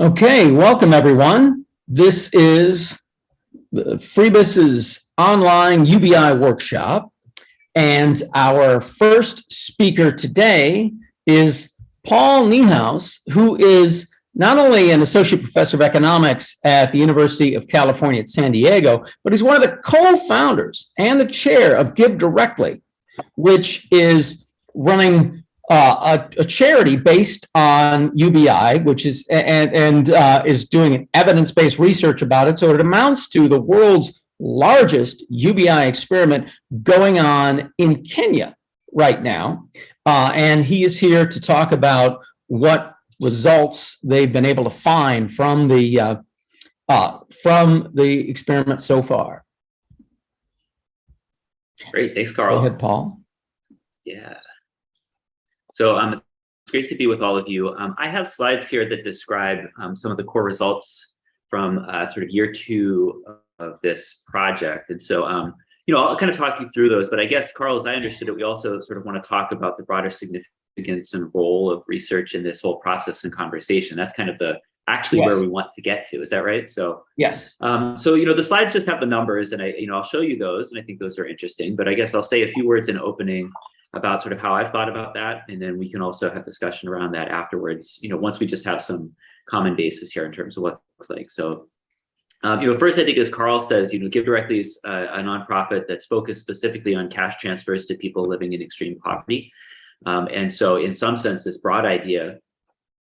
Okay, welcome everyone. This is the Freebis's online UBI workshop, and our first speaker today is Paul Niehaus, who is not only an associate professor of economics at the University of California at San Diego, but he's one of the co-founders and the chair of GiveDirectly, which is running a charity based on UBI, which is is doing evidence-based research about it. So it amounts to the world's largest UBI experiment going on in Kenya right now. And he is here to talk about what results they've been able to find from the experiment so far. Great, thanks, Carl. Go ahead, Paul. Yeah. So it's great to be with all of you. I have slides here that describe some of the core results from sort of year 2 of this project. And so, I'll kind of talk you through those, but I guess, Carl, as I understood it, we also sort of want to talk about the broader significance and role of research in this whole process and conversation. That's kind of actually Yes. where we want to get to. Is that right? So Yes. The slides just have the numbers, and I'll show you those, and I think those are interesting, but I guess I'll say a few words in opening about sort of how I've thought about that, and then we can also have discussion around that afterwards, once we just have some common basis here in terms of what it looks like. So, first, I think, as Carl says, GiveDirectly is a nonprofit that's focused specifically on cash transfers to people living in extreme poverty. And so in some sense, this broad idea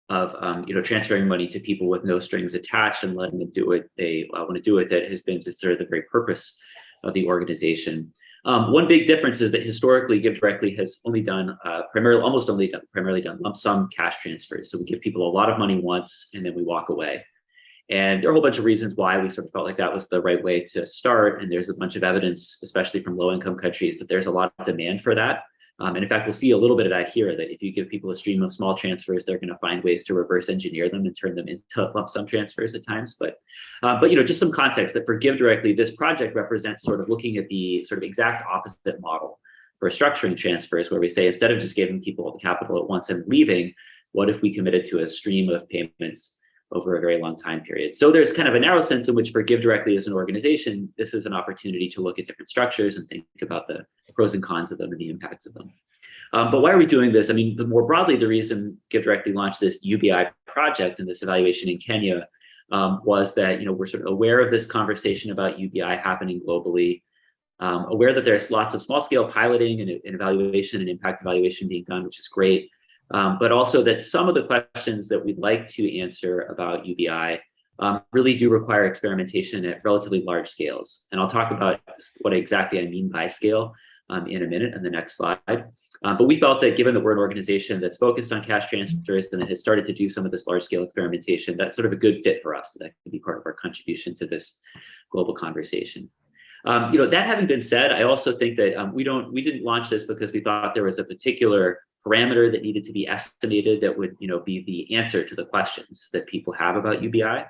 of, transferring money to people with no strings attached and letting them do what they want to do with it has been sort of the very purpose of the organization. One big difference is that historically GiveDirectly has only done primarily done lump sum cash transfers. So we give people a lot of money once and then we walk away. And there are a whole bunch of reasons why we sort of felt like that was the right way to start. And there's a bunch of evidence, especially from low-income countries, that there's a lot of demand for that. And in fact, we'll see a little bit of that here, that if you give people a stream of small transfers, they're going to find ways to reverse engineer them and turn them into lump sum transfers at times. But just some context that for GiveDirectly, this project represents sort of looking at the sort of exact opposite model for structuring transfers, where we say, instead of just giving people the capital at once and leaving, what if we committed to a stream of payments over a very long time period? So there's kind of a narrow sense in which for GiveDirectly as an organization, this is an opportunity to look at different structures and think about the pros and cons of them and the impacts of them. But why are we doing this? I mean, more broadly, the reason GiveDirectly launched this UBI project and this evaluation in Kenya was that, we're sort of aware of this conversation about UBI happening globally, aware that there's lots of small scale piloting and evaluation and impact evaluation being done, which is great. But also that some of the questions that we'd like to answer about UBI really do require experimentation at relatively large scales. And I'll talk about what exactly I mean by scale in a minute in the next slide. But we felt that given that we're an organization that's focused on cash transfers and that has started to do some of this large scale experimentation, that's sort of a good fit for us. That could be part of our contribution to this global conversation. That having been said, I also think that we didn't launch this because we thought there was a particular parameter that needed to be estimated that would, be the answer to the questions that people have about UBI.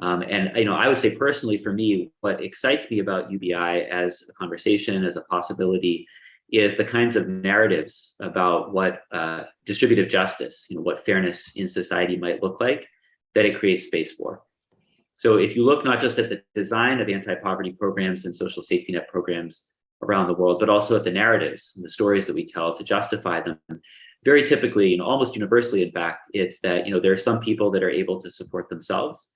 I would say personally, for me, what excites me about UBI as a conversation, as a possibility, is the kinds of narratives about what distributive justice, what fairness in society might look like, that it creates space for. So if you look not just at the design of anti-poverty programs and social safety net programs around the world, but also at the narratives and the stories that we tell to justify them, very typically, almost universally, in fact, it's that, there are some people that are able to support themselves,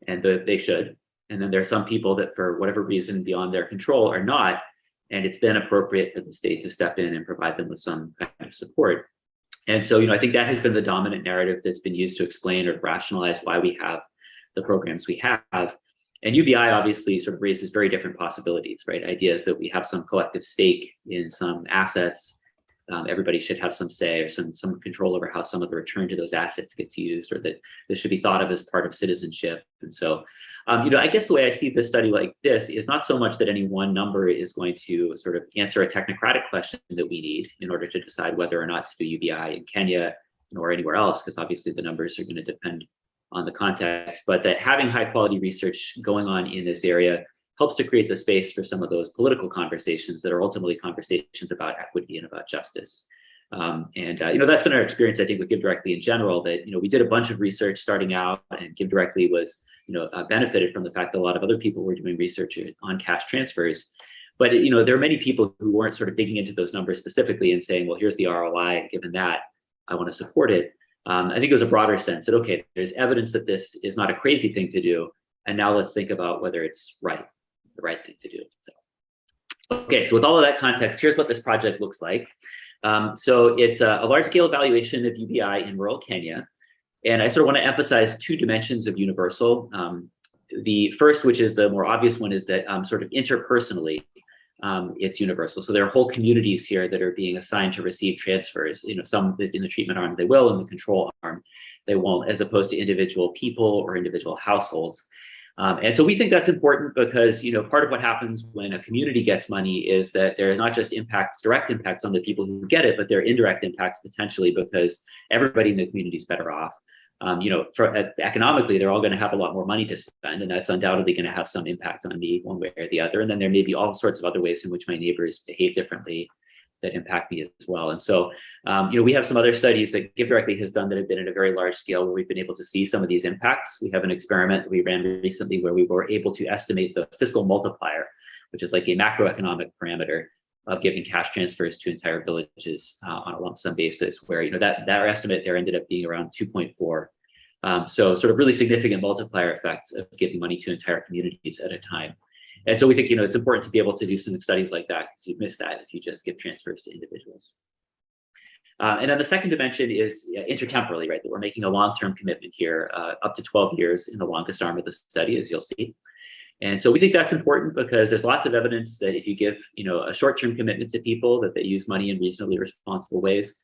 and they should. And then there are some people that, for whatever reason beyond their control, are not. And it's then appropriate for the state to step in and provide them with some kind of support. And so, I think that has been the dominant narrative that's been used to explain or rationalize why we have the programs we have. And UBI obviously sort of raises very different possibilities, right? Ideas that we have some collective stake in some assets. Everybody should have some say or some control over how some of the return to those assets gets used, or that this should be thought of as part of citizenship. And so, I guess the way I see this study like this is not so much that any one number is going to sort of answer a technocratic question that we need in order to decide whether or not to do UBI in Kenya or anywhere else, because obviously the numbers are going to depend on the context, but that having high quality research going on in this area helps to create the space for some of those political conversations that are ultimately conversations about equity and about justice. That's been our experience, I think, with GiveDirectly in general, that, we did a bunch of research starting out, and GiveDirectly was, benefited from the fact that a lot of other people were doing research on cash transfers. But, there are many people who weren't sort of digging into those numbers specifically and saying, well, here's the ROI, given that, I want to support it. I think it was a broader sense that, okay, there's evidence that this is not a crazy thing to do, and now let's think about whether it's the right thing to do. So with all of that context, here's what this project looks like. So it's a large-scale evaluation of UBI in rural Kenya. And I sort of want to emphasize two dimensions of universal. The first, which is the more obvious one, is that sort of interpersonally, it's universal. So there are whole communities here that are being assigned to receive transfers. Some in the treatment arm, they will, in the control arm, they won't, as opposed to individual people or individual households. And so we think that's important because, part of what happens when a community gets money is that there are not just direct impacts on the people who get it, but there are indirect impacts potentially because everybody in the community is better off. Economically, they're all going to have a lot more money to spend, and that's undoubtedly going to have some impact on me one way or the other. And then there may be all sorts of other ways in which my neighbors behave differently that impact me as well. And so, we have some other studies that GiveDirectly has done that have been at a very large scale where we've been able to see some of these impacts. We have an experiment that we ran recently where we were able to estimate the fiscal multiplier, which is like a macroeconomic parameter of giving cash transfers to entire villages on a lump sum basis, where that our estimate there ended up being around 2.4. So sort of really significant multiplier effects of giving money to entire communities at a time. And so we think, it's important to be able to do some studies like that because you'd miss that if you just give transfers to individuals. And then the second dimension is intertemporally, right? That we're making a long-term commitment here, up to 12 years in the longest arm of the study, as you'll see. And so we think that's important because there's lots of evidence that if you give, a short-term commitment to people, that they use money in reasonably responsible ways.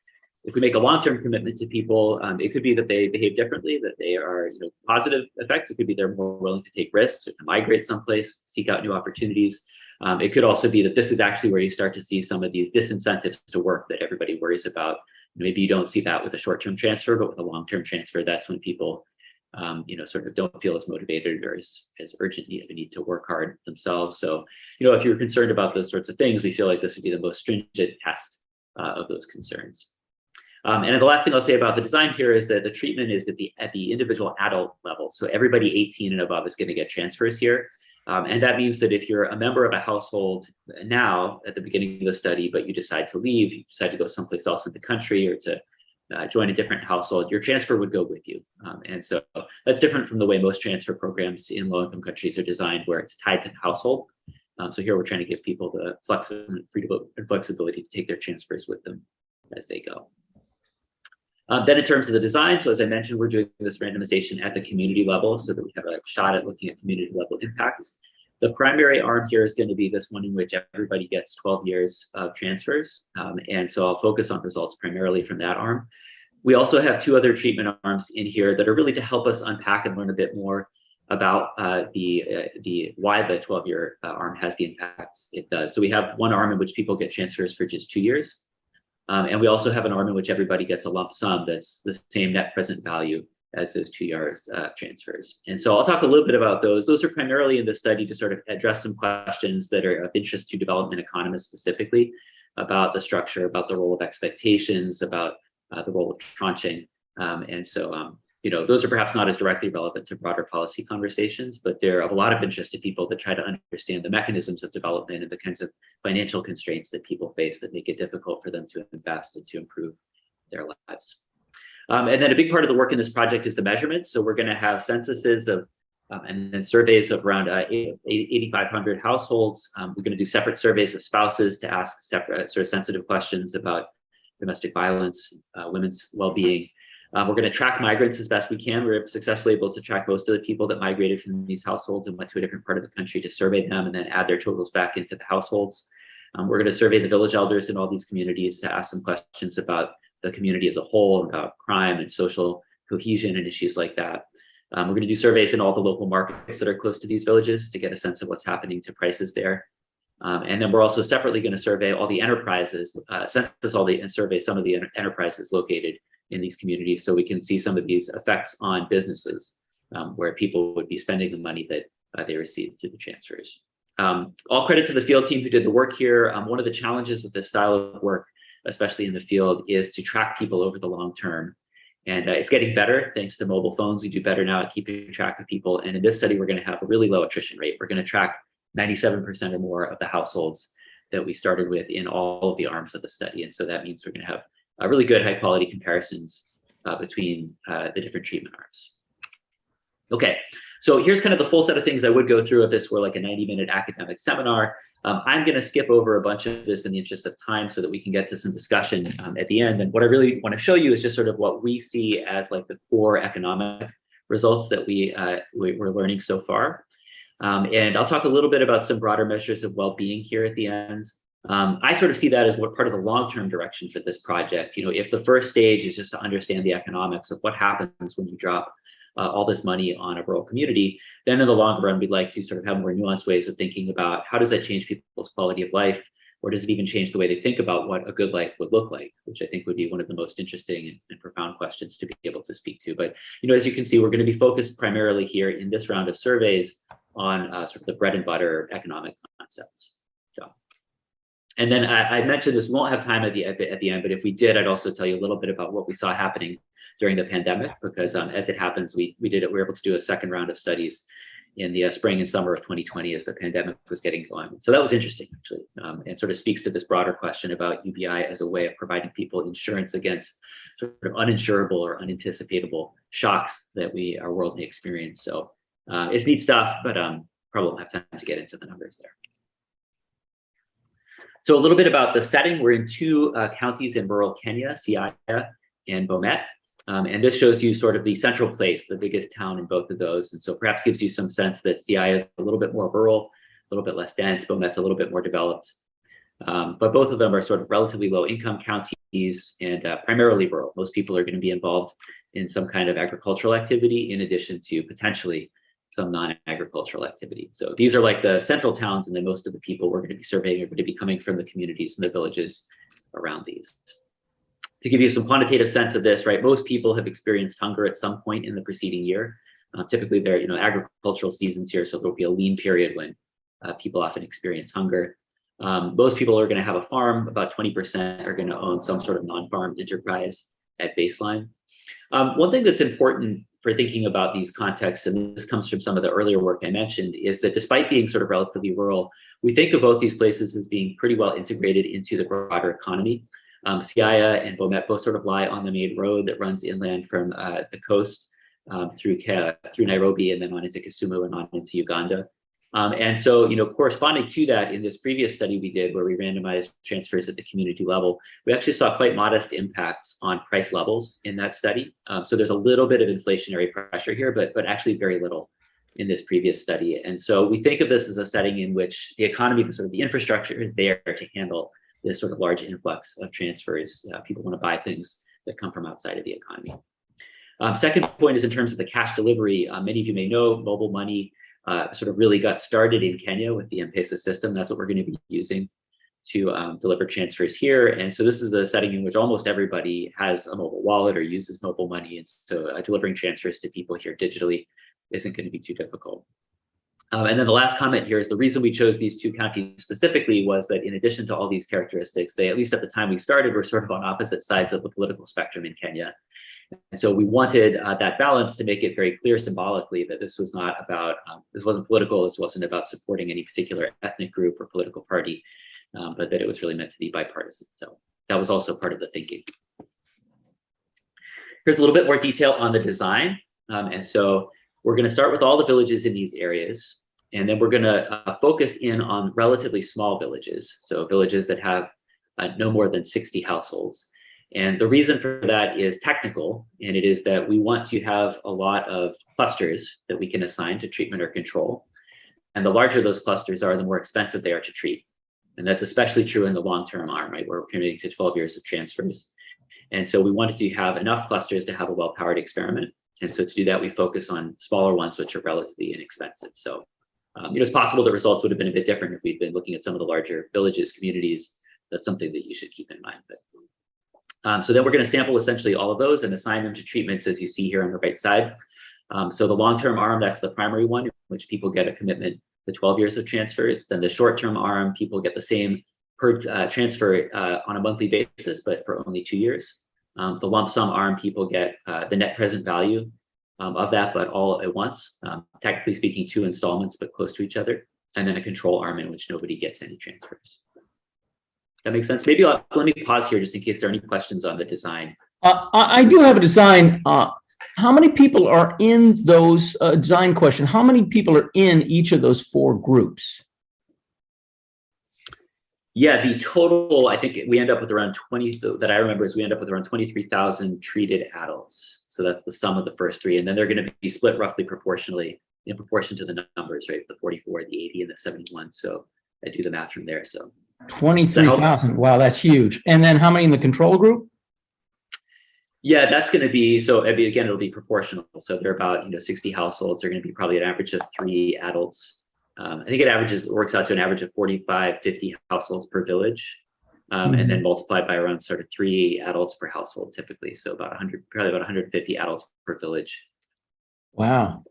If we make a long-term commitment to people, it could be that they behave differently, that they are, positive effects. It could be they're more willing to take risks, or to migrate someplace, seek out new opportunities. It could also be that this is actually where you start to see some of these disincentives to work that everybody worries about. Maybe you don't see that with a short-term transfer, but with a long-term transfer, that's when people, sort of don't feel as motivated or as urgently of a need to work hard themselves. So, if you're concerned about those sorts of things, we feel like this would be the most stringent test of those concerns. And then the last thing I'll say about the design here is that the treatment is at the individual adult level. So everybody 18 and above is going to get transfers here. And that means that if you're a member of a household now at the beginning of the study, but you decide to leave, you decide to go someplace else in the country or to join a different household, your transfer would go with you. And so that's different from the way most transfer programs in low-income countries are designed, where it's tied to the household. So here we're trying to give people the flexibility to take their transfers with them as they go. Then in terms of the design, so as I mentioned, we're doing this randomization at the community level so that we have a shot at looking at community level impacts. The primary arm here is going to be this one in which everybody gets 12 years of transfers. And so I'll focus on results primarily from that arm. We also have two other treatment arms in here that are really to help us unpack and learn a bit more about why the 12-year arm has the impacts it does. So we have one arm in which people get transfers for just 2 years. And we also have an arm in which everybody gets a lump sum that's the same net present value as those 2 years transfers. And so I'll talk a little bit about those. Those are primarily in the study to sort of address some questions that are of interest to development economists specifically, about the structure, about the role of expectations, about the role of tranching. Those are perhaps not as directly relevant to broader policy conversations, but they're of a lot of interest to people that try to understand the mechanisms of development and the kinds of financial constraints that people face that make it difficult for them to invest and to improve their lives. And then a big part of the work in this project is the measurement. So we're going to have censuses of and then surveys of around 8,500 households. We're going to do separate surveys of spouses to ask separate sort of sensitive questions about domestic violence, women's well-being. We're going to track migrants as best we can. We were successfully able to track most of the people that migrated from these households and went to a different part of the country to survey them and then add their totals back into the households. We're going to survey the village elders in all these communities to ask some questions about the community as a whole, about crime and social cohesion and issues like that. We're going to do surveys in all the local markets that are close to these villages to get a sense of what's happening to prices there. And then we're also separately going to survey all the enterprises, and survey some of the enterprises located in these communities so we can see some of these effects on businesses where people would be spending the money that they received through the transfers. All credit to the field team who did the work here. One of the challenges with this style of work, especially in the field, is to track people over the long term. And it's getting better thanks to mobile phones. We do better now at keeping track of people. And in this study, we're going to have a really low attrition rate. We're going to track 97% or more of the households that we started with in all of the arms of the study. And so that means we're going to have really good high quality comparisons between the different treatment arms. Okay, so here's kind of the full set of things I would go through if this were like a 90-minute academic seminar. I'm going to skip over a bunch of this in the interest of time so that we can get to some discussion at the end. And what I really want to show you is just sort of what we see as like the core economic results that we're learning so far. And I'll talk a little bit about some broader measures of well-being here at the end. I sort of see that as what part of the long-term direction for this project. You know, if the first stage is just to understand the economics of what happens when you drop all this money on a rural community, then in the long run, we'd like to sort of have more nuanced ways of thinking about how does that change people's quality of life, or does it even change the way they think about what a good life would look like, which I think would be one of the most interesting and profound questions to be able to speak to. But, you know, as you can see, we're going to be focused primarily here in this round of surveys on sort of the bread and butter economic concepts. So, and then I mentioned this, we won't have time at the end, but if we did, I'd also tell you a little bit about what we saw happening during the pandemic, because as it happens, we were able to do a second round of studies in the spring and summer of 2020 as the pandemic was getting going. So that was interesting, actually, and sort of speaks to this broader question about UBI as a way of providing people insurance against sort of uninsurable or unanticipatable shocks that our world may experience. So it's neat stuff, but probably won't have time to get into the numbers there. So a little bit about the setting. We're in two counties in rural Kenya, Siaya and Bomet. And this shows you sort of the central place, the biggest town in both of those. And so perhaps gives you some sense that Siaya is a little bit more rural, a little bit less dense, Bomet's a little bit more developed. But both of them are sort of relatively low income counties and primarily rural. Most people are going to be involved in some kind of agricultural activity in addition to potentially some non-agricultural activity. So these are like the central towns, and then most of the people we're going to be surveying are going to be coming from the communities and the villages around these. To give you some quantitative sense of this, right, most people have experienced hunger at some point in the preceding year. Typically, they're agricultural seasons here, so there'll be a lean period when people often experience hunger. Most people are going to have a farm. About 20% are going to own some sort of non-farm enterprise at baseline. One thing that's important for thinking about these contexts, and this comes from some of the earlier work I mentioned, is that despite being sort of relatively rural, we think of both these places as being pretty well integrated into the broader economy. Siaya and Bomet both sort of lie on the main road that runs inland from the coast through Nairobi and then on into Kisumu and on into Uganda. And so, corresponding to that, in this previous study we did where we randomized transfers at the community level, we actually saw quite modest impacts on price levels in that study. So there's a little bit of inflationary pressure here, but actually very little in this previous study. And so we think of this as a setting in which the economy, the sort of the infrastructure is there to handle this sort of large influx of transfers. People want to buy things that come from outside of the economy. Second point is in terms of the cash delivery. Many of you may know mobile money sort of really got started in Kenya with the M-Pesa system. That's what we're going to be using to deliver transfers here. And so this is a setting in which almost everybody has a mobile wallet or uses mobile money. And so delivering transfers to people here digitally isn't going to be too difficult. And then the last comment here is the reason we chose these two counties specifically was that in addition to all these characteristics, they, at least at the time we started, were sort of on opposite sides of the political spectrum in Kenya. And so we wanted that balance to make it very clear symbolically that this was not about, this wasn't political, this wasn't about supporting any particular ethnic group or political party, but that it was really meant to be bipartisan. So that was also part of the thinking. Here's a little bit more detail on the design. And so we're going to start with all the villages in these areas, and then we're going to focus in on relatively small villages, so villages that have no more than 60 households. And the reason for that is technical, and it is that we want to have a lot of clusters that we can assign to treatment or control. And the larger those clusters are, the more expensive they are to treat. And that's especially true in the long-term arm, right, where we're committing to 12 years of transfers. And so we wanted to have enough clusters to have a well-powered experiment. And so to do that, we focus on smaller ones, which are relatively inexpensive. So it's possible the results would have been a bit different if we'd been looking at some of the larger villages, communities. That's something that you should keep in mind. But so then we're going to sample essentially all of those and assign them to treatments as you see here on the right side. So the long-term arm, that's the primary one, in which people get a commitment to 12 years of transfers. Then the short-term arm, people get the same per transfer on a monthly basis, but for only 2 years. The lump sum arm, people get the net present value of that, but all at once. Technically speaking, 2 installments, but close to each other. And then a control arm in which nobody gets any transfers. That makes sense. Maybe let me pause here just in case there are any questions on the design. I do have a design. How many people are in those design question? How many people are in each of those 4 groups? Yeah, the total, I think we end up with around 20, so that I remember is we end up with around 23,000 treated adults. So that's the sum of the first 3. And then they're going to be split roughly proportionally in proportion to the numbers, right? The 44, the 80, and the 71. So I do the math from there. So 23,000. Wow, that's huge. And then how many in the control group? Yeah, that's going to be, so again, it'll be proportional. So they're about 60 households. They're going to be probably an average of 3 adults. I think it works out to an average of 45, 50 households per village, and then multiplied by around sort of 3 adults per household typically. So about 100, probably about 150 adults per village. Wow.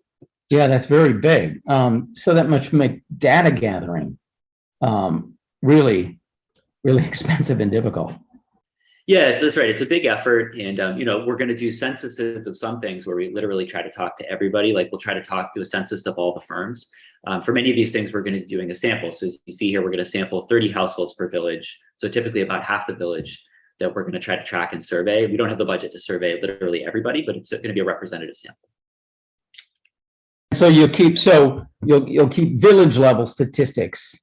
Yeah, that's very big. So that must make data gathering really, really expensive and difficult. Yeah, that's right. It's a big effort. And, we're going to do censuses of some things where we literally try to talk to everybody. Like we'll try to talk to a census of all the firms. For many of these things, we're going to be doing a sample. So as you see here, we're going to sample 30 households per village. So typically about half the village that we're going to try to track and survey. We don't have the budget to survey literally everybody, but it's going to be a representative sample. So you'll keep village level statistics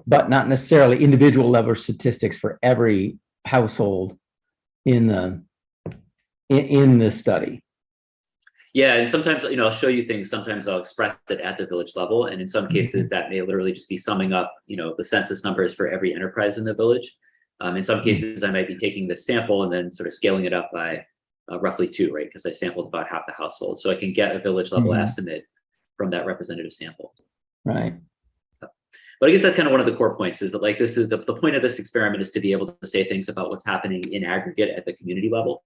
but not necessarily individual level statistics for every household in the study. Yeah, and sometimes I'll show you things. Sometimes I'll express it at the village level, and in some cases that may literally just be summing up the census numbers for every enterprise in the village. In some cases, I might be taking the sample and then sort of scaling it up by roughly 2, right? Because I sampled about half the household, so I can get a village level estimate from that representative sample. Right. But I guess that's kind of one of the core points, is that like this is the point of this experiment is to be able to say things about what's happening in aggregate at the community level.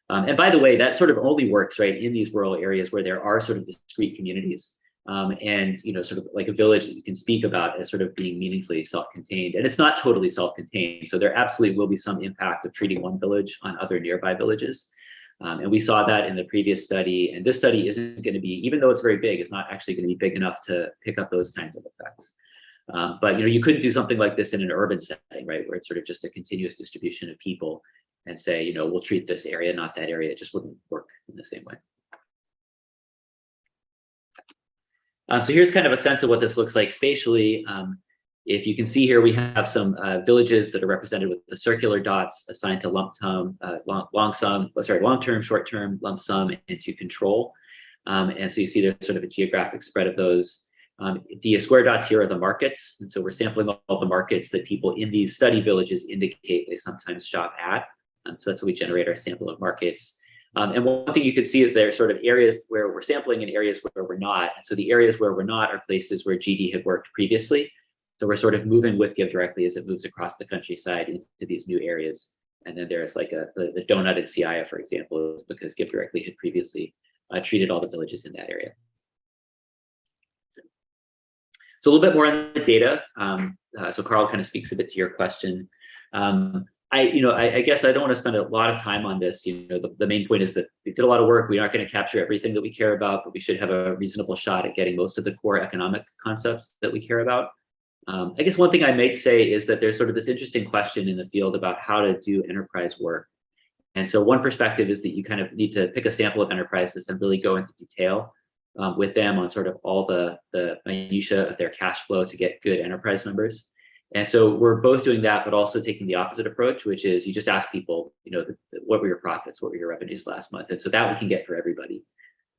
And by the way, that sort of only works right in these rural areas where there are sort of discrete communities and sort of like a village that you can speak about as sort of being meaningfully self-contained. And it's not totally self-contained. So there absolutely will be some impact of treating one village on other nearby villages. And we saw that in the previous study. And this study isn't going to be, even though it's very big, it's not actually going to be big enough to pick up those kinds of effects. But you couldn't do something like this in an urban setting, right, where it's sort of just a continuous distribution of people and say, we'll treat this area, not that area. It just wouldn't work in the same way. So here's kind of a sense of what this looks like spatially. If you can see here, we have some villages that are represented with the circular dots assigned to long-term, short-term, lump sum, and to control. And so you see there's sort of a geographic spread of those. The square dots here are the markets. And so we're sampling all the markets that people in these study villages indicate they sometimes shop at. So that's how we generate our sample of markets. And one thing you can see is there are sort of areas where we're sampling and areas where we're not. And so the areas where we're not are places where GD had worked previously. So we're sort of moving with GiveDirectly as it moves across the countryside into these new areas. And then there's like the donut in Siaya, for example, is because GiveDirectly had previously treated all the villages in that area. So a little bit more on the data. So Karl kind of speaks a bit to your question. I guess I don't want to spend a lot of time on this. The main point is that we did a lot of work. We're not going to capture everything that we care about, but we should have a reasonable shot at getting most of the core economic concepts that we care about. I guess one thing I might say is that there's sort of this interesting question in the field about how to do enterprise work. And so one perspective is that you kind of need to pick a sample of enterprises and really go into detail with them on sort of all the minutiae of their cash flow to get good enterprise numbers. And so we're both doing that, but also taking the opposite approach, which is you just ask people, what were your profits? What were your revenues last month? And so that we can get for everybody.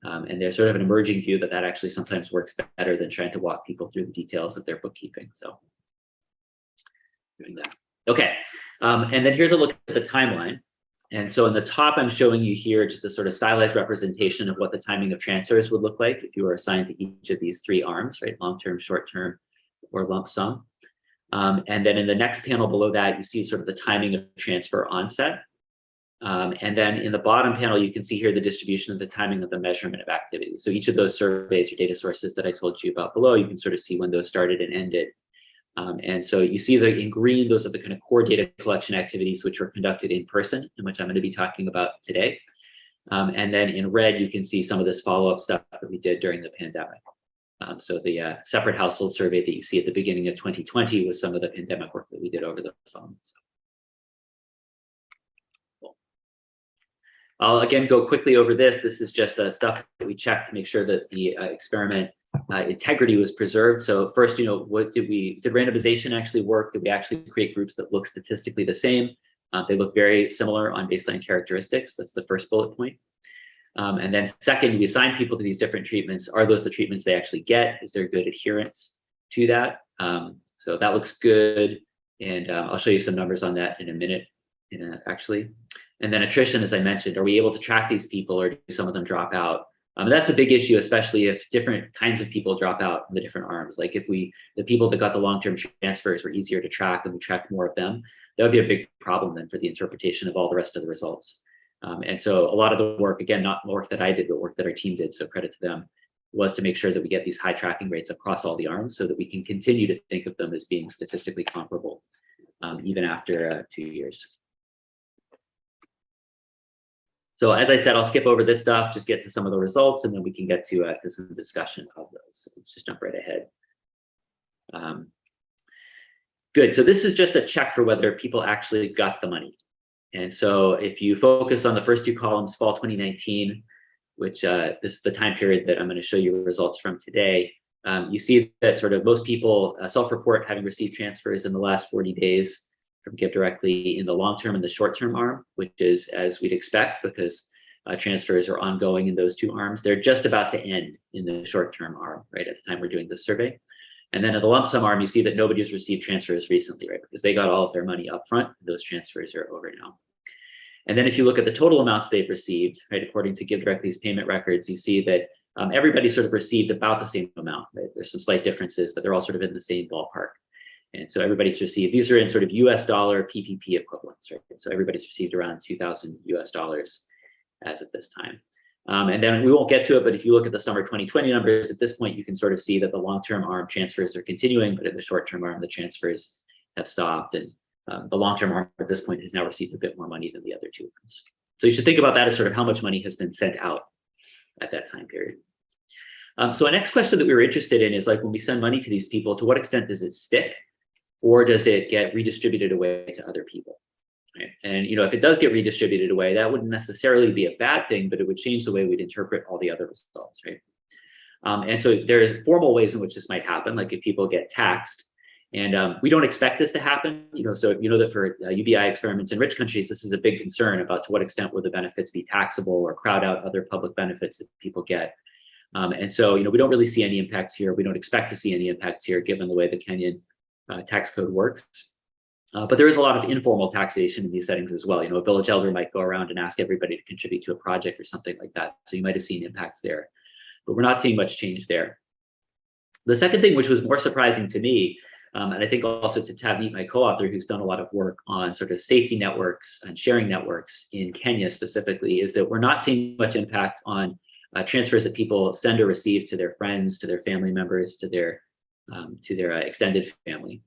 And there's sort of an emerging view that actually sometimes works better than trying to walk people through the details of their bookkeeping. So doing that. Okay. And then here's a look at the timeline. And so in the top, I'm showing you here just a sort of stylized representation of what the timing of transfers would look like if you were assigned to each of these 3 arms, right? Long-term, short-term, or lump sum. And then in the next panel below that, you see sort of the timing of transfer onset. And then in the bottom panel, you can see here the distribution of the timing of the measurement of activity. So each of those surveys or data sources that I told you about below, you can sort of see when those started and ended. And so you see in green, those are the kind of core data collection activities which were conducted in person, and which I'm going to be talking about today. And then in red, you can see some of this follow-up stuff that we did during the pandemic. So the separate household survey that you see at the beginning of 2020 was some of the pandemic work that we did over the phone. So. Cool. I'll again go quickly over this. This is just stuff that we checked to make sure that the experiment integrity was preserved. So first, did randomization actually work? Did we actually create groups that look statistically the same? They look very similar on baseline characteristics. That's the first bullet point. And then second, we assign people to these different treatments. Are those the treatments they actually get? Is there good adherence to that? So that looks good. And I'll show you some numbers on that in a minute, actually. And then attrition, as I mentioned, are we able to track these people, or do some of them drop out? That's a big issue, especially if different kinds of people drop out in the different arms. Like if the people that got the long-term transfers were easier to track and we tracked more of them, that would be a big problem then for the interpretation of all the rest of the results. And so a lot of the work, again, not work that I did, but work that our team did, so credit to them, was to make sure that we get these high tracking rates across all the arms so that we can continue to think of them as being statistically comparable, even after 2 years. So as I said, I'll skip over this stuff, just get to some of the results, and then we can get to some discussion of those. So let's just jump right ahead. Good, so this is just a check for whether people actually got the money. And so if you focus on the first two columns, fall 2019, which this is the time period that I'm going to show you results from today, you see that sort of most people self-report having received transfers in the last 40 days from GiveDirectly in the long-term and the short-term arm, which is as we'd expect because transfers are ongoing in those two arms. They're just about to end in the short-term arm, right, at the time we're doing this survey. And then in the lump sum arm, you see that nobody's received transfers recently, right, because they got all of their money up front. Those transfers are over now. And then if you look at the total amounts they've received, right, according to GiveDirectly's payment records, you see that everybody sort of received about the same amount, right? There's some slight differences, but they're all sort of in the same ballpark. And so everybody's received, these are in sort of US dollar PPP equivalents, right? So everybody's received around 2,000 US dollars as of this time. And then we won't get to it, but if you look at the summer 2020 numbers, at this point, you can sort of see that the long-term arm transfers are continuing, but in the short-term arm, the transfers have stopped. And the long-term arm at this point has now received a bit more money than the other two ones. So you should think about that as sort of how much money has been sent out at that time period. So our next question that we were interested in is, like, when we send money to these people, to what extent does it stick, or does it get redistributed away to other people? Right? And if it does get redistributed away, that wouldn't necessarily be a bad thing, but it would change the way we'd interpret all the other results, right? And so there are formal ways in which this might happen, like if people get taxed. And we don't expect this to happen, so that for UBI experiments in rich countries, this is a big concern about to what extent will the benefits be taxable or crowd out other public benefits that people get. And so, we don't really see any impacts here. We don't expect to see any impacts here, given the way the Kenyan tax code works. But there is a lot of informal taxation in these settings as well. A village elder might go around and ask everybody to contribute to a project or something like that. So you might have seen impacts there, but we're not seeing much change there. The second thing, which was more surprising to me, and I think also to Tavneet, my co-author, who's done a lot of work on sort of safety networks and sharing networks in Kenya specifically, is that we're not seeing much impact on transfers that people send or receive to their friends, to their family members, to their extended family.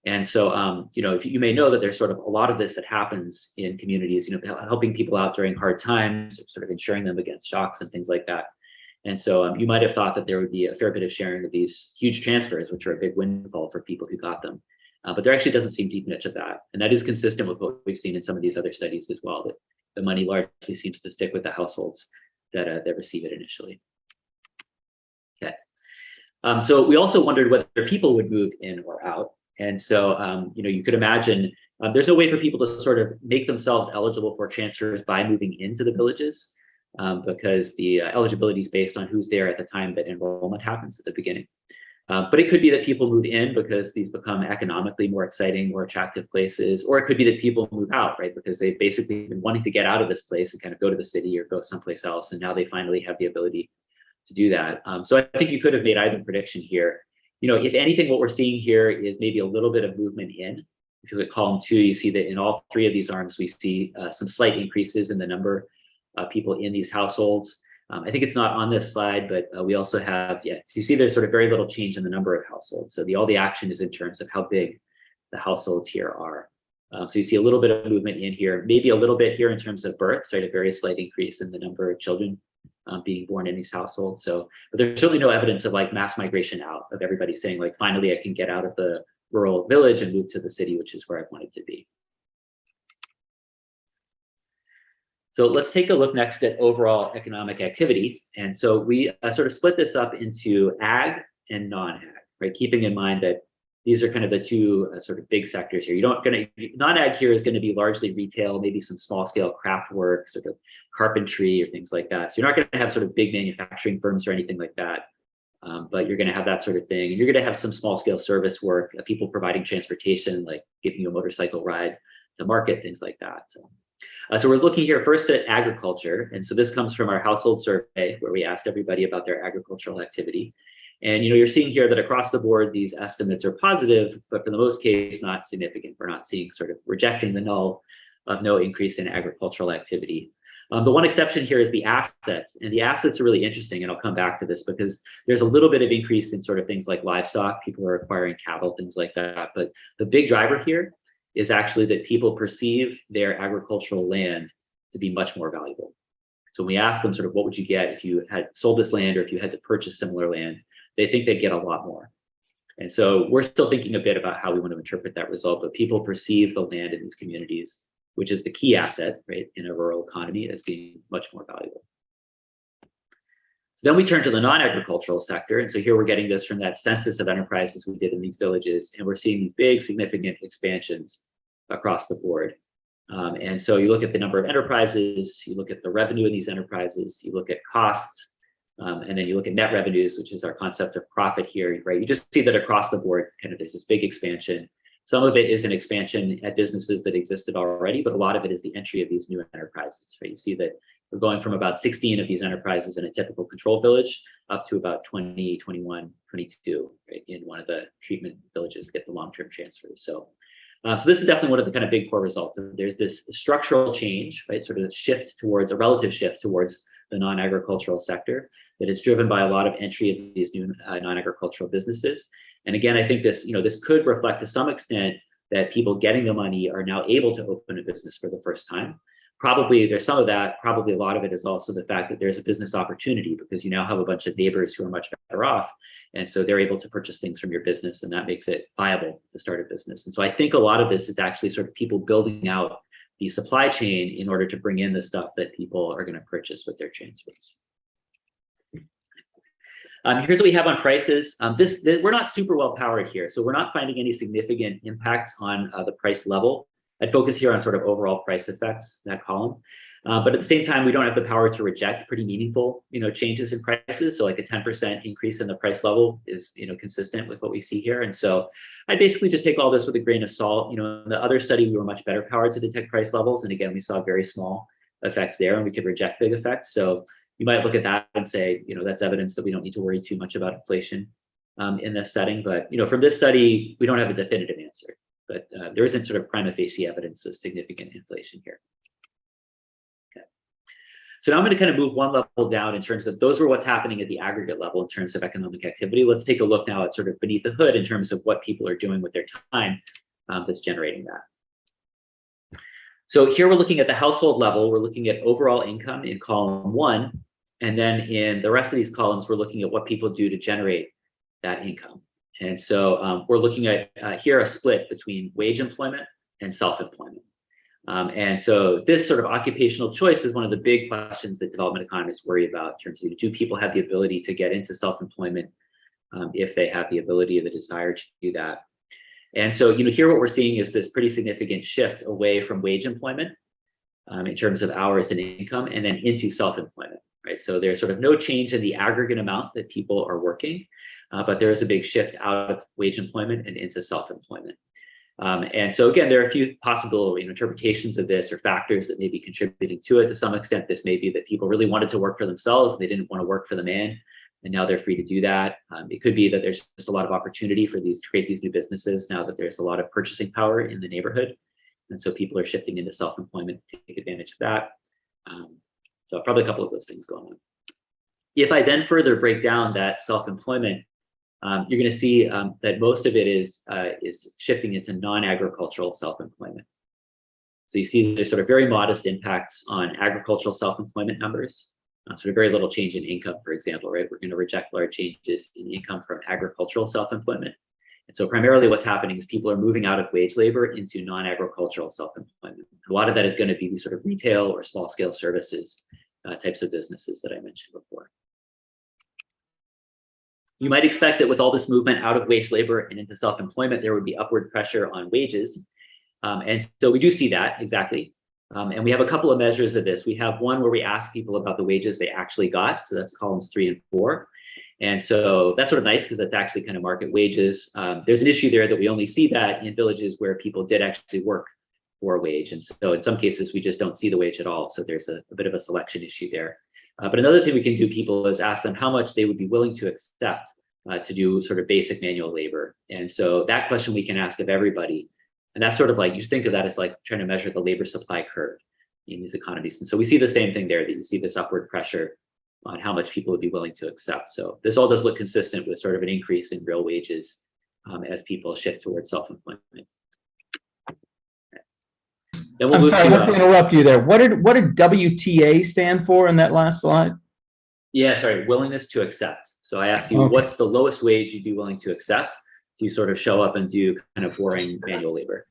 And so, you may know that there's sort of a lot of this that happens in communities, helping people out during hard times, sort of insuring them against shocks and things like that. And so you might have thought that there would be a fair bit of sharing of these huge transfers, which are a big windfall for people who got them. But there actually doesn't seem to be much of that. And that is consistent with what we've seen in some of these other studies as well, that the money largely seems to stick with the households that receive it initially. Okay. So we also wondered whether people would move in or out. And so, you could imagine there's no way for people to sort of make themselves eligible for transfers by moving into the villages. Because the eligibility is based on who's there at the time that enrollment happens at the beginning. But it could be that people move in because these become economically more exciting, more attractive places, or it could be that people move out, right? Because they've basically been wanting to get out of this place and kind of go to the city or go someplace else, and now they finally have the ability to do that. So I think you could have made either prediction here. If anything, what we're seeing here is maybe a little bit of movement in. If you look at column 2, you see that in all 3 of these arms, we see some slight increases in the number people in these households. I think it's not on this slide, but we also have, so you see there's sort of very little change in the number of households. So all the action is in terms of how big the households here are. So you see a little bit of movement in here, maybe a little bit here in terms of births, right? A very slight increase in the number of children being born in these households. So, but there's certainly no evidence of like mass migration out, of everybody saying like, finally, I can get out of the rural village and move to the city, which is where I wanted to be. So let's take a look next at overall economic activity. And so we sort of split this up into ag and non-ag, right? Keeping in mind that these are kind of the two sort of big sectors here. Non-ag here is going to be largely retail, maybe some small scale craft work, sort of carpentry or things like that. So you're not going to have sort of big manufacturing firms or anything like that, but you're going to have that sort of thing. And you're going to have some small scale service work, people providing transportation, like giving you a motorcycle ride to market, things like that. So we're looking here first at agriculture. And so this comes from our household survey where we asked everybody about their agricultural activity. And you're seeing here that across the board, these estimates are positive, but for the most case, not significant. We're not seeing sort of rejecting the null of no increase in agricultural activity. The one exception here is the assets, and the assets are really interesting, and I'll come back to this because there's a little bit of increase in sort of things like livestock. People are acquiring cattle, things like that. But the big driver here is actually that people perceive their agricultural land to be much more valuable. So when we ask them sort of what would you get if you had sold this land or if you had to purchase similar land, they think they'd get a lot more. And so we're still thinking a bit about how we want to interpret that result, but people perceive the land in these communities, which is the key asset, right, in a rural economy, as being much more valuable. So then we turn to the non-agricultural sector. And so here we're getting this from that census of enterprises we did in these villages. And we're seeing these big, significant expansions across the board. And so you look at the number of enterprises, you look at the revenue in these enterprises, you look at costs, and then you look at net revenues, which is our concept of profit here, right? You just see that across the board, kind of there's this big expansion. Some of it is an expansion at businesses that existed already, but a lot of it is the entry of these new enterprises, right? You see that we're going from about 16 of these enterprises in a typical control village up to about 20, 21, 22, right, in one of the treatment villages to get the long-term transfers. So this is definitely one of the kind of big core results. There's this structural change, right, sort of a shift towards, a relative shift towards the non-agricultural sector that is driven by a lot of entry of these new non-agricultural businesses. And again, I think this, this could reflect to some extent that people getting the money are now able to open a business for the first time. Probably there's some of that, probably a lot of it is also the fact that there's a business opportunity because you now have a bunch of neighbors who are much better off. And so they're able to purchase things from your business and that makes it viable to start a business. And so I think a lot of this is actually sort of people building out the supply chain in order to bring in the stuff that people are going to purchase with their transfers. Here's what we have on prices. We're not super well powered here, so we're not finding any significant impacts on the price level. I'd focus here on sort of overall price effects, that column. But at the same time, we don't have the power to reject pretty meaningful, changes in prices. So like a 10% increase in the price level is, consistent with what we see here. And so I basically just take all this with a grain of salt. In the other study, we were much better powered to detect price levels. And again, we saw very small effects there and we could reject big effects. So you might look at that and say, that's evidence that we don't need to worry too much about inflation in this setting. But, from this study, we don't have a definitive answer. But there isn't sort of prima facie evidence of significant inflation here. Okay. So now I'm going to kind of move one level down in terms of those were what's happening at the aggregate level in terms of economic activity. Let's take a look now at sort of beneath the hood in terms of what people are doing with their time that's generating that. So here we're looking at the household level. We're looking at overall income in column 1. And then in the rest of these columns, we're looking at what people do to generate that income. And so we're looking at here a split between wage employment and self-employment. And so this sort of occupational choice is one of the big questions that development economists worry about in terms of do people have the ability to get into self-employment if they have the ability or the desire to do that. And so here what we're seeing is this pretty significant shift away from wage employment in terms of hours and income and then into self-employment, right? So there's sort of no change in the aggregate amount that people are working. But there is a big shift out of wage employment and into self-employment. And so again, there are a few possible interpretations of this or factors that may be contributing to it. To some extent, this may be that people really wanted to work for themselves. And they didn't want to work for the man. And now they're free to do that. It could be that there's just a lot of opportunity for these to create these new businesses now that there's a lot of purchasing power in the neighborhood. And so people are shifting into self-employment to take advantage of that. So probably a couple of those things going on. If I then further break down that self-employment, you're going to see that most of it is shifting into non-agricultural self-employment. So you see there's sort of very modest impacts on agricultural self-employment numbers. Sort of very little change in income, for example, right? We're going to reject large changes in income from agricultural self-employment. And so primarily what's happening is people are moving out of wage labor into non-agricultural self-employment. A lot of that is going to be these sort of retail or small-scale services types of businesses that I mentioned before. You might expect that with all this movement out of wage labor and into self-employment, there would be upward pressure on wages. And so we do see that exactly. And we have a couple of measures of this. We have one where we ask people about the wages they actually got. So that's columns 3 and 4. And so that's sort of nice because that's actually kind of market wages. There's an issue there that we only see that in villages where people did actually work for a wage. And so in some cases, we just don't see the wage at all. So there's a bit of a selection issue there. But another thing we can do people is ask them how much they would be willing to accept to do sort of basic manual labor. And so that question we can ask of everybody. And that's sort of like, you think of that as like trying to measure the labor supply curve in these economies. And so we see the same thing there, that you see this upward pressure on how much people would be willing to accept. So this all does look consistent with sort of an increase in real wages as people shift towards self-employment. Then we'll I'm move sorry, not to interrupt you there. What did WTA stand for in that last slide? Yeah, sorry, willingness to accept. So I asked you, what's the lowest wage you'd be willing to accept to sort of show up and do kind of boring manual labor?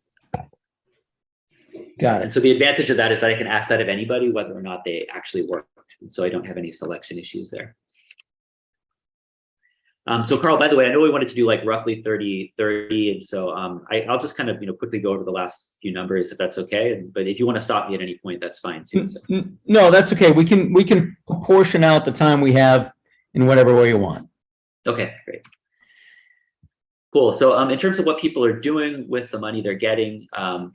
Got it. And so the advantage of that is that I can ask that of anybody, whether or not they actually worked. And so I don't have any selection issues there. So Carl, by the way, I know we wanted to do like roughly 30. And so I'll just kind of, quickly go over the last few numbers if that's okay. But if you want to stop me at any point, that's fine too. So. No, that's okay. We can proportion out the time we have in whatever way you want. Okay, great. Cool. So in terms of what people are doing with the money they're getting, I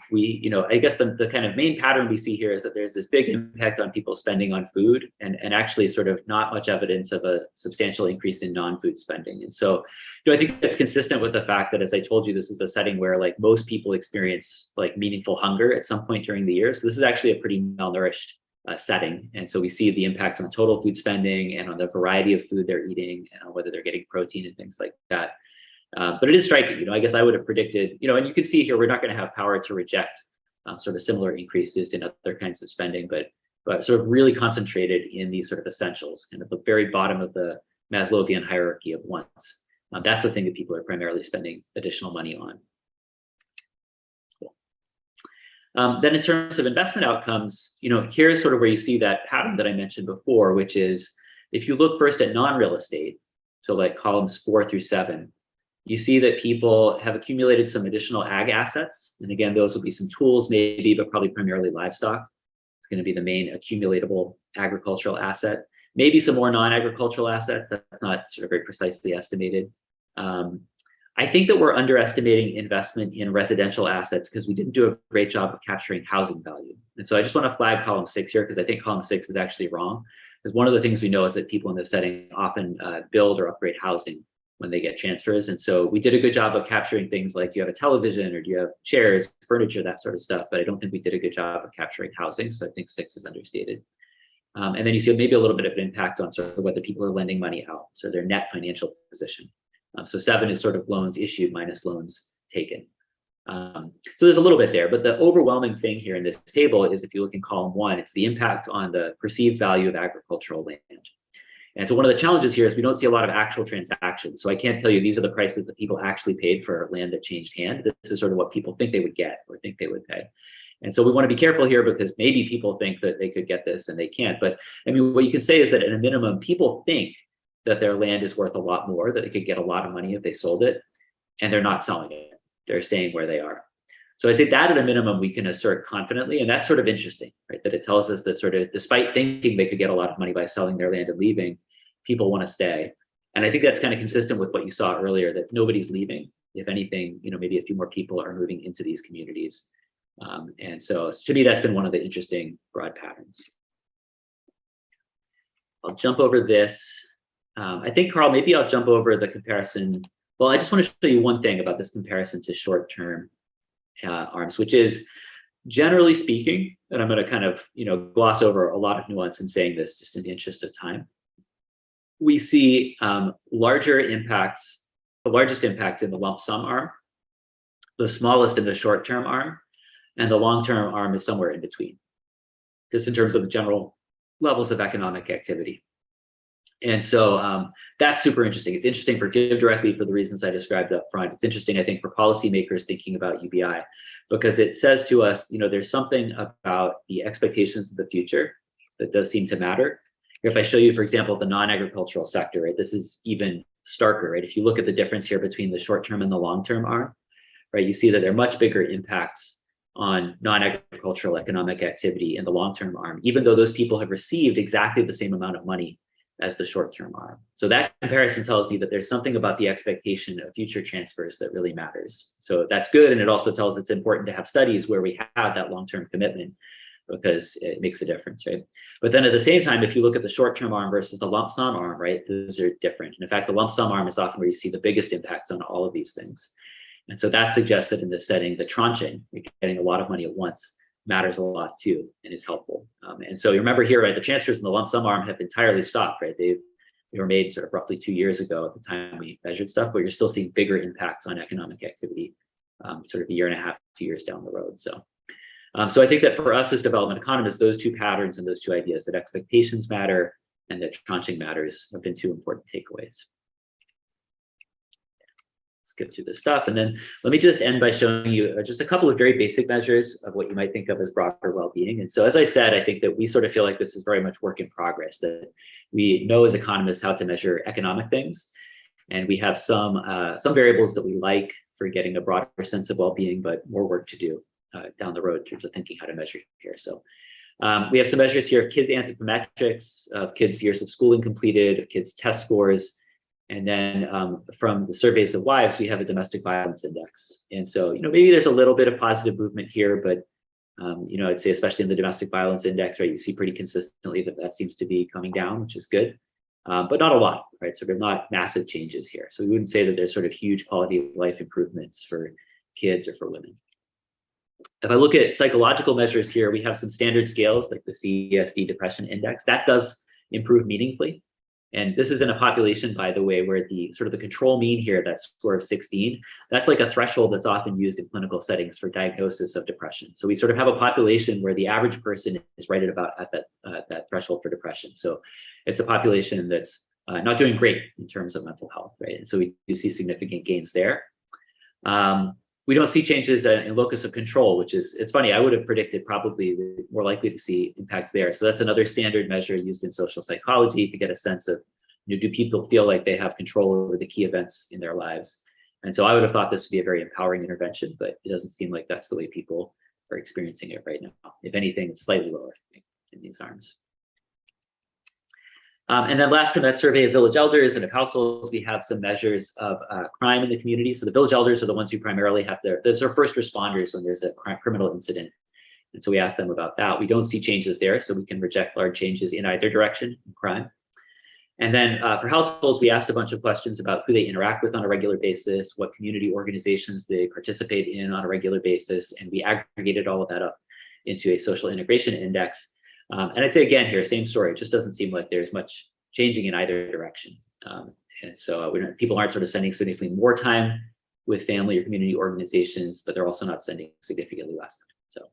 guess the kind of main pattern we see here is that there's this big impact on people spending on food and actually sort of not much evidence of a substantial increase in non-food spending. And so, I think that's consistent with the fact that, as I told you, this is a setting where like most people experience like meaningful hunger at some point during the year. So this is actually a pretty malnourished setting. And so we see the impact on total food spending and on the variety of food they're eating and on whether they're getting protein and things like that. But it is striking, I guess I would have predicted, and you can see here, we're not going to have power to reject sort of similar increases in other kinds of spending, but sort of really concentrated in these sort of essentials, kind of the very bottom of the Maslowian hierarchy of wants. That's the thing that people are primarily spending additional money on. Cool. Then in terms of investment outcomes, here's sort of where you see that pattern that I mentioned before, which is if you look first at non-real estate, so like columns 4 through 7, you see that people have accumulated some additional ag assets. And again, those will be some tools maybe, but probably primarily livestock. It's going to be the main accumulatable agricultural asset. Maybe some more non-agricultural assets. That's not sort of very precisely estimated. I think that we're underestimating investment in residential assets because we didn't do a great job of capturing housing value. And so I just want to flag column 6 here because I think column 6 is actually wrong. Because one of the things we know is that people in this setting often build or upgrade housing when they get transfers. And so we did a good job of capturing things like, do you have a television or do you have chairs, furniture, that sort of stuff. But I don't think we did a good job of capturing housing. So I think 6 is understated. And then you see maybe a little bit of an impact on sort of whether people are lending money out, so their net financial position. So 7 is sort of loans issued minus loans taken. So there's a little bit there, but the overwhelming thing here in this table is if you look in column 1, it's the impact on the perceived value of agricultural land. And so one of the challenges here is we don't see a lot of actual transactions. So I can't tell you these are the prices that people actually paid for land that changed hand. This is sort of what people think they would get or think they would pay. And so we want to be careful here because maybe people think that they could get this and they can't. But I mean, what you can say is that at a minimum, people think that their land is worth a lot more, that they could get a lot of money if they sold it, and they're not selling it. They're staying where they are. So I'd say that at a minimum, we can assert confidently. And that's sort of interesting, right? That it tells us that sort of despite thinking they could get a lot of money by selling their land and leaving, people want to stay. And I think that's kind of consistent with what you saw earlier, that nobody's leaving. If anything, maybe a few more people are moving into these communities. And so to me, that's been one of the interesting broad patterns. I'll jump over this. I think, Carl, maybe I'll jump over the comparison. Well, I just want to show you one thing about this comparison to short-term arms, which is generally speaking, and I'm going to kind of, gloss over a lot of nuance in saying this just in the interest of time. we see larger impacts, the largest impacts in the lump sum arm, the smallest in the short-term arm, and the long-term arm is somewhere in between, just in terms of the general levels of economic activity. And so that's super interesting. It's interesting for GiveDirectly for the reasons I described up front. It's interesting, I think, for policymakers thinking about UBI, because it says to us, there's something about the expectations of the future that does seem to matter. If I show you, for example, the non-agricultural sector, right, this is even starker, right? If you look at the difference here between the short-term and the long-term arm, right, you see that there are much bigger impacts on non-agricultural economic activity in the long-term arm, even though those people have received exactly the same amount of money as the short-term arm. So that comparison tells me that there's something about the expectation of future transfers that really matters. So that's good, and it also tells it's important to have studies where we have that long-term commitment, because it makes a difference, right? But then at the same time, if you look at the short-term arm versus the lump sum arm, right, those are different. And in fact, the lump sum arm is often where you see the biggest impacts on all of these things. And so that suggests that in this setting, the tranching, getting a lot of money at once, matters a lot too, and is helpful. And so you remember here, right, the transfers in the lump sum arm have entirely stopped, right? They were made sort of roughly 2 years ago at the time we measured stuff, but you're still seeing bigger impacts on economic activity sort of a year and a half, 2 years down the road. So I think that for us as development economists, those two patterns and those two ideas, that expectations matter and that tranching matters, have been two important takeaways. Skip through this stuff. And then let me just end by showing you just a couple of very basic measures of what you might think of as broader well-being. And so, as I said, I think that we sort of feel like this is very much work in progress, that we know as economists how to measure economic things. And we have some variables that we like for getting a broader sense of well-being, but more work to do down the road in terms of thinking how to measure here. So we have some measures here of kids' anthropometrics, of kids' years of schooling completed, of kids' test scores. And then from the surveys of wives, we have a domestic violence index. And so, maybe there's a little bit of positive movement here, but, I'd say especially in the domestic violence index, right, you see pretty consistently that seems to be coming down, which is good, but not a lot, right? So they're not massive changes here. So we wouldn't say that there's sort of huge quality of life improvements for kids or for women. If I look at psychological measures here, we have some standard scales like the CESD depression index. That does improve meaningfully. And this is in a population, by the way, where the sort of the control mean here, that score of 16, that's like a threshold that's often used in clinical settings for diagnosis of depression. So we sort of have a population where the average person is right at about at that threshold for depression. So it's a population that's not doing great in terms of mental health, right? And so we do see significant gains there. We don't see changes in locus of control, which is, it's funny, I would have predicted probably more likely to see impacts there. So that's another standard measure used in social psychology to get a sense of, do people feel like they have control over the key events in their lives? And so I would have thought this would be a very empowering intervention, but it doesn't seem like that's the way people are experiencing it right now. If anything, it's slightly lower in these arms. And then last from that survey of village elders and of households, we have some measures of crime in the community. So the village elders are the ones who primarily have those are first responders when there's a criminal incident. And so we ask them about that. We don't see changes there, so we can reject large changes in either direction in crime. And then for households, we asked a bunch of questions about who they interact with on a regular basis, what community organizations they participate in on a regular basis, and we aggregated all of that up into a social integration index. And I'd say again here, same story. It just doesn't seem like there's much changing in either direction. And so people aren't sort of spending significantly more time with family or community organizations, but they're also not spending significantly less time. So,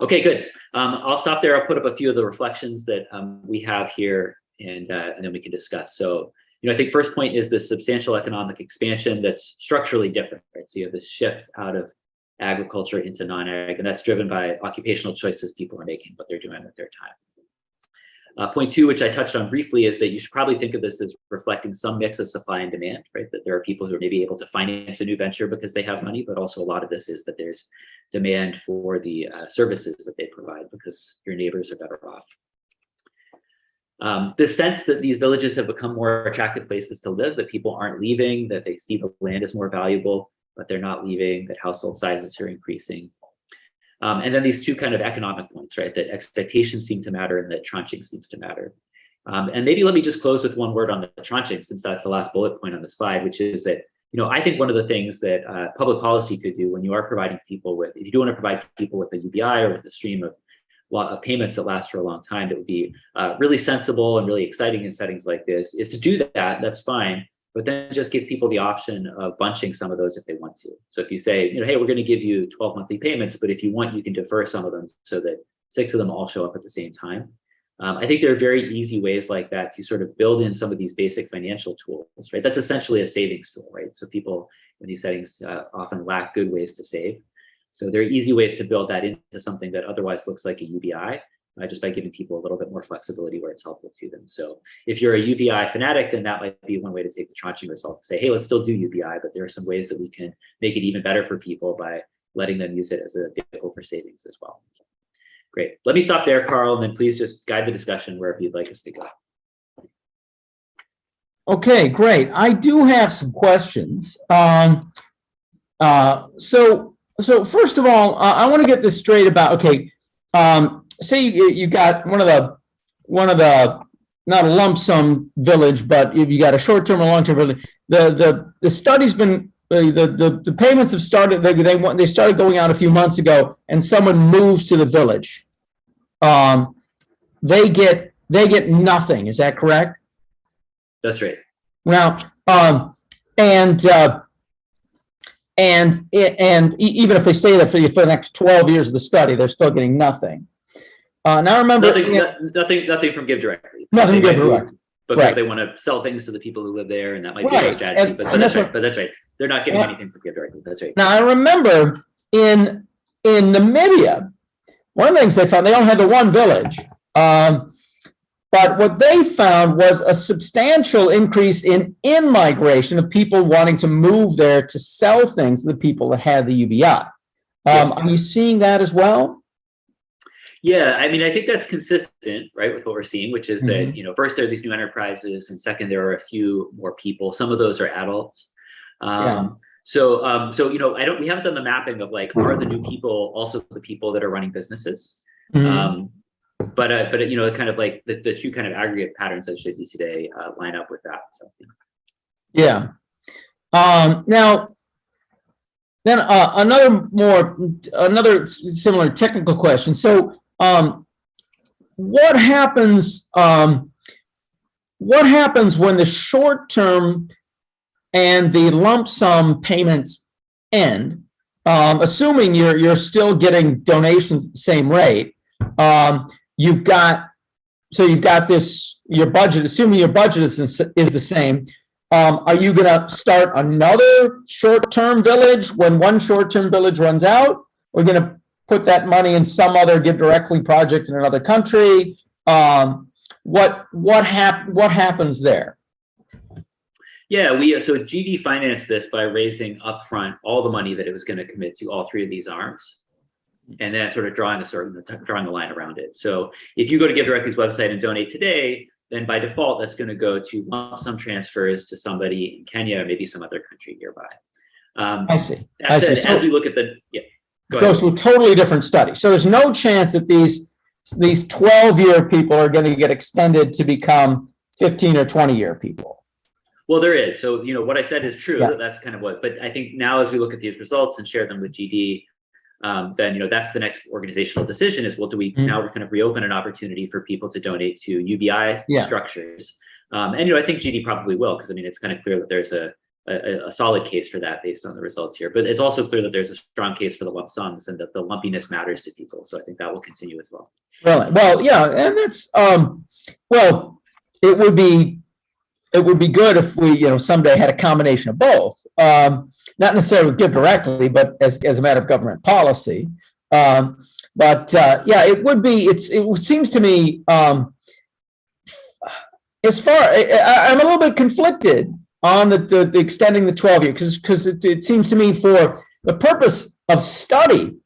okay, good. I'll stop there. I'll put up a few of the reflections that we have here, and then we can discuss. So, I think first point is the substantial economic expansion that's structurally different, right? So you have this shift out of agriculture into non-ag, and that's driven by occupational choices people are making, what they're doing with their time. Point two, which I touched on briefly, is that you should probably think of this as reflecting some mix of supply and demand, right? That there are people who are maybe able to finance a new venture because they have money, but also a lot of this is that there's demand for the services that they provide because your neighbors are better off. The sense that these villages have become more attractive places to live, that people aren't leaving, that they see the land as more valuable, but they're not leaving, that household sizes are increasing. And then these two kind of economic points, right? That expectations seem to matter and that tranching seems to matter. And maybe let me just close with one word on the tranching, since that's the last bullet point on the slide, which is that, I think one of the things that public policy could do when you are providing people with, if you do want to provide people with a UBI or with a stream of lot of payments that last for a long time, that would be really sensible and really exciting in settings like this, is to do that. That's fine. But then just give people the option of bunching some of those if they want to. So if you say, hey, we're going to give you 12 monthly payments, but if you want, you can defer some of them so that 6 of them all show up at the same time. I think there are very easy ways like that to sort of build in some of these basic financial tools, right? That's essentially a savings tool, right? So people in these settings often lack good ways to save. So there are easy ways to build that into something that otherwise looks like a UBI, just by giving people a little bit more flexibility where it's helpful to them. So if you're a UBI fanatic, then that might be one way to take the tranching result, to say, hey, let's still do UBI, but there are some ways that we can make it even better for people by letting them use it as a vehicle for savings as well. Great. Let me stop there, Carl, and then please just guide the discussion wherever you'd like us to go. Okay, great. I do have some questions. So first of all, I want to get this straight about, okay, say you got one of the not a lump sum village, but if you got a short term or long term village, the study's been the payments have started. They started going out a few months ago, and someone moves to the village. They get nothing. Is that correct? That's right. Now, and even if they stay there for the next 12 years of the study, they're still getting nothing. Now remember, nothing from GiveDirectly. Nothing from GiveDirectly. Because right. They want to sell things to the people who live there, and that might be a strategy. But that's right. But that's right. They're not getting anything from GiveDirectly. That's right. Now I remember in Namibia, one of the things they found, they only had the one village, but what they found was a substantial increase in migration of people wanting to move there to sell things to the people that had the UBI. Are you seeing that as well? Yeah, I mean, I think that's consistent, right, with what we're seeing, which is that, first there are these new enterprises, and second, there are a few more people. Some of those are adults. So we haven't done the mapping of like, are the new people also the people that are running businesses? But kind of like the two kind of aggregate patterns I showed you today line up with that. So. Yeah. Now, then another similar technical question. So, what happens when the short term and the lump sum payments end? Assuming you're still getting donations at the same rate. You've got this, your budget, assuming your budget is the same, are you going to start another short-term village when one short-term village runs out? We're going to put that money in some other GiveDirectly project in another country. What happens there? Yeah, so GD financed this by raising upfront all the money that it was going to commit to all 3 of these arms, and then sort of drawing the line around it. So if you go to GiveDirectly's website and donate today, then by default, that's going to go to lump sum transfers to somebody in Kenya or maybe some other country nearby. I see. As we look at goes to a totally different study. So there's no chance that these 12-year people are going to get extended to become 15 or 20-year people. Well, there is. So, what I said is true. Yeah. That's kind of but I think now as we look at these results and share them with GD, then, that's the next organizational decision is, well, do we now kind of reopen an opportunity for people to donate to UBI structures? And, I think GD probably will, because, it's kind of clear that there's a solid case for that based on the results here. But it's also clear that there's a strong case for the lump sums and that the lumpiness matters to people. So I think that will continue as well. Really? Well, yeah. And that's, it would be good if we, someday had a combination of both. Not necessarily GiveDirectly, but as a matter of government policy. It would be. It seems to me, I'm a little bit conflicted on the extending the 12 year because it seems to me for the purpose of study,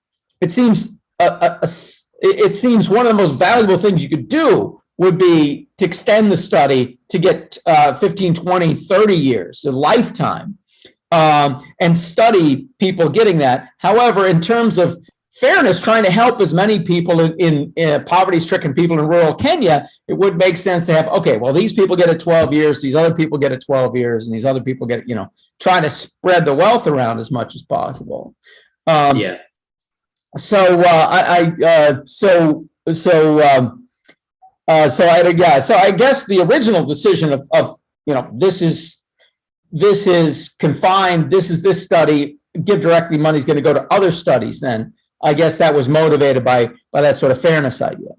it seems one of the most valuable things you could do would be to extend the study to get 15, 20, 30 years, a lifetime, and study people getting that. However, in terms of fairness, trying to help as many people in poverty-stricken people in rural Kenya, it would make sense to have, okay, well, these people get it 12 years, these other people get it 12 years, and these other people get it, trying to spread the wealth around as much as possible. So So I guess the original decision of this is confined. This is this study. GiveDirectly money is going to go to other studies. Then I guess that was motivated by that sort of fairness idea.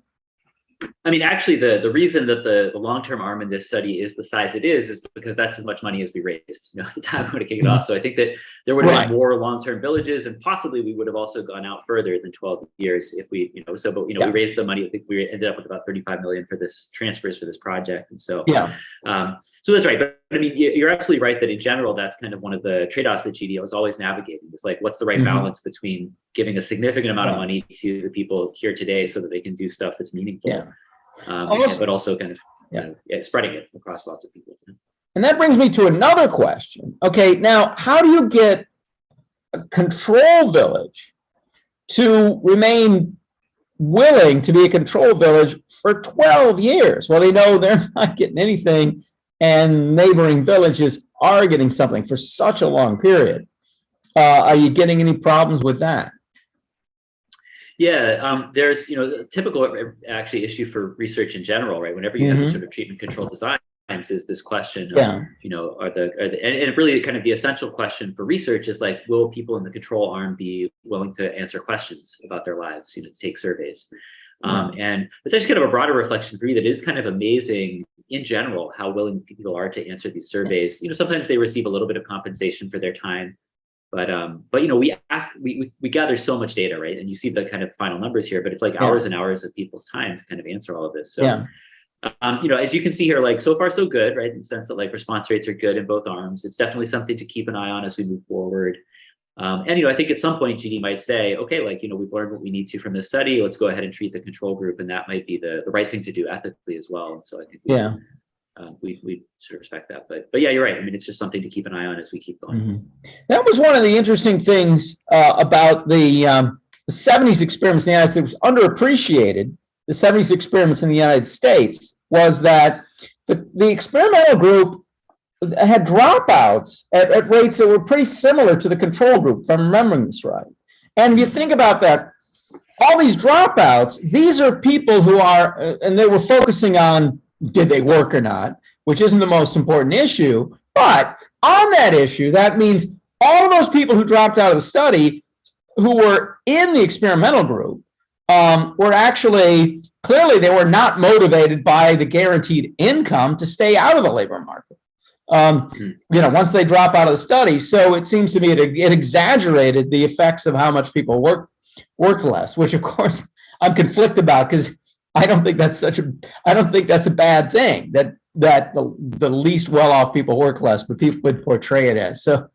I mean, actually, the reason that the long-term arm in this study is the size it is because that's as much money as we raised at the time we would have kicked it off. So I think that there would have been more long-term villages, and possibly we would have also gone out further than 12 years if we, we raised the money. I think we ended up with about 35 million for this transfers for this project, and so so that's right. But I mean, you're absolutely right that in general, that's kind of one of the trade-offs that GDO is always navigating. It's like, what's the right balance between giving a significant amount of money to the people here today so that they can do stuff that's meaningful, but also kind of spreading it across lots of people. And that brings me to another question. Okay, now how do you get a control village to remain willing to be a control village for 12 years? Well, they know they're not getting anything, and neighboring villages are getting something for such a long period. Are you getting any problems with that? Yeah, there's a typical actually issue for research in general, right? Whenever you have this sort of treatment control designs, is this question of, and really kind of the essential question for research is like, will people in the control arm be willing to answer questions about their lives, to take surveys? And it's actually kind of a broader reflection for me that it is kind of amazing in general how willing people are to answer these surveys. Sometimes they receive a little bit of compensation for their time, but we gather so much data, right? And you see the kind of final numbers here, but it's like hours and hours of people's time to kind of answer all of this. So as you can see here, like so far so good, right? In the sense that like response rates are good in both arms. It's definitely something to keep an eye on as we move forward. And I think at some point GD might say, okay, like we've learned what we need to from this study. Let's go ahead and treat the control group, and that might be the right thing to do ethically as well. And so I think we sort of respect that. But yeah, you're right. I mean, it's just something to keep an eye on as we keep going. That was one of the interesting things about the 70s experiments in the United States. Was underappreciated. The 70s experiments in the United States was that the experimental group had dropouts at rates that were pretty similar to the control group, if I'm remembering this right. And if you think about that, all these dropouts, these are people who are, and they were focusing on did they work or not, which isn't the most important issue. But on that issue, that means all of those people who dropped out of the study who were in the experimental group were actually, clearly they were not motivated by the guaranteed income to stay out of the labor market. Once they drop out of the study. So it seems to me it exaggerated the effects of how much people worked less, which of course I'm conflicted about because I don't think that's a bad thing that the least well-off people work less, but people would portray it as. So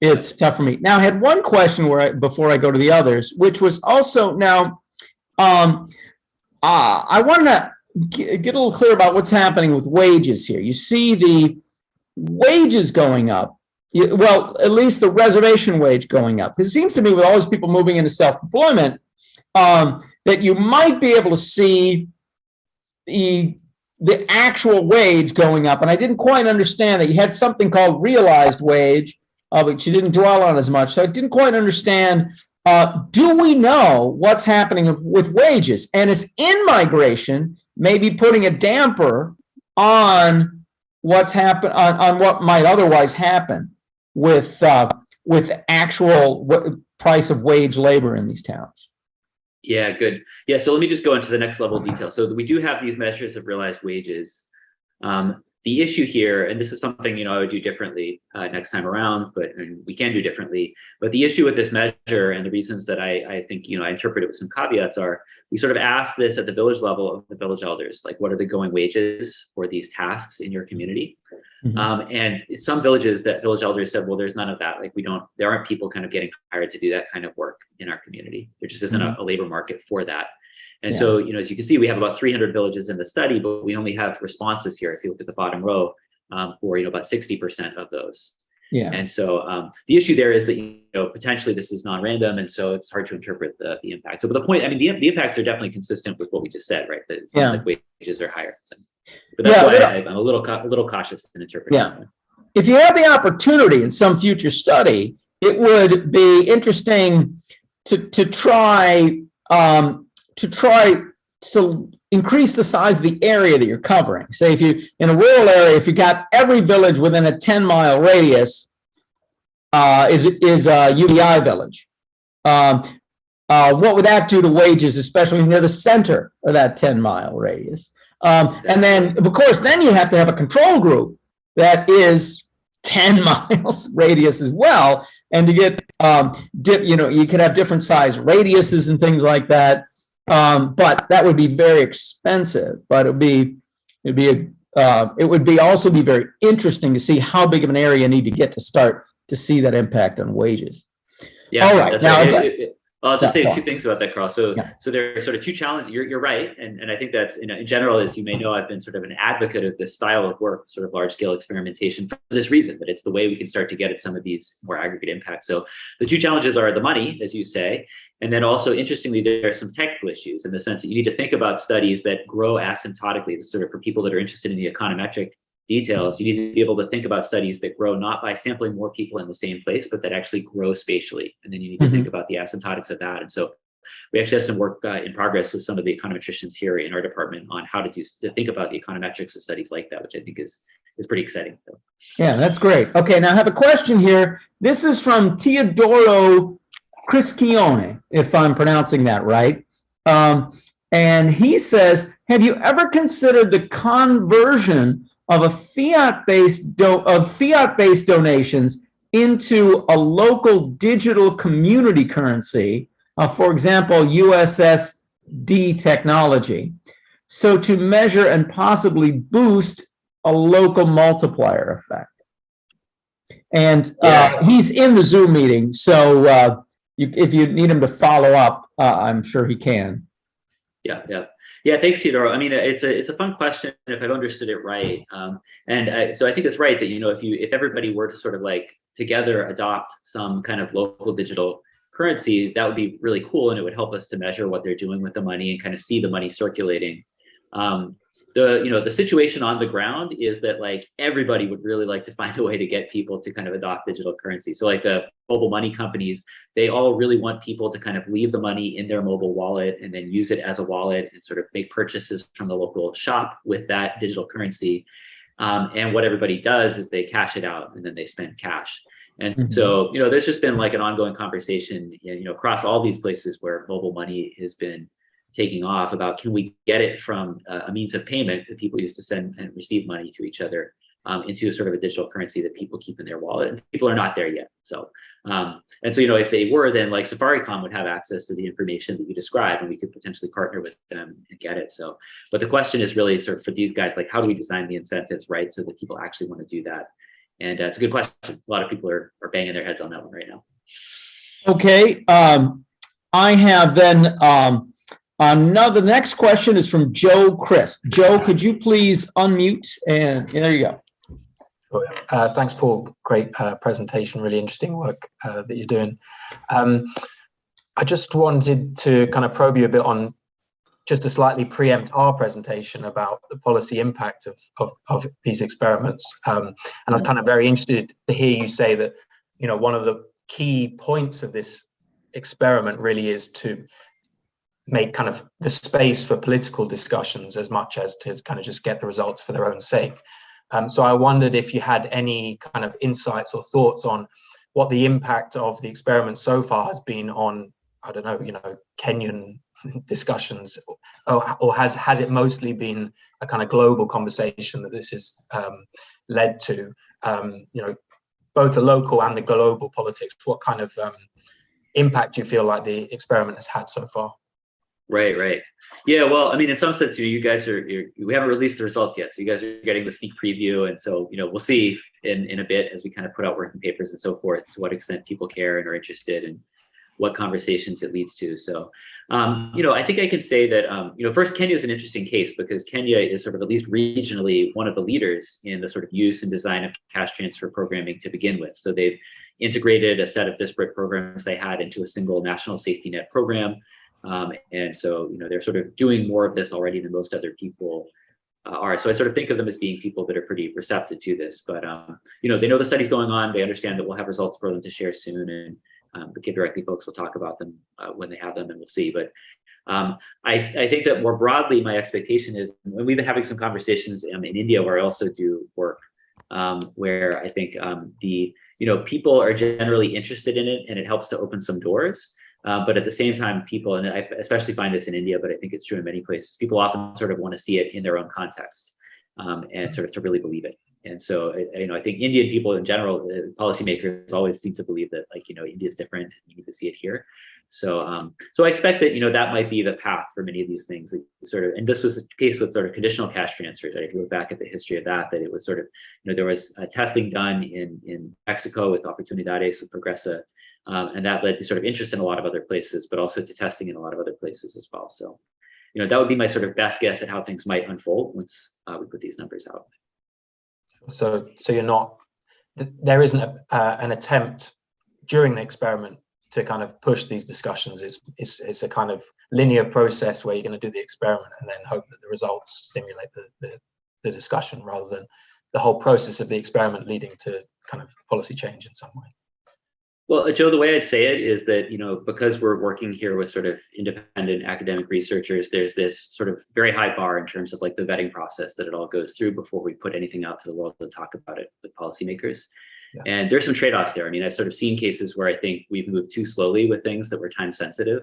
it's tough for me. Now I had one question before I go to the others, which was also I want to get a little clear about what's happening with wages here. You see the wages going up, well, at least the reservation wage going up. Because it seems to me with all these people moving into self-employment, that you might be able to see the actual wage going up. And I didn't quite understand that you had something called realized wage, but you didn't dwell on as much. So I didn't quite understand, do we know what's happening with wages? And is in-migration maybe putting a damper on what's happened on what might otherwise happen with actual price of wage labor in these towns? Yeah, good. Yeah, so let me just go into the next level of detail. So we do have these measures of realized wages. The issue here, and this is something I would do differently next time around, and we can do differently. But the issue with this measure and the reasons that I think I interpret it with some caveats are we sort of ask this at the village level of the village elders, like what are the going wages for these tasks in your community? And some villages that village elders said, well, there's none of that. Like there aren't people kind of getting hired to do that kind of work in our community. There just isn't a labor market for that. And so, as you can see, we have about 300 villages in the study, but we only have responses here. If you look at the bottom row, for about 60% of those. Yeah. And so the issue there is that potentially this is non-random, and so it's hard to interpret the impact. So, but the point, I mean, the impacts are definitely consistent with what we just said, right? That it seems like wages are higher. So, but that's why I'm a little cautious in interpreting. Yeah. If you have the opportunity in some future study, it would be interesting to try to increase the size of the area that you're covering. Say if you, in a rural area, if you got every village within a 10-mile radius is a UBI village. What would that do to wages, especially near the center of that 10-mile radius? And then, of course, then you have to have a control group that is 10 miles radius as well. And to get, you could have different size radiuses and things like that. But that would be very expensive. But it would be also be very interesting to see how big of an area you need to get to start to see that impact on wages. Yeah. All right. Now, I'll just say two things about that, Carl. So there are sort of two challenges. You're right, and I think that's in general, as you may know, I've been sort of an advocate of this style of work, sort of large scale experimentation for this reason, that it's the way we can start to get at some of these more aggregate impacts. So the two challenges are the money, as you say, and then also interestingly, there are some technical issues in the sense that you need to think about studies that grow asymptotically. This sort of for people that are interested in the econometric details, you need to be able to think about studies that grow not by sampling more people in the same place, but that actually grow spatially. And then you need to think about the asymptotics of that. And so we actually have some work in progress with some of the econometricians here in our department on how to think about the econometrics of studies like that, which I think is pretty exciting. So. Yeah, that's great. Okay, now I have a question here. This is from Teodoro Criscione, if I'm pronouncing that right. And he says, have you ever considered the conversion of a fiat-based donations into a local digital community currency, for example, USSD technology, so to measure and possibly boost a local multiplier effect? And he's in the Zoom meeting, so if you need him to follow up, I'm sure he can. Yeah, thanks, Teodoro. I mean, it's a fun question if I've understood it right. So I think it's right that, if everybody were to sort of like together adopt some kind of local digital currency, that would be really cool. And it would help us to measure what they're doing with the money and kind of see the money circulating. The situation on the ground is that like everybody would really like to find a way to get people to kind of adopt digital currency. So like the mobile money companies, they all really want people to kind of leave the money in their mobile wallet and then use it as a wallet and sort of make purchases from the local shop with that digital currency. And what everybody does is they cash it out and then they spend cash. And so, there's just been like an ongoing conversation, across all these places where mobile money has been taking off about, can we get it from a means of payment that people used to send and receive money to each other into a sort of a digital currency that people keep in their wallet, and people are not there yet. So, and so, if they were, then like Safaricom would have access to the information that you described, and we could potentially partner with them and get it. So, but the question is really sort of for these guys, like, how do we design the incentives, right, so that people actually want to do that? And it's a good question. A lot of people are banging their heads on that one right now. Okay, I have then the next question is from Joe Chrisp. Joe, could you please unmute? And there you go. Thanks, Paul. Great presentation. Really interesting work that you're doing. I just wanted to kind of probe you a bit on, just to slightly preempt our presentation about the policy impact of these experiments. And I was kind of very interested to hear you say that, one of the key points of this experiment really is to make kind of the space for political discussions as much as to kind of just get the results for their own sake. So I wondered if you had any kind of insights or thoughts on what the impact of the experiment so far has been on, I don't know, Kenyan discussions, or has it mostly been a kind of global conversation that this has led to, both the local and the global politics? What kind of impact do you feel like the experiment has had so far? Right. Yeah, well, I mean, in some sense, you guys we haven't released the results yet, so you guys are getting the sneak preview, and so we'll see in a bit as we kind of put out working papers and so forth to what extent people care and are interested and what conversations it leads to. So, I think I can say that first, Kenya is an interesting case because Kenya is sort of, at least regionally, one of the leaders in the sort of use and design of cash transfer programming to begin with. So they've integrated a set of disparate programs they had into a single national safety net program. And so, they're sort of doing more of this already than most other people are. So I sort of think of them as being people that are pretty receptive to this. But, they know the study's going on. They understand that we'll have results for them to share soon. And the GiveDirectly folks will talk about them when they have them, and we'll see. But I think that more broadly, my expectation is, and we've been having some conversations in India where I also do work, where I think people are generally interested in it and it helps to open some doors. But at the same time, people, and I especially find this in India, but I think it's true in many places, people often sort of want to see it in their own context and sort of to really believe it. And so, I think Indian people in general, policymakers always seem to believe that, India is different. You need to see it here. So, so I expect that, that might be the path for many of these things. That sort of, and this was the case with sort of conditional cash transfers. Right? If you look back at the history of that it was sort of, there was testing done in Mexico with Oportunidades with Progresa, and that led to sort of interest in a lot of other places, but also to testing in a lot of other places as well. So, that would be my sort of best guess at how things might unfold once we put these numbers out. So you're not, there isn't an attempt during the experiment to kind of push these discussions. It's a kind of linear process where you're going to do the experiment and then hope that the results stimulate the discussion, rather than the whole process of the experiment leading to kind of policy change in some way. Well, Joe, the way I'd say it is that, because we're working here with sort of independent academic researchers, there's this sort of very high bar in terms of like the vetting process that it all goes through before we put anything out to the world to talk about it with policymakers. Yeah. And there's some trade-offs there. I mean, I've sort of seen cases where I think we've moved too slowly with things that were time sensitive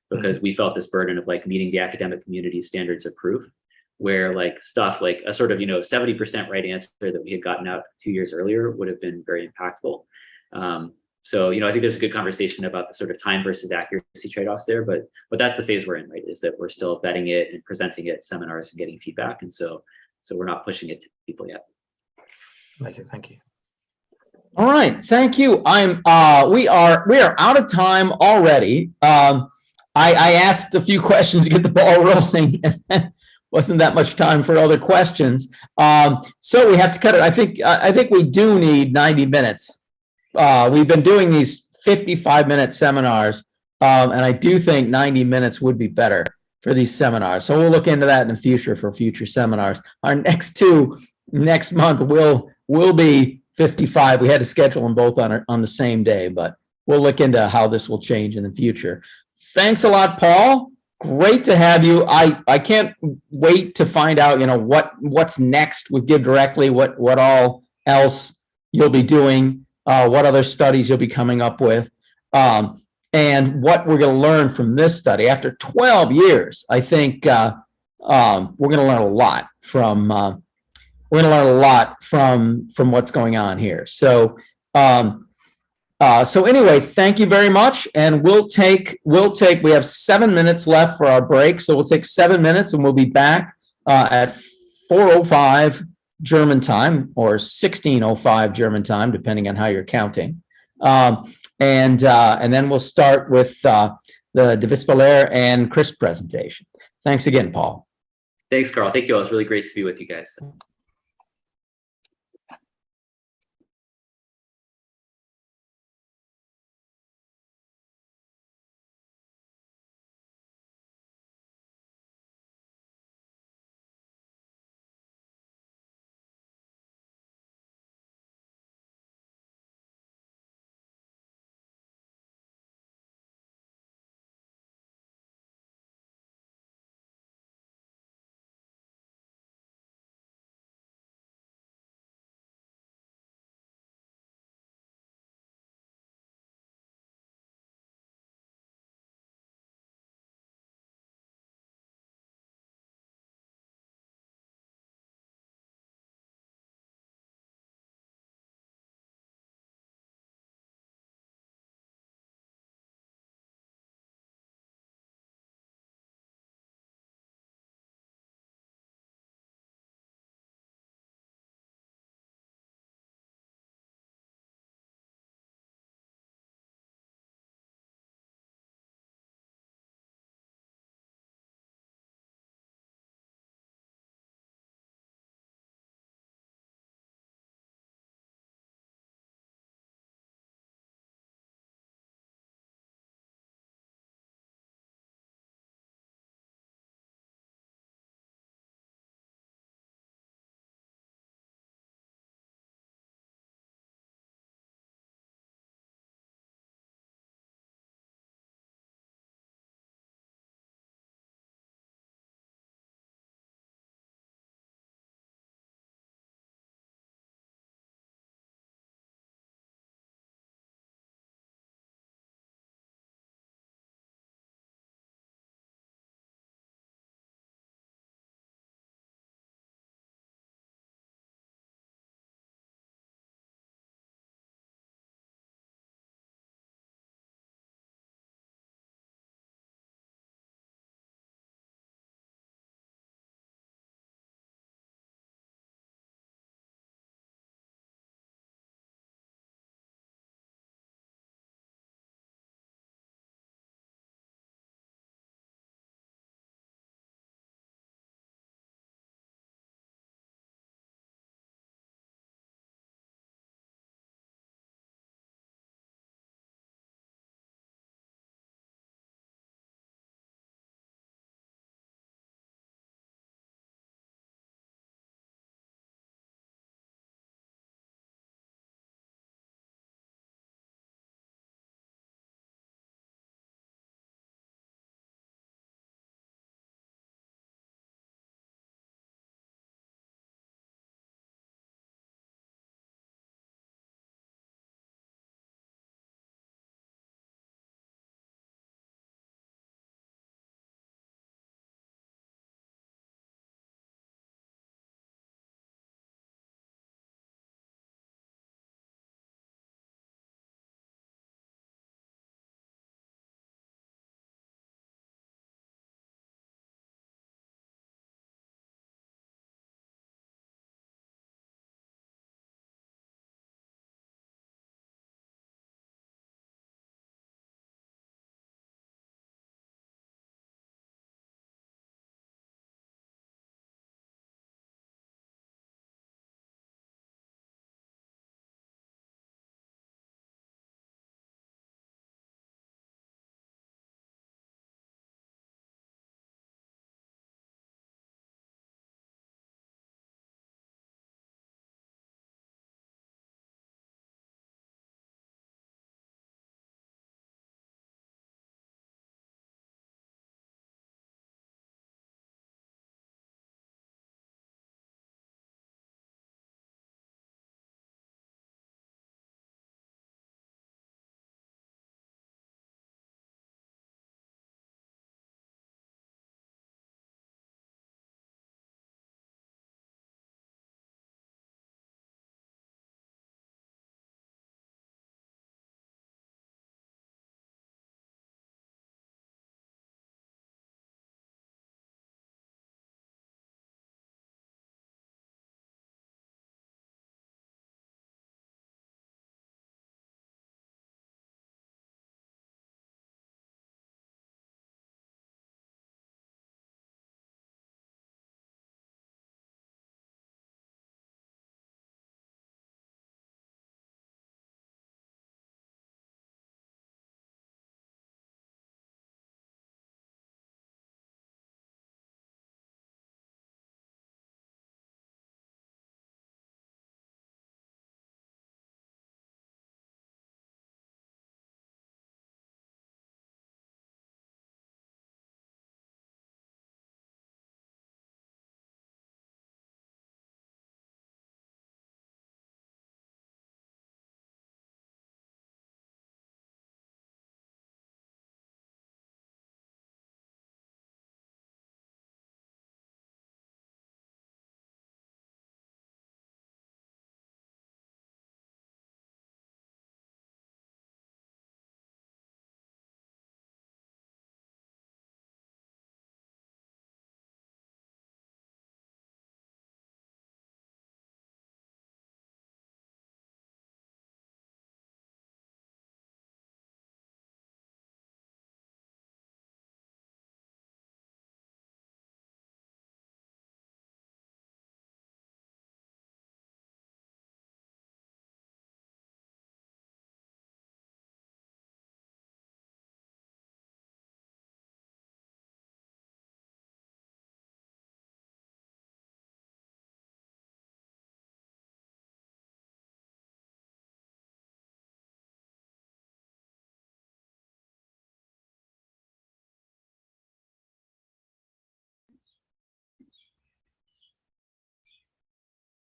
because we felt this burden of like meeting the academic community standards of proof, where like stuff like a sort of, 70% right answer that we had gotten out 2 years earlier would have been very impactful. So, I think there's a good conversation about the sort of time versus accuracy trade-offs there, but that's the phase we're in, right? Is that we're still vetting it and presenting it at seminars and getting feedback. And so we're not pushing it to people yet. Amazing, thank you. All right, thank you. We are out of time already. I asked a few questions to get the ball rolling, and wasn't that much time for other questions. So we have to cut it. I think we do need 90 minutes. We've been doing these 55-minute seminars, and I do think 90 minutes would be better for these seminars. So we'll look into that in the future for future seminars. Our next month will be 55. We had to schedule them both on the same day, but we'll look into how this will change in the future. Thanks a lot, Paul. Great to have you. I can't wait to find out, what's next with GiveDirectly, what all else you'll be doing. What other studies you'll be coming up with, and what we're going to learn from this study. After 12 years, I think we're going to learn a lot from what's going on here. So anyway, thank you very much, and we have 7 minutes left for our break, so we'll take 7 minutes, and we'll be back at 4:05. German time, or 16:05 German time, depending on how you're counting. And then we'll start with the De Wispelaere and Chrisp presentation. Thanks again, Paul. Thanks, Carl. Thank you all. It's really great to be with you guys.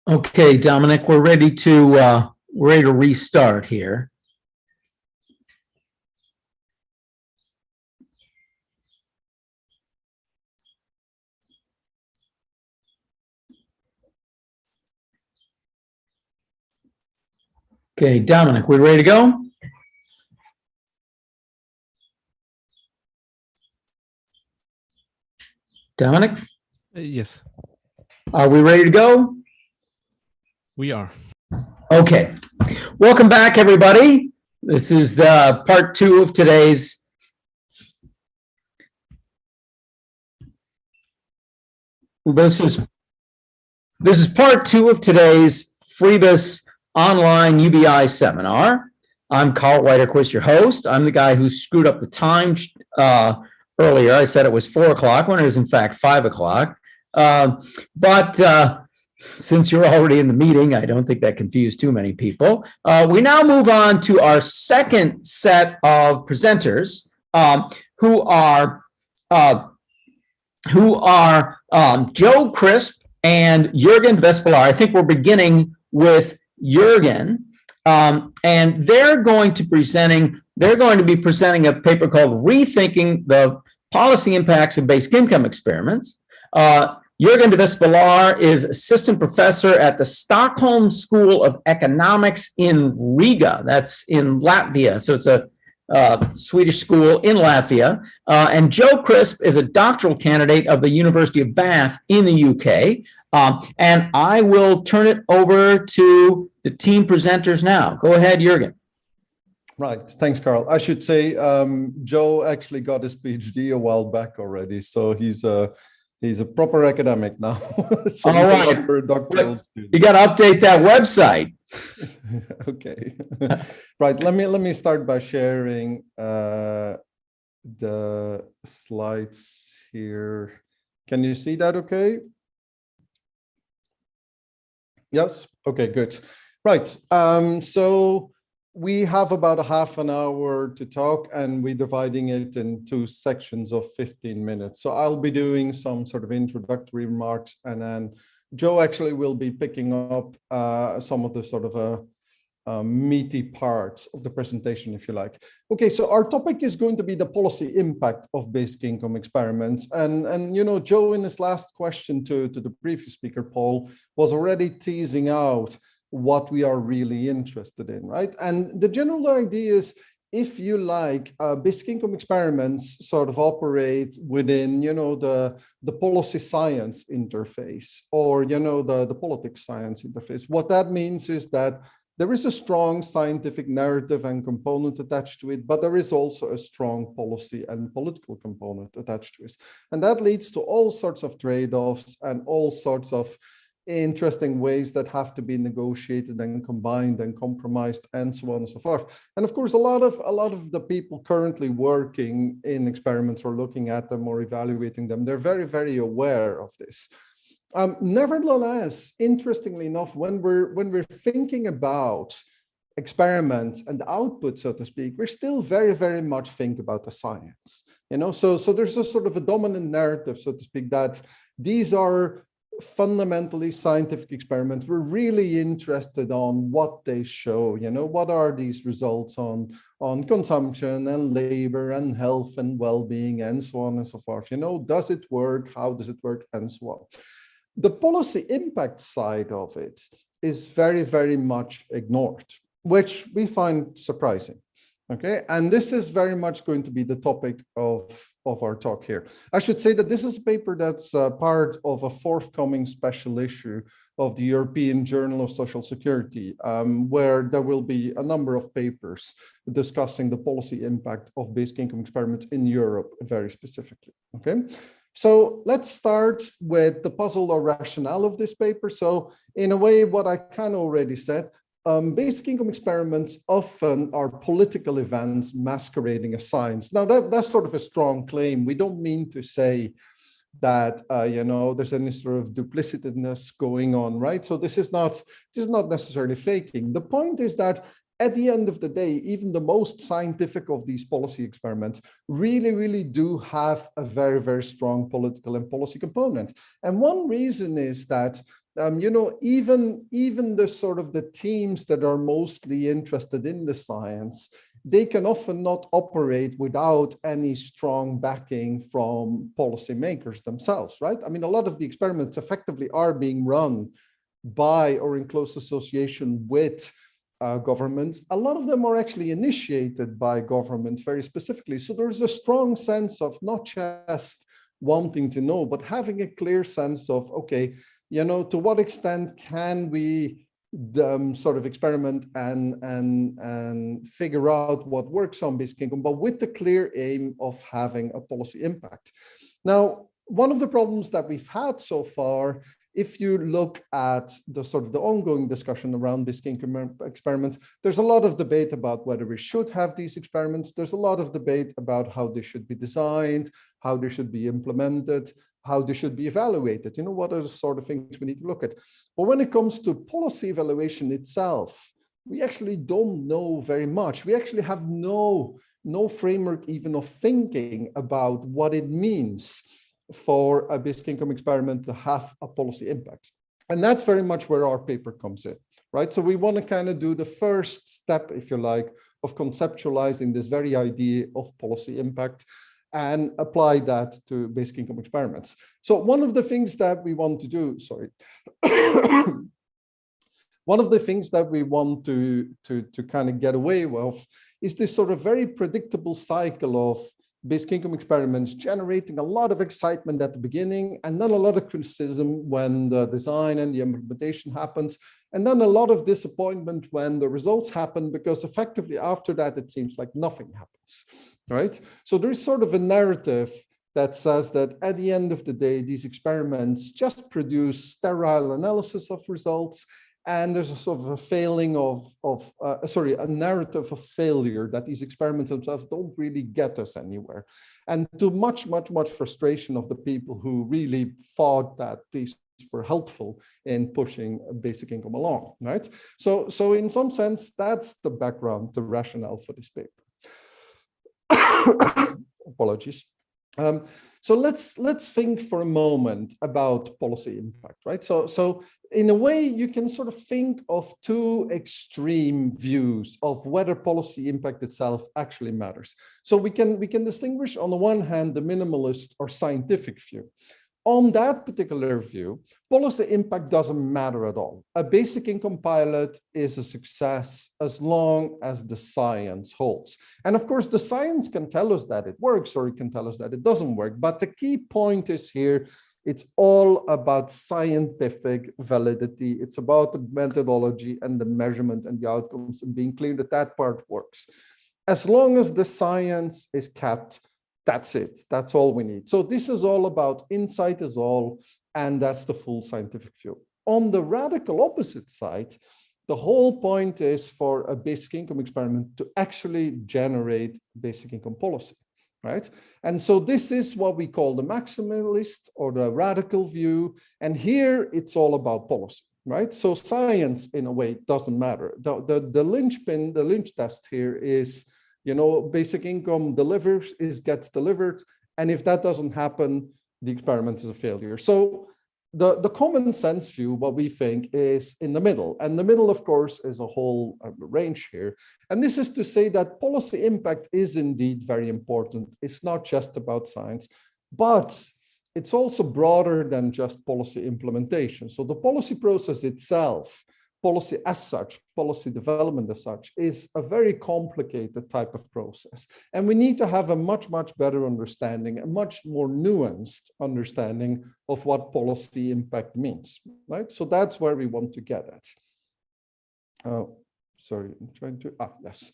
Okay, Dominic, we're ready to restart here. Okay, Dominic, we ready to go? Dominic, Yes, are we ready to go? we are. Okay, welcome back, everybody. This is the part two of today's This is part two of today's Freebus online UBI seminar. I'm Karl Widerquist, your host. I'm the guy who screwed up the time earlier. I said it was 4 o'clock when it was in fact 5 o'clock. But since you're already in the meeting, I don't think that confused too many people. We now move on to our second set of presenters who are Joe Chrisp and Jurgen De Wispelaere. I think we're beginning with Jurgen, and they're going to be presenting a paper called "Rethinking the Policy Impacts of Basic Income Experiments." Jurgen De Wispelaere is assistant professor at the Stockholm School of Economics in Riga. That's in Latvia, so it's a Swedish school in Latvia. And Joe Chrisp is a doctoral candidate of the University of Bath in the UK. And I will turn it over to the team presenters now. Go ahead, Jurgen. Right. Thanks, Karl. I should say Joe actually got his PhD a while back already, so he's a proper academic now. So all right. You got to update that website. Okay. Right. Let me start by sharing the slides here. Can you see that okay? Yes. Okay, good. Right. So we have about a half an hour to talk, and we're dividing it into sections of 15 minutes. So I'll be doing some sort of introductory remarks, and then Joe actually will be picking up some of the sort of meaty parts of the presentation, if you like. Okay, so our topic is going to be the policy impact of basic income experiments. And you know, Joe, in his last question to the previous speaker, Paul, was already teasing out what we are really interested in, right? And the general idea is, if you like, basic income experiments sort of operate within, you know, the policy science interface, or, you know, the politics science interface. What that means is that there is a strong scientific narrative and component attached to it, but there is also a strong policy and political component attached to it. And that leads to all sorts of trade-offs and all sorts of interesting ways that have to be negotiated and combined and compromised and so on and so forth. And of course, a lot of the people currently working in experiments or looking at them or evaluating them, they're very, very aware of this. Nevertheless, interestingly enough, when we're thinking about experiments and the output, so to speak, we're still very, very much think about the science. You know, so there's a sort of a dominant narrative, so to speak, that these are fundamentally scientific experiments. We're really interested on what they show, you know, what are these results on consumption and labor and health and well-being and so on and so forth. You know, does it work? How does it work? And so on. The policy impact side of it is very, very much ignored, which we find surprising. Okay, and this is very much going to be the topic of our talk here. I should say that this is a paper that's part of a forthcoming special issue of the European Journal of Social Security, where there will be a number of papers discussing the policy impact of basic income experiments in Europe very specifically. Okay, so let's start with the puzzle or rationale of this paper. So in a way, what I kind of already said, basic income experiments often are political events masquerading as science. Now, that's sort of a strong claim. We don't mean to say that you know, there's any sort of duplicitousness going on, right? So this is not necessarily faking. The point is that at the end of the day, even the most scientific of these policy experiments really do have a very, very strong political and policy component. And one reason is that even the sort of the teams that are mostly interested in the science, they can often not operate without any strong backing from policymakers themselves, right? I mean, a lot of the experiments effectively are being run by or in close association with governments. A lot of them are actually initiated by governments very specifically. So there's a strong sense of not just wanting to know, but having a clear sense of, okay, to what extent can we sort of experiment and figure out what works on basic income, but with the clear aim of having a policy impact. Now, one of the problems that we've had so far, if you look at the sort of the ongoing discussion around basic income experiments, there's a lot of debate about whether we should have these experiments. There's a lot of debate about how they should be designed, how they should be implemented, how they should be evaluated. What are the sort of things we need to look at? But when it comes to policy evaluation itself, we actually don't know very much. We actually have no framework even of thinking about what it means for a basic income experiment to have a policy impact. And that's very much where our paper comes in, right? So we want to kind of do the first step, if you like, of conceptualizing this very idea of policy impact and apply that to basic income experiments. So one of the things that we want to do, one of the things that we want to kind of get away with is this sort of very predictable cycle of basic income experiments generating a lot of excitement at the beginning, and then a lot of criticism when the design and the implementation happens, and then a lot of disappointment when the results happen, because effectively after that, it seems like nothing happens, right? So there is sort of a narrative that says that at the end of the day, these experiments just produce sterile analysis of results, and there's a sort of a failing a narrative of failure, that these experiments themselves don't really get us anywhere. And to much frustration of the people who really thought that these were helpful in pushing basic income along, right? So in some sense, that's the background, the rationale for this paper. Apologies. So let's think for a moment about policy impact, right? So in a way, you can sort of think of two extreme views of whether policy impact itself actually matters. So we can distinguish on the one hand the minimalist or scientific view. On that particular view, policy impact doesn't matter at all. A basic income pilot is a success as long as the science holds. And of course, the science can tell us that it works, or it can tell us that it doesn't work. But the key point is here, it's all about scientific validity. It's about the methodology and the measurement and the outcomes, and being clear that that part works. As long as the science is kept, that's it. That's all we need. So this is all about insight is all, and that's the full scientific view. On the radical opposite side, the whole point is for a basic income experiment to actually generate basic income policy, right? And so this is what we call the maximalist or the radical view. And here it's all about policy, right? So science, in a way, doesn't matter. The linchpin, the lynch test here is, basic income gets delivered. And if that doesn't happen, the experiment is a failure. So the common sense view, what we think, is in the middle. And the middle, of course, is a whole range here. And this is to say that policy impact is indeed very important. It's not just about science, but it's also broader than just policy implementation. So the policy process itself, policy as such, policy development as such, is a very complicated type of process. And we need to have a much better understanding, a much more nuanced understanding of what policy impact means, right? So that's where we want to get at. Oh, sorry, I'm trying to, yes.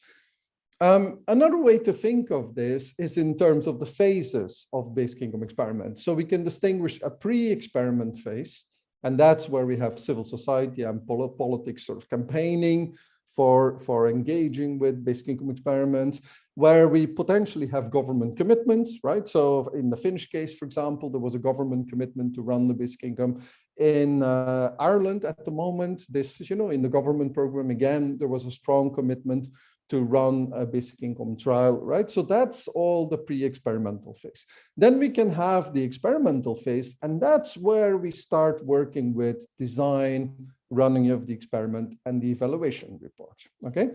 Another way to think of this is in terms of the phases of basic income experiments. So we can distinguish a pre-experiment phase, and that's where we have civil society and politics sort of campaigning for engaging with basic income experiments, where we potentially have government commitments, right? So in the Finnish case, for example, there was a government commitment to run the basic income. In Ireland at the moment, this, in the government program, again, there was a strong commitment to run a basic income trial, right? So that's all the pre-experimental phase. Then we can have the experimental phase, and that's where we start working with design, running of the experiment, and the evaluation report, okay?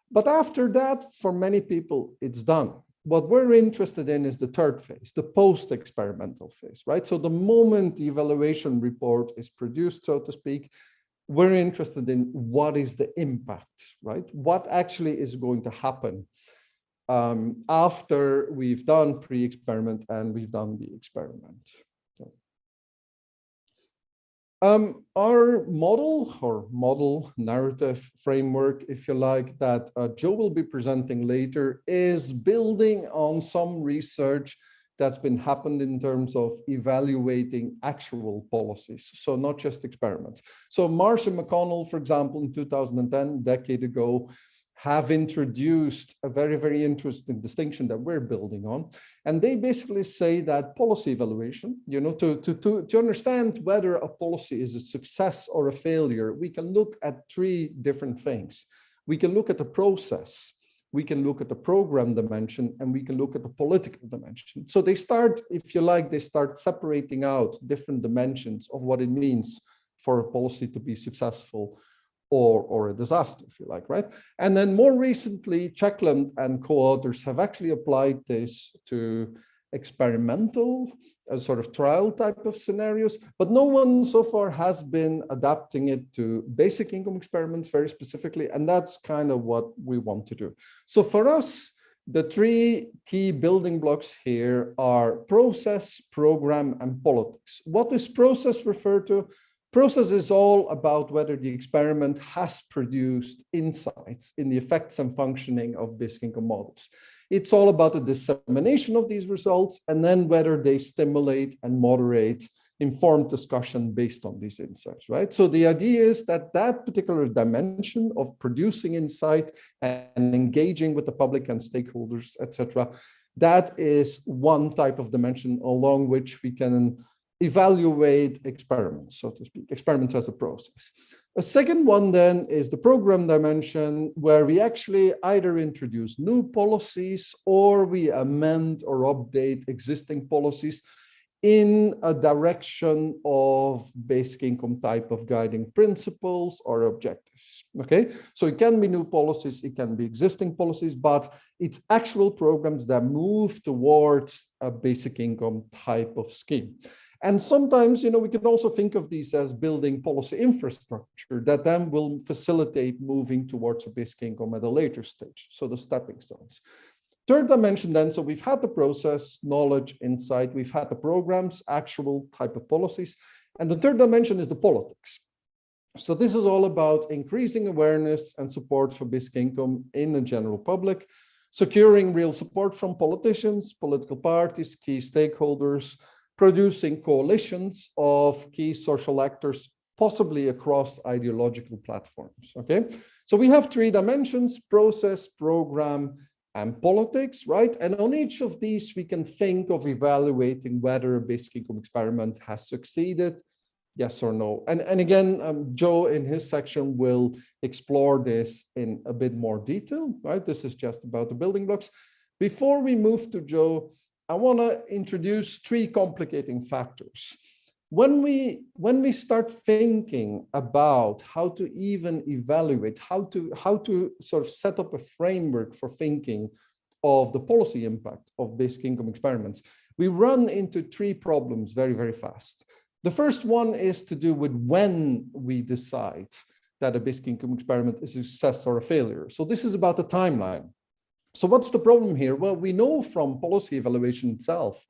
But after that, for many people, it's done. What we're interested in is the third phase, the post-experimental phase, right? So the moment the evaluation report is produced, so to speak, we're interested in what is the impact, right? What actually is going to happen after we've done pre-experiment and we've done the experiment. Our model narrative framework, if you like, that Joe will be presenting later, is building on some research that's been happened in terms of evaluating actual policies, so not just experiments. So Marsh and McConnell, for example, in 2010, a decade ago, have introduced a very, very interesting distinction that we're building on. And they basically say that policy evaluation, to understand whether a policy is a success or a failure, we can look at three different things. We can look at the process, we can look at the program dimension, and we can look at the political dimension. So they start, if you like, they start separating out different dimensions of what it means for a policy to be successful or a disaster, if you like, right? And then more recently, Checkland and co-authors have actually applied this to experimental, sort of trial type of scenarios, but no one so far has been adapting it to basic income experiments very specifically, and that's kind of what we want to do. So for us, the three key building blocks here are process, program, and politics. What does process refer to? Process is all about whether the experiment has produced insights in the effects and functioning of basic income models. It's all about the dissemination of these results and then whether they stimulate and moderate informed discussion based on these insights, right? So the idea is that that particular dimension of producing insight and engaging with the public and stakeholders, etc., that is one type of dimension along which we can evaluate experiments, so to speak, experiments as a process. A second one then is the program dimension, where we actually either introduce new policies or we amend or update existing policies in a direction of basic income type of guiding principles or objectives, okay? So it can be new policies, it can be existing policies, but it's actual programs that move towards a basic income type of scheme. And sometimes, we can also think of these as building policy infrastructure that then will facilitate moving towards a basic income at a later stage, so the stepping stones. Third dimension then, so we've had the process, knowledge, insight, we've had the programs, actual type of policies, and the third dimension is the politics. So this is all about increasing awareness and support for basic income in the general public, securing real support from politicians, political parties, key stakeholders, producing coalitions of key social actors, possibly across ideological platforms, okay? So we have three dimensions: process, program, and politics, right? And on each of these, we can think of evaluating whether a basic income experiment has succeeded, yes or no. And again, Joe in his section will explore this in a bit more detail, right? This is just about the building blocks. Before we move to Joe, I want to introduce three complicating factors. When we start thinking about how to even evaluate, how to sort of set up a framework for thinking of the policy impact of basic income experiments, we run into three problems very, very fast. The first one is to do with when we decide that a basic income experiment is a success or a failure. So this is about the timeline. So what's the problem here? Well, we know from policy evaluation itself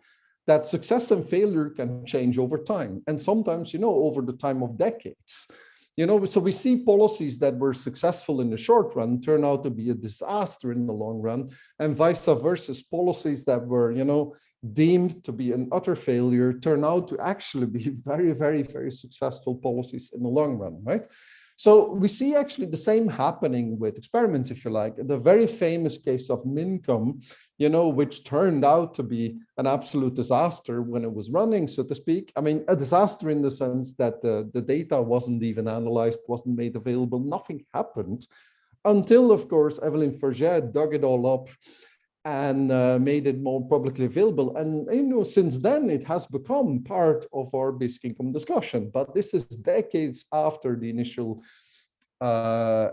that success and failure can change over time. And sometimes, over the time of decades. So we see policies that were successful in the short run turn out to be a disaster in the long run, and vice versa. Policies that were, deemed to be an utter failure turn out to actually be very, very, very successful policies in the long run, right? So we see actually the same happening with experiments, if you like. The very famous case of Mincom, which turned out to be an absolute disaster when it was running, so to speak. I mean, a disaster in the sense that the data wasn't even analyzed, wasn't made available, nothing happened until, of course, Evelyn Forget dug it all up and made it more publicly available. And since then, it has become part of our basic income discussion. But this is decades after the initial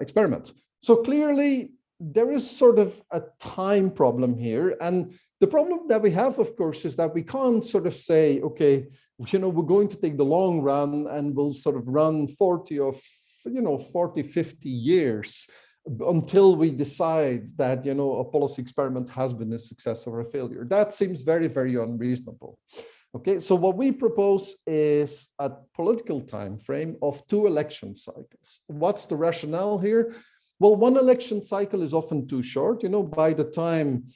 experiment. So clearly, there is sort of a time problem here. And the problem that we have, of course, is that we can't sort of say, okay, we're going to take the long run and we'll sort of run 40 or 50 years until we decide that, a policy experiment has been a success or a failure. That seems very, very unreasonable. Okay, so what we propose is a political time frame of 2 election cycles. What's the rationale here? Well, 1 election cycle is often too short. By the time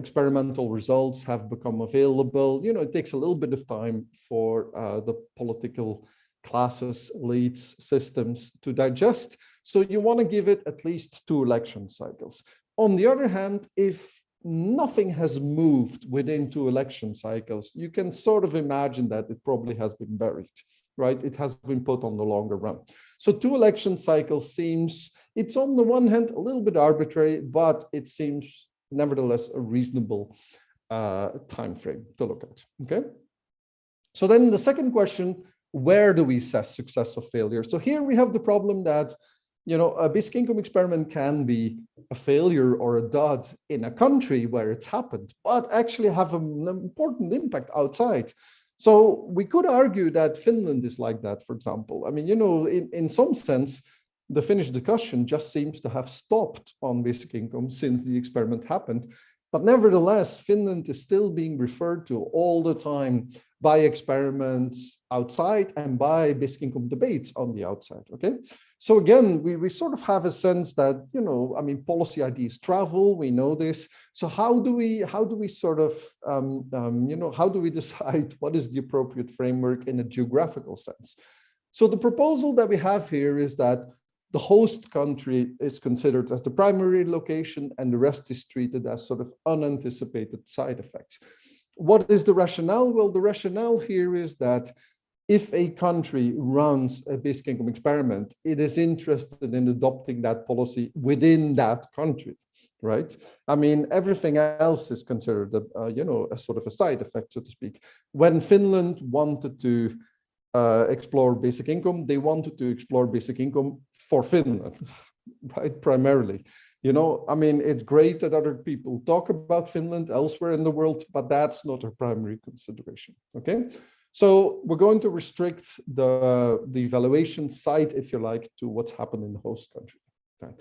experimental results have become available, it takes a little bit of time for the political classes, elites, systems to digest. So you want to give it at least 2 election cycles. On the other hand, if nothing has moved within 2 election cycles, you can sort of imagine that it probably has been buried, right? It has been put on the longer run. So 2 election cycles seems, it's on the one hand a little bit arbitrary, but it seems nevertheless a reasonable time frame to look at, okay? So then the second question, where do we assess success or failure? So here we have the problem that, a basic income experiment can be a failure or a dud in a country where it's happened, but actually have an important impact outside. So we could argue that Finland is like that, for example. I mean, in some sense, the Finnish discussion just seems to have stopped on basic income since the experiment happened. But nevertheless, Finland is still being referred to all the time by experiments outside and by basic income debates on the outside, okay? So again, we sort of have a sense that, policy ideas travel, we know this. So how do we sort of, how do we decide what is the appropriate framework in a geographical sense? So the proposal that we have here is that the host country is considered as the primary location and the rest is treated as sort of unanticipated side effects. What is the rationale? Well, the rationale here is that if a country runs a basic income experiment, it is interested in adopting that policy within that country, right? I mean, everything else is considered, a sort of a side effect, so to speak. When Finland wanted to explore basic income, they wanted to explore basic income for Finland, right, primarily. It's great that other people talk about Finland elsewhere in the world, but that's not a primary consideration, okay? So we're going to restrict the evaluation site, if you like, to what's happened in the host country. Okay.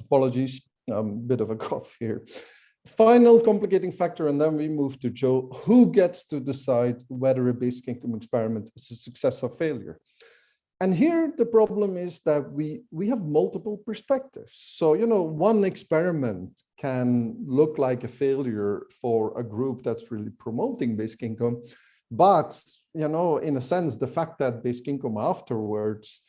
Apologies, bit of a cough here. Final complicating factor, and then we move to Joe. Who gets to decide whether a basic income experiment is a success or failure? And here the problem is that we have multiple perspectives. So, one experiment can look like a failure for a group that's really promoting basic income. But, in a sense, the fact that basic income afterwards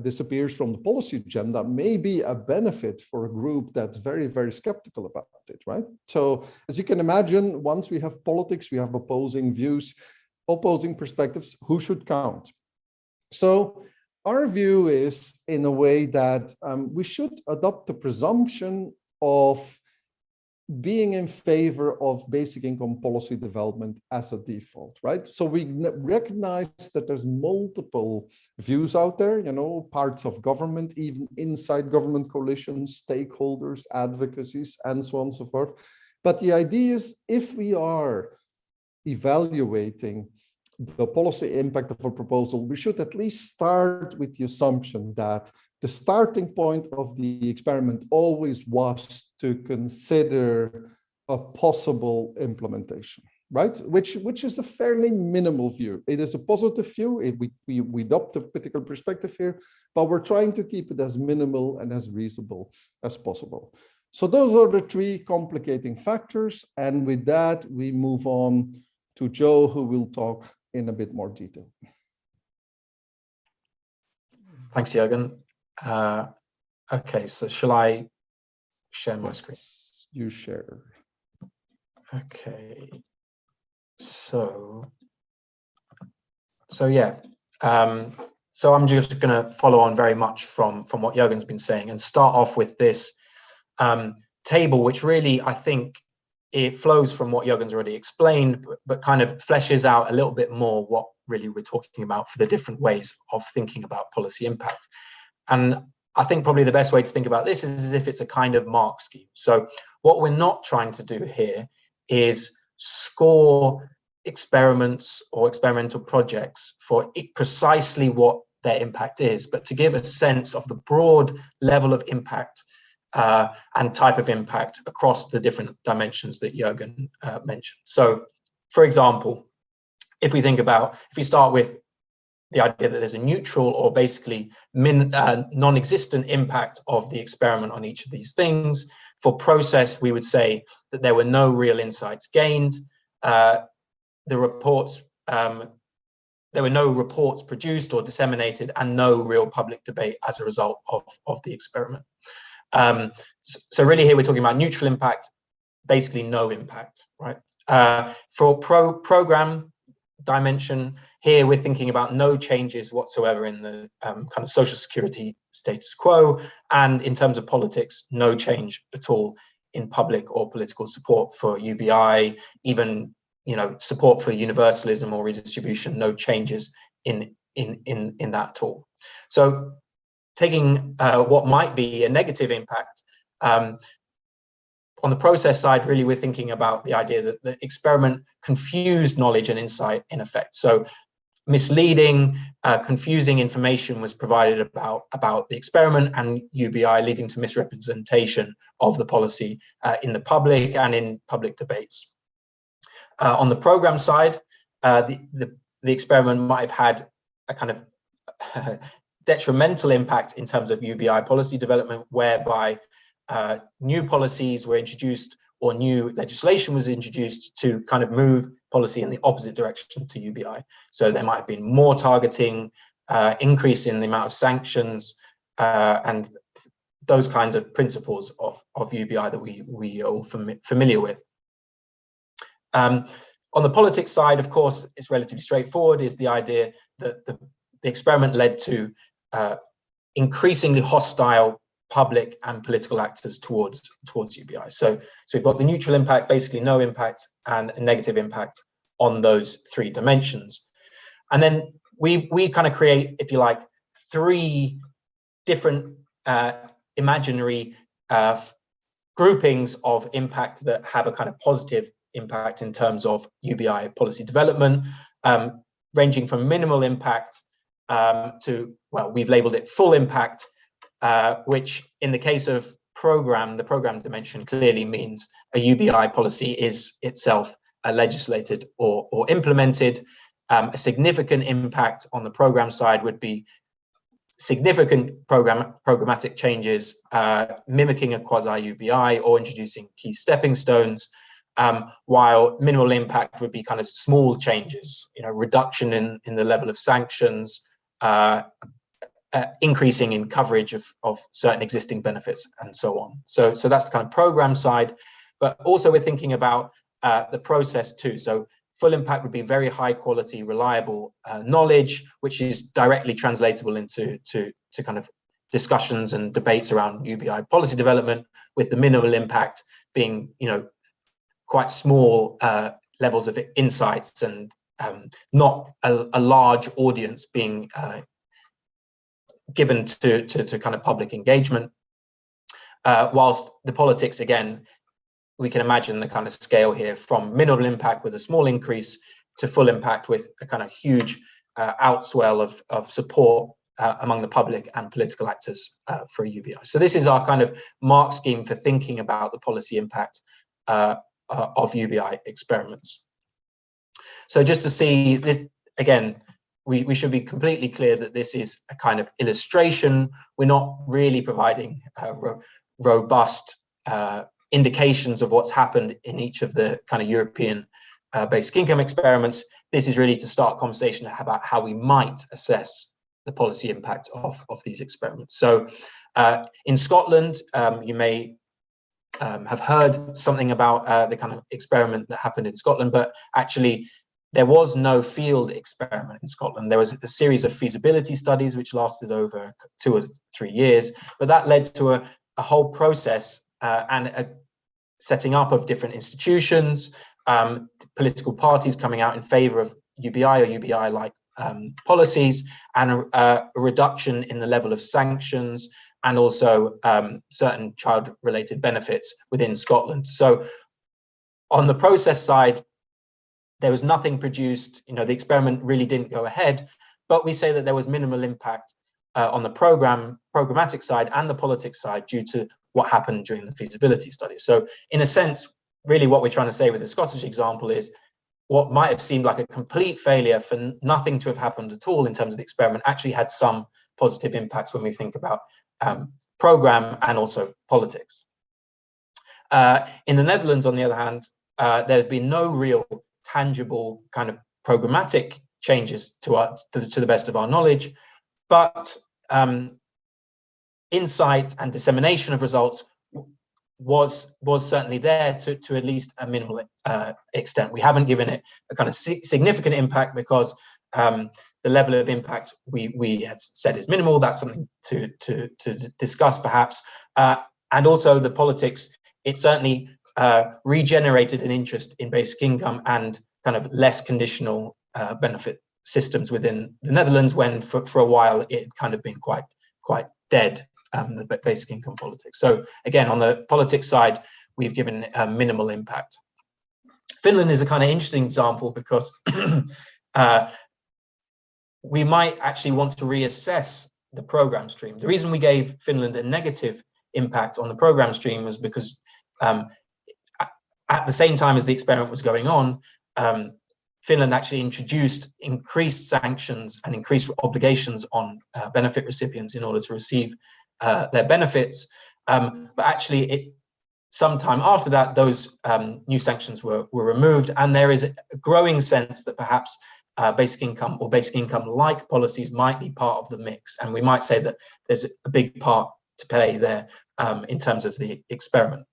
disappears from the policy agenda may be a benefit for a group that's very, very skeptical about it, right? So as you can imagine, once we have politics, we have opposing views, opposing perspectives, who should count? So our view is, in a way, that we should adopt the presumption of being in favor of basic income policy development as a default, right? So we recognize that there's multiple views out there, parts of government, even inside government coalitions, stakeholders, advocacies, and so on and so forth. But the idea is, if we are evaluating the policy impact of a proposal, we should at least start with the assumption that the starting point of the experiment always was to consider a possible implementation, right? Which is a fairly minimal view. It is a positive view. We adopt a particular perspective here, but we're trying to keep it as minimal and as reasonable as possible. So those are the 3 complicating factors. And with that, we move on to Joe, who will talk in a bit more detail. Thanks, Jurgen. Okay, so shall I share my screen? You share. Okay. So yeah. So I'm just going to follow on very much from what Jurgen's been saying and start off with this table, which really, I think, it flows from what Jurgen's already explained, but kind of fleshes out a little bit more what really we're talking about for the different ways of thinking about policy impact. And I think probably the best way to think about this is as if it's a kind of mark scheme. So what we're not trying to do here is score experiments or experimental projects for precisely what their impact is, but to give a sense of the broad level of impact and type of impact across the different dimensions that Jurgen mentioned. So, for example, if we start with the idea that there's a neutral or basically non-existent impact of the experiment on each of these things, for process, we would say that there were no real insights gained. There were no reports produced or disseminated, and no real public debate as a result of the experiment. So really here we're talking about neutral impact, basically no impact, right? For program dimension, here we're thinking about no changes whatsoever in the kind of social security status quo, and in terms of politics, no change at all in public or political support for UBI, even support for universalism or redistribution, no changes in that at all. So taking what might be a negative impact, on the process side, really we're thinking about the idea that the experiment confused knowledge and insight in effect. So misleading, confusing information was provided about the experiment and UBI, leading to misrepresentation of the policy in the public and in public debates. On the program side, the experiment might have had a kind of detrimental impact in terms of UBI policy development, whereby new policies were introduced or new legislation was introduced to kind of move policy in the opposite direction to UBI. So there might have been more targeting, increase in the amount of sanctions, and those kinds of principles of UBI that we are all familiar with. On the politics side, of course, it's relatively straightforward, is the idea that the experiment led to increasingly hostile public and political actors towards UBI. So we've got the neutral impact, basically no impact, and a negative impact on those three dimensions. And then we kind of create, if you like, three different imaginary groupings of impact that have a kind of positive impact in terms of UBI policy development, ranging from minimal impact to, well, we've labeled it full impact, which in the case of the program dimension clearly means a UBI policy is itself legislated or implemented. A significant impact on the program side would be significant programmatic changes, mimicking a quasi-UBI or introducing key stepping stones, while minimal impact would be kind of small changes, reduction in the level of sanctions, increasing in coverage of certain existing benefits, and so on. So that's the kind of program side, but also we're thinking about the process too. So full impact would be very high quality, reliable knowledge, which is directly translatable into kind of discussions and debates around UBI policy development, with the minimal impact being, quite small levels of insights and not a large audience being given to kind of public engagement. Whilst the politics, again, we can imagine the kind of scale here from minimal impact with a small increase to full impact with a kind of huge outswell of support among the public and political actors for UBI. So this is our kind of mark scheme for thinking about the policy impact of UBI experiments. So just to see this, again, we should be completely clear that this is a kind of illustration. We're not really providing robust indications of what's happened in each of the kind of European basic income experiments. This is really to start a conversation about how we might assess the policy impact of these experiments. So in Scotland, you may have heard something about the kind of experiment that happened in Scotland, but actually there was no field experiment in Scotland. There was a series of feasibility studies which lasted over 2 or 3 years, but that led to a whole process and a setting up of different institutions, political parties coming out in favor of UBI or UBI-like policies, and a reduction in the level of sanctions, and also certain child-related benefits within Scotland. So on the process side, there was nothing produced, the experiment really didn't go ahead, but we say that there was minimal impact on the programmatic side and the politics side due to what happened during the feasibility study. So in a sense, really what we're trying to say with the Scottish example is what might have seemed like a complete failure for nothing to have happened at all in terms of the experiment actually had some positive impacts when we think about program and also politics. In the Netherlands, on the other hand, there's been no real tangible kind of programmatic changes to the best of our knowledge, but insight and dissemination of results was certainly there to at least a minimal extent. We haven't given it a kind of significant impact because the level of impact we have said is minimal. That's something to discuss perhaps. And also the politics, it certainly regenerated an interest in basic income and kind of less conditional benefit systems within the Netherlands, when for a while it had kind of been quite dead, the basic income politics. So again, on the politics side, we've given a minimal impact. Finland is a kind of interesting example because we might actually want to reassess the program stream. The reason we gave Finland a negative impact on the program stream was because at the same time as the experiment was going on, Finland actually introduced increased sanctions and increased obligations on benefit recipients in order to receive their benefits. But actually, sometime after that, those new sanctions were removed, and there is a growing sense that perhaps basic income or basic income-like policies might be part of the mix, and we might say that there's a big part to play there in terms of the experiment.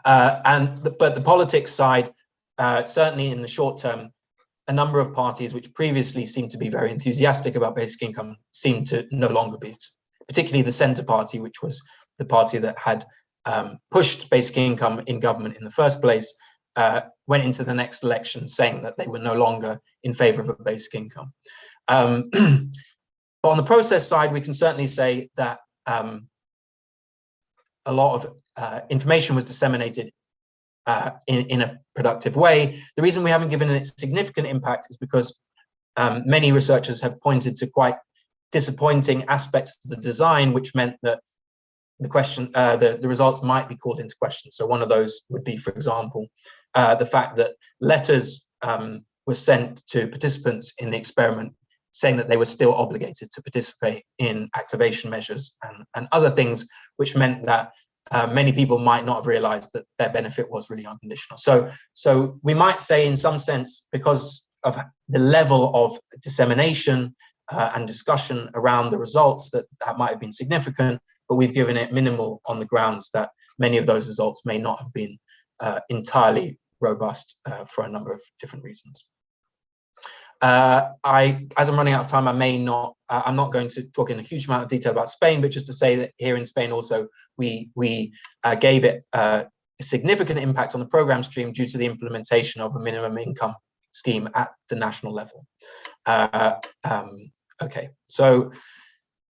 But the politics side, certainly in the short term, a number of parties which previously seemed to be very enthusiastic about basic income seem to no longer be, particularly the Centre Party, which was the party that had pushed basic income in government in the first place, went into the next election saying that they were no longer in favour of a basic income. But on the process side, we can certainly say that a lot of information was disseminated in a productive way. The reason we haven't given it significant impact is because many researchers have pointed to quite disappointing aspects of the design, which meant that the results might be called into question. So one of those would be, for example, the fact that letters were sent to participants in the experiment saying that they were still obligated to participate in activation measures and other things, which meant that many people might not have realized that their benefit was really unconditional. So we might say, in some sense, because of the level of dissemination and discussion around the results, that might have been significant, but we've given it minimal on the grounds that many of those results may not have been entirely robust for a number of different reasons. As I'm running out of time, I'm not going to talk in a huge amount of detail about Spain, but just to say that here in Spain also, we gave it a significant impact on the program stream due to the implementation of a minimum income scheme at the national level. Okay, so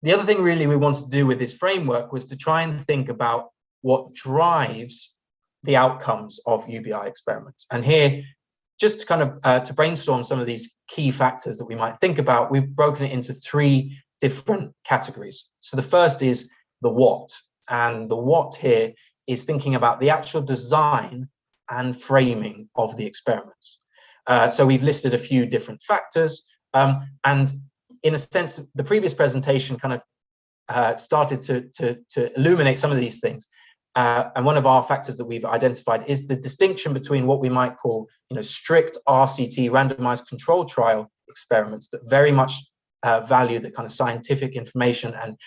the other thing really we wanted to do with this framework was to try and think about what drives the outcomes of UBI experiments. And here, just to kind of to brainstorm some of these key factors that we might think about, we've broken it into 3 different categories. So the first is the what, and the what here is thinking about the actual design and framing of the experiments. So we've listed a few different factors, and in a sense, the previous presentation kind of started to illuminate some of these things. And one of our factors that we've identified is the distinction between what we might call, strict RCT, randomized control trial experiments that very much value the kind of scientific information and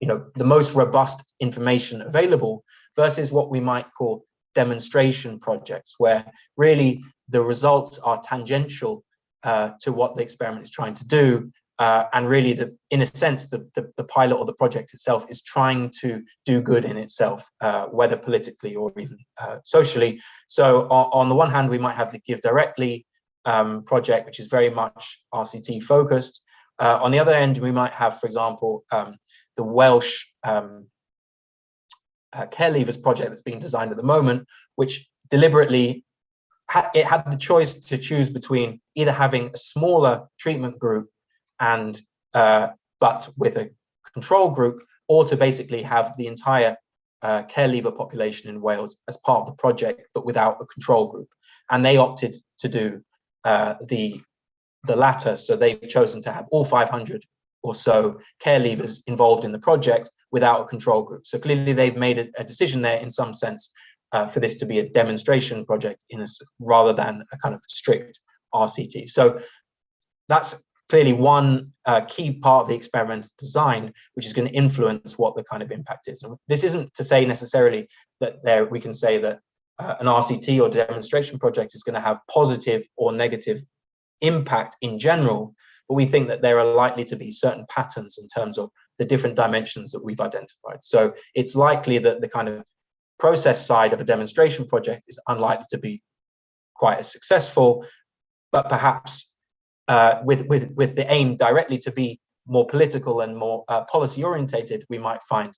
the most robust information available, versus what we might call demonstration projects, where really the results are tangential to what the experiment is trying to do. And really, in a sense, the pilot or the project itself is trying to do good in itself, whether politically or even socially. So on the one hand, we might have the GiveDirectly project, which is very much RCT focused. On the other end, we might have, for example, the Welsh care leavers project that's being designed at the moment, which deliberately had the choice to choose between either having a smaller treatment group and but with a control group, or to basically have the entire care leaver population in Wales as part of the project, but without a control group. And they opted to do the latter. So they've chosen to have all 500 or so care leavers involved in the project without a control group. So clearly they've made a decision there in some sense for this to be a demonstration project rather than a kind of strict RCT. So that's clearly one key part of the experimental design, which is going to influence what the kind of impact is. And this isn't to say necessarily that we can say that an RCT or demonstration project is going to have positive or negative impact in general, but we think that there are likely to be certain patterns in terms of the different dimensions that we've identified. So it's likely that the kind of process side of a demonstration project is unlikely to be quite as successful, but perhaps with the aim directly to be more political and more policy orientated, we might find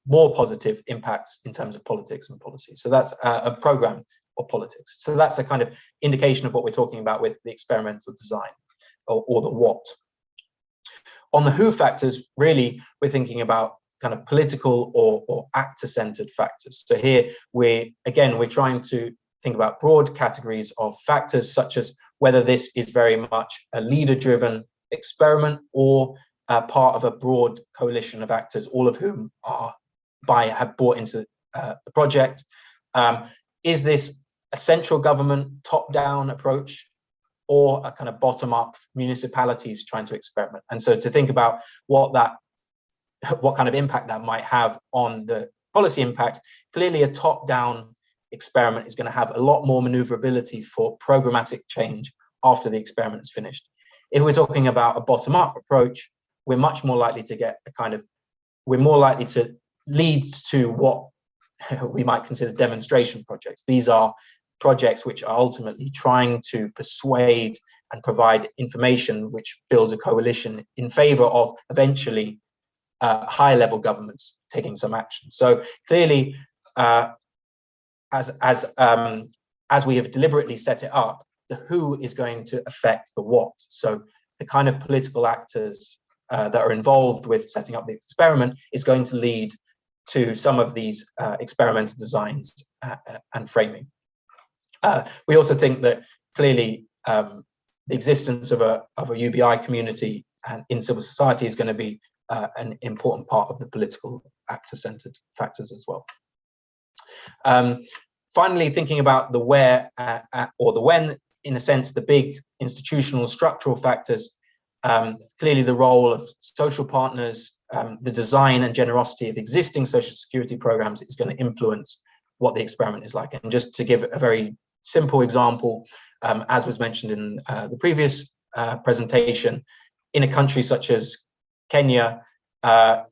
more positive impacts in terms of politics and policy. So that's a program of politics. So that's a kind of indication of what we're talking about with the experimental design or the what. On the who factors, really, we're thinking about kind of political or actor-centered factors. So here we're trying to think about broad categories of factors, such as whether this is very much a leader-driven experiment or part of a broad coalition of actors, all of whom have bought into the project. Is this a central government top-down approach, or a kind of bottom-up municipalities trying to experiment? And so to think about what kind of impact that might have on the policy impact, clearly a top-down experiment is going to have a lot more maneuverability for programmatic change after the experiment is finished. If we're talking about a bottom-up approach, we're much more likely to get we're more likely to lead to what we might consider demonstration projects. These are projects which are ultimately trying to persuade and provide information which builds a coalition in favor of eventually high level governments taking some action. So clearly, as we have deliberately set it up, the who is going to affect the what. So the kind of political actors that are involved with setting up the experiment is going to lead to some of these experimental designs and framing. We also think that clearly the existence of a UBI community and in civil society is going to be an important part of the political actor-centered factors as well. Finally, thinking about the where or the when, in a sense, the big institutional structural factors, clearly the role of social partners, the design and generosity of existing social security programs is going to influence what the experiment is like. And just to give a very simple example, as was mentioned in the previous presentation, in a country such as Kenya, the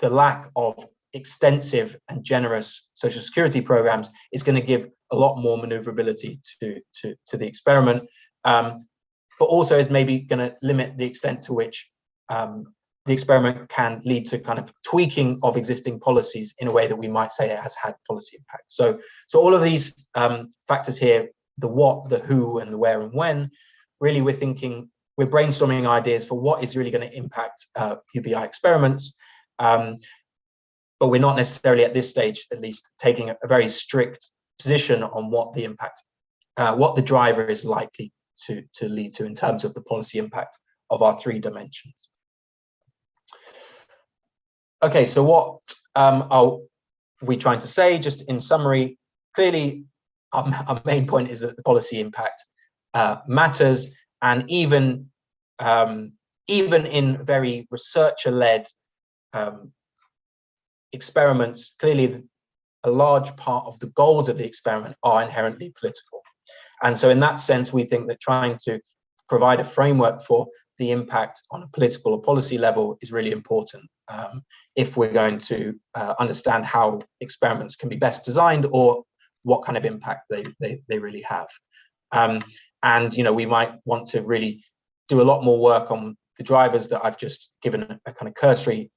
lack of extensive and generous social security programs is going to give a lot more maneuverability to the experiment, but also is maybe going to limit the extent to which the experiment can lead to kind of tweaking of existing policies in a way that we might say it has had policy impact. So all of these factors here, the what, the who, and the where and when, really we're brainstorming ideas for what is really going to impact UBI experiments. But we're not necessarily at this stage, at least, taking a very strict position on what the impact, what the driver is likely to lead to in terms of the policy impact of our three dimensions. Okay, so what are we trying to say? Just in summary, clearly our main point is that the policy impact matters, and even even in very researcher-led experiments, clearly a large part of the goals of the experiment are inherently political. And so in that sense, we think that trying to provide a framework for the impact on a political or policy level is really important if we're going to understand how experiments can be best designed or what kind of impact they really have. And we might want to really do a lot more work on the drivers that I've just given a kind of cursory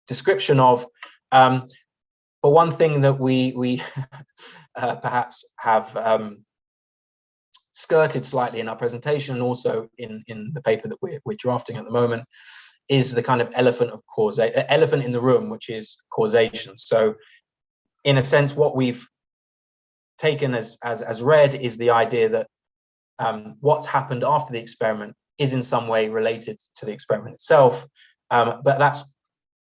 description of. But one thing that we perhaps have skirted slightly in our presentation, and also in the paper that we're drafting at the moment, is the kind of elephant in the room, which is causation. So in a sense, what we've taken as read is the idea that what's happened after the experiment is in some way related to the experiment itself, but that's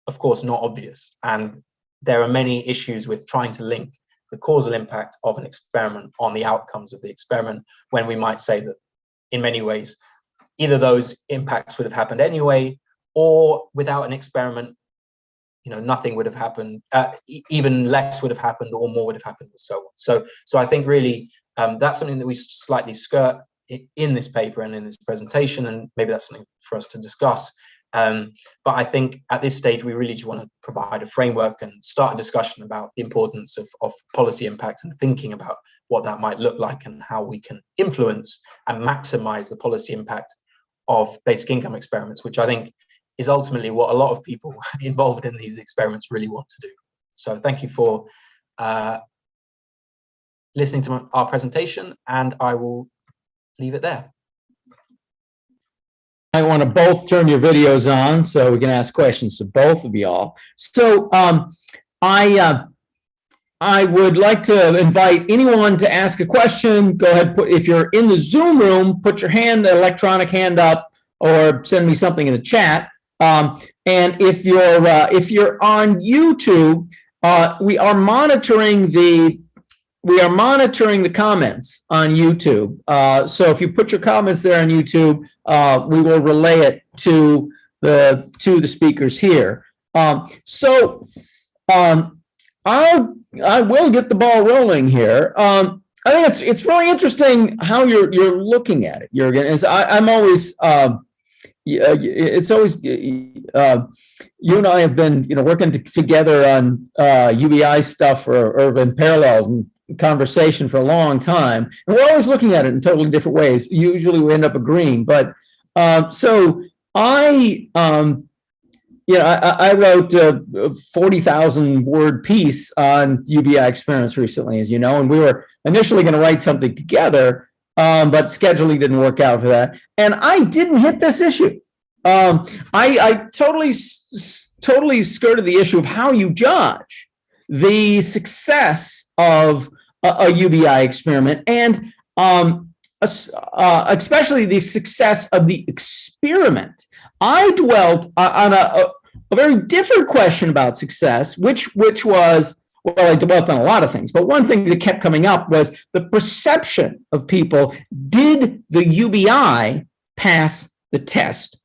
of course not obvious, and there are many issues with trying to link the causal impact of an experiment on the outcomes of the experiment, when we might say that in many ways either those impacts would have happened anyway, or without an experiment nothing would have happened, even less would have happened, or more would have happened, and so on. So I think really that's something that we slightly skirt in this paper and in this presentation, and maybe that's something for us to discuss. But I think at this stage, we really just want to provide a framework and start a discussion about the importance of policy impact and thinking about what that might look like and how we can influence and maximize the policy impact of basic income experiments, which I think is ultimately what a lot of people involved in these experiments really want to do. So thank you for listening to our presentation, and I will leave it there. I want to both turn your videos on so we can ask questions to both of y'all. So I would like to invite anyone to ask a question. Go ahead, if you're in the Zoom room, put your electronic hand up, or send me something in the chat. And if you're on YouTube, we are monitoring the comments on YouTube. So if you put your comments there on YouTube, we will relay it to the speakers here. I will get the ball rolling here. I think it's really interesting how you're looking at it, Jurgen. I'm always it's always you and I have been working together on UBI stuff or in parallel conversation for a long time, and we're always looking at it in totally different ways. Usually we end up agreeing, but so I wrote a 40,000 word piece on UBI experiments recently, as you know, and we were initially going to write something together, but scheduling didn't work out for that, and I didn't hit this issue. I totally skirted the issue of how you judge the success of a UBI experiment, and especially the success of the experiment. I dwelt on a very different question about success, which was, well, I dwelt on a lot of things, but one thing that kept coming up was the perception of people. Did the UBI pass the test,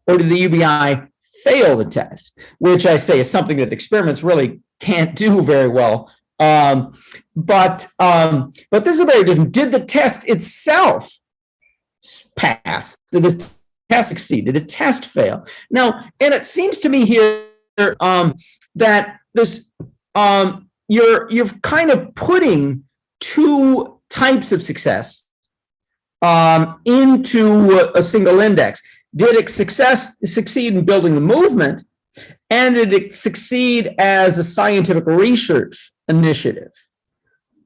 or did the UBI fail the test? Which I say is something that experiments really can't do very well. But this is very different. Did the test itself pass? Did the test succeed? Did the test fail? Now, and it seems to me here that this you're kind of putting two types of success into a single index. Did it succeed in building the movement, and did it succeed as a scientific research initiative?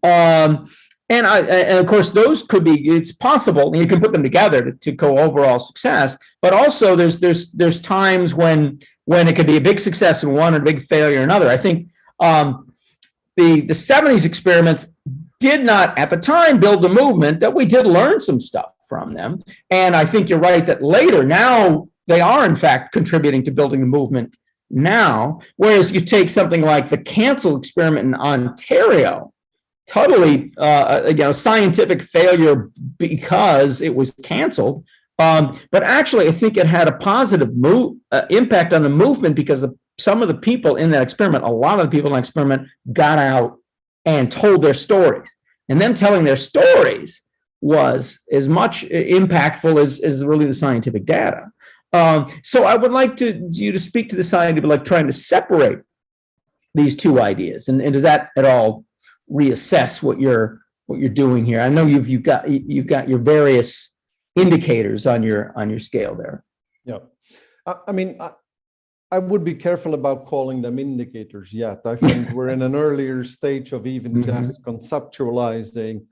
And of course, those could be, it's possible, you can put them together to go overall success, but also there's times when it could be a big success in one and a big failure in another. I think the 70s experiments did not at the time build the movement, that we did learn some stuff from them. And I think you're right that later, now they are in fact contributing to building the movement now. Whereas you take something like the cancel experiment in Ontario, totally, scientific failure because it was canceled. But actually, I think it had a positive impact on the movement because some of the people in that experiment, a lot of the people in that experiment got out and told their stories. And them telling their stories was as much impactful as really the scientific data. So I would like you to speak to this idea of like trying to separate these two ideas. And does that at all reassess what you're doing here? I know you've got your various indicators on your scale there. Yeah, I mean, I would be careful about calling them indicators yet. I think we're in an earlier stage of even just conceptualizing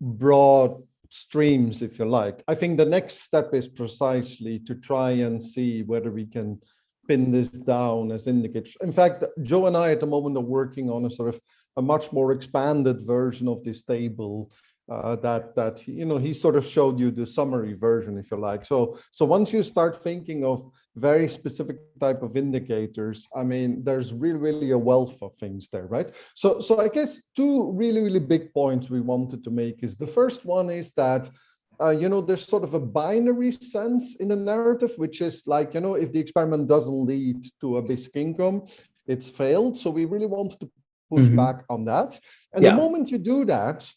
broad streams, if you like. I think the next step is precisely to try and see whether we can pin this down as indicators. In fact, Joe and I at the moment are working on a sort of a much more expanded version of this table that he sort of showed you the summary version, if you like. So once you start thinking of very specific type of indicators, I mean, there's really a wealth of things there, right? So I guess two really big points we wanted to make is the first one is that there's sort of a binary sense in the narrative, which is like, if the experiment doesn't lead to a basic income, it's failed. So we really wanted to push back on that. And the moment you do that,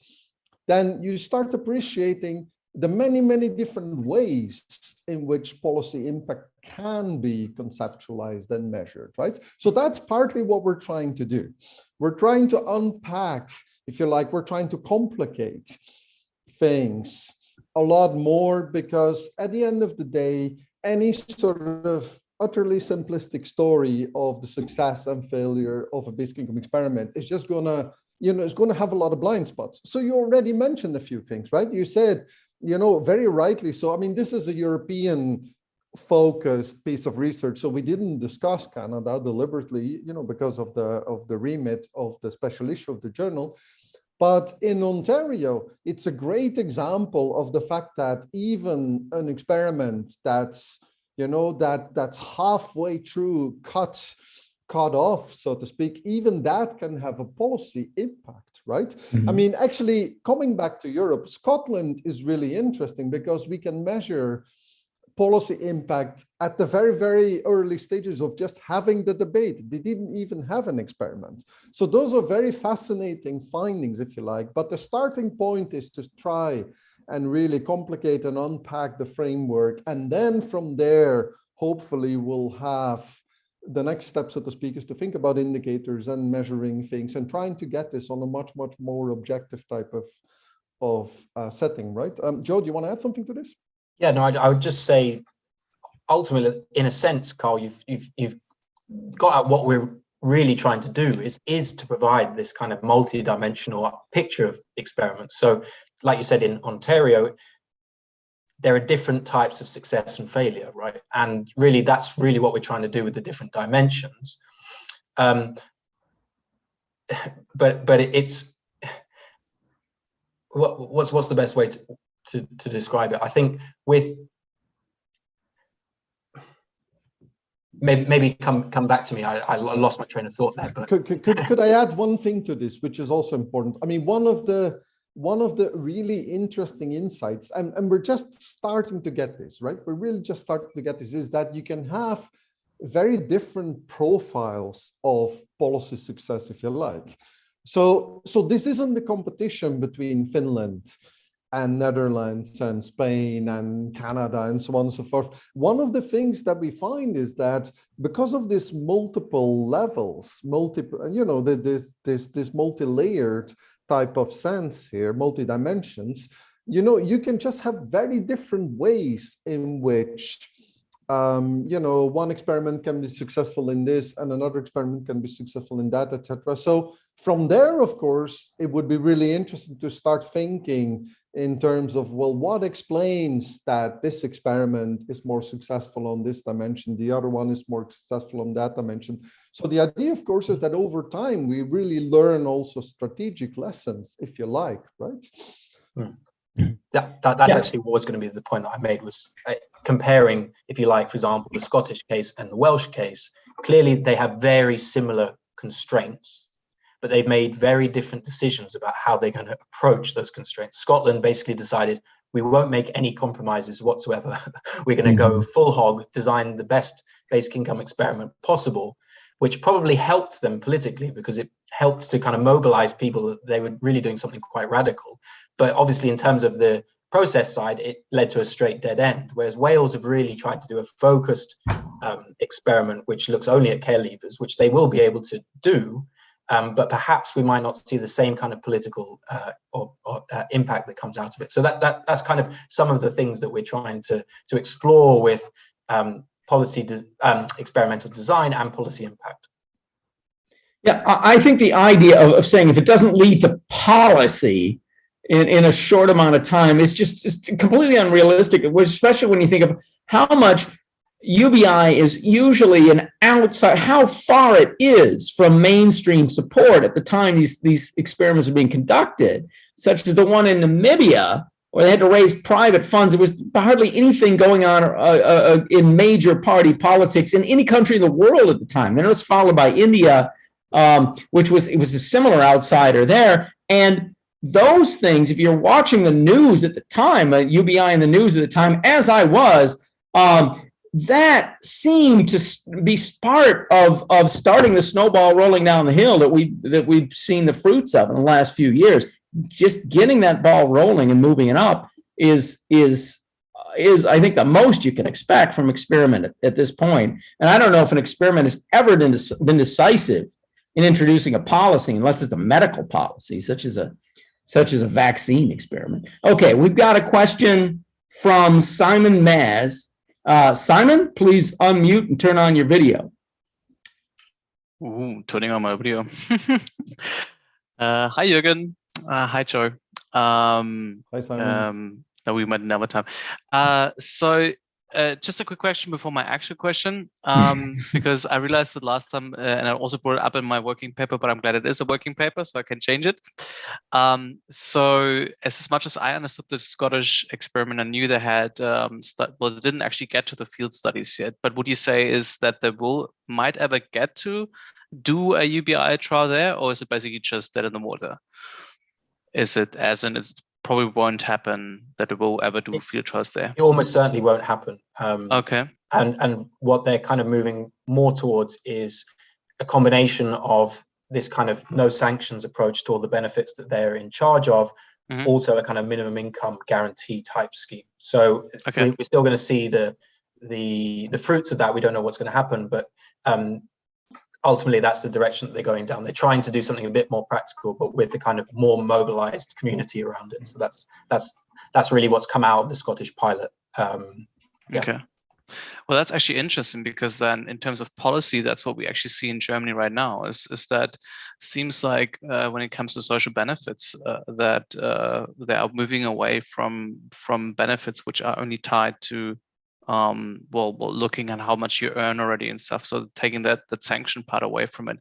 then you start appreciating the many different ways in which policy impact can be conceptualized and measured, right? So that's partly what we're trying to do. We're trying to unpack, if you like, we're trying to complicate things a lot more, because at the end of the day, any sort of utterly simplistic story of the success and failure of a basic income experiment is just gonna, it's going to have a lot of blind spots. So you already mentioned a few things, right? You said, very rightly so. I mean, this is a European focused piece of research, so we didn't discuss Canada deliberately, because of the remit of the special issue of the journal. But in Ontario, it's a great example of the fact that even an experiment that's, that's halfway through cut off, so to speak, even that can have a policy impact, right? I mean, actually, coming back to Europe, Scotland is really interesting because we can measure policy impact at the very early stages of just having the debate. They didn't even have an experiment. So those are very fascinating findings, if you like, but the starting point is to try and really complicate and unpack the framework. And then from there, hopefully we'll have the next step, so to speak, is to think about indicators and measuring things and trying to get this on a much more objective type of setting, right? Joe, do you want to add something to this? Yeah, no, I would just say, ultimately, in a sense, Carl, you've got at what we're really trying to do is to provide this kind of multi-dimensional picture of experiments. So, like you said, in Ontario, there are different types of success and failure, right? And really, that's really what we're trying to do with the different dimensions. But it's what's the best way to describe it? I think with maybe come back to me. I lost my train of thought there. But could I add one thing to this, which is also important? I mean, one of the really interesting insights, and we're just starting to get this, right? We're really just starting to get this, is that you can have very different profiles of policy success, if you like. So this isn't the competition between Finland and Netherlands and Spain and Canada and so on and so forth. One of the things that we find is that because of this multiple levels, this multi-layered type of sense here, multi-dimensions, you can just have very different ways in which one experiment can be successful in this and another experiment can be successful in that, etc. So from there, of course, it would be really interesting to start thinking in terms of, well, what explains that this experiment is more successful on this dimension, the other one is more successful on that dimension. So the idea, of course, is that over time, we really learn also strategic lessons, if you like, right? That's actually what was going to be the point that I made, was comparing, if you like, for example, the Scottish case and the Welsh case. Clearly, they have very similar constraints, but they've made very different decisions about how they're going to approach those constraints. Scotland basically decided, we won't make any compromises whatsoever. We're going to go full hog, design the best basic income experiment possible, which probably helped them politically because it helped to kind of mobilize people that they were really doing something quite radical. But obviously, in terms of the process side, it led to a straight dead end, whereas Wales have really tried to do a focused experiment, which looks only at care leavers, which they will be able to do. But perhaps we might not see the same kind of political impact that comes out of it. So that's kind of some of the things that we're trying to explore with experimental design and policy impact. Yeah, I think the idea of saying if it doesn't lead to policy in a short amount of time is just completely unrealistic, especially when you think of how much UBI is usually an outside, how far it is from mainstream support at the time these experiments are being conducted, such as the one in Namibia, where they had to raise private funds. There was hardly anything going on in major party politics in any country in the world at the time. Then it was followed by India, which was a similar outsider there. And those things, if you're watching the news at the time, UBI in the news at the time, as I was, that seemed to be part of starting the snowball rolling down the hill that we've seen the fruits of in the last few years. Just getting that ball rolling and moving it up is I think the most you can expect from experiment at this point. And I don't know if an experiment has ever been decisive in introducing a policy, unless it's a medical policy, such as a vaccine experiment. Okay, we've got a question from Simon Maz. Simon, please unmute and turn on your video. Turning on my video. Hi, Jürgen. Hi, Joe. Hi, Simon. No, we met another time. So just a quick question before my actual question, because I realized that last time, and I also brought it up in my working paper, but I'm glad it is a working paper, so I can change it. So as much as I understood the Scottish experiment, I knew they had, well, they didn't actually get to the field studies yet, but would you say is that they might ever get to do a UBI trial there, or is it basically just dead in the water? Is it as in it's probably won't happen that it will ever do field trials there? It almost certainly won't happen. Okay. And what they're kind of moving more towards is a combination of this kind of no sanctions approach to all the benefits that they're in charge of, also a kind of minimum income guarantee type scheme. So we're still going to see the fruits of that. We don't know what's going to happen, but ultimately that's the direction that they're going down. They're trying to do something a bit more practical, but with the kind of more mobilized community around it. So that's really what's come out of the Scottish pilot. Okay. Well, that's actually interesting, because then in terms of policy, that's what we actually see in Germany right now is that seems like when it comes to social benefits, that they are moving away from benefits which are only tied to well, looking at how much you earn already and stuff. So taking that sanction part away from it,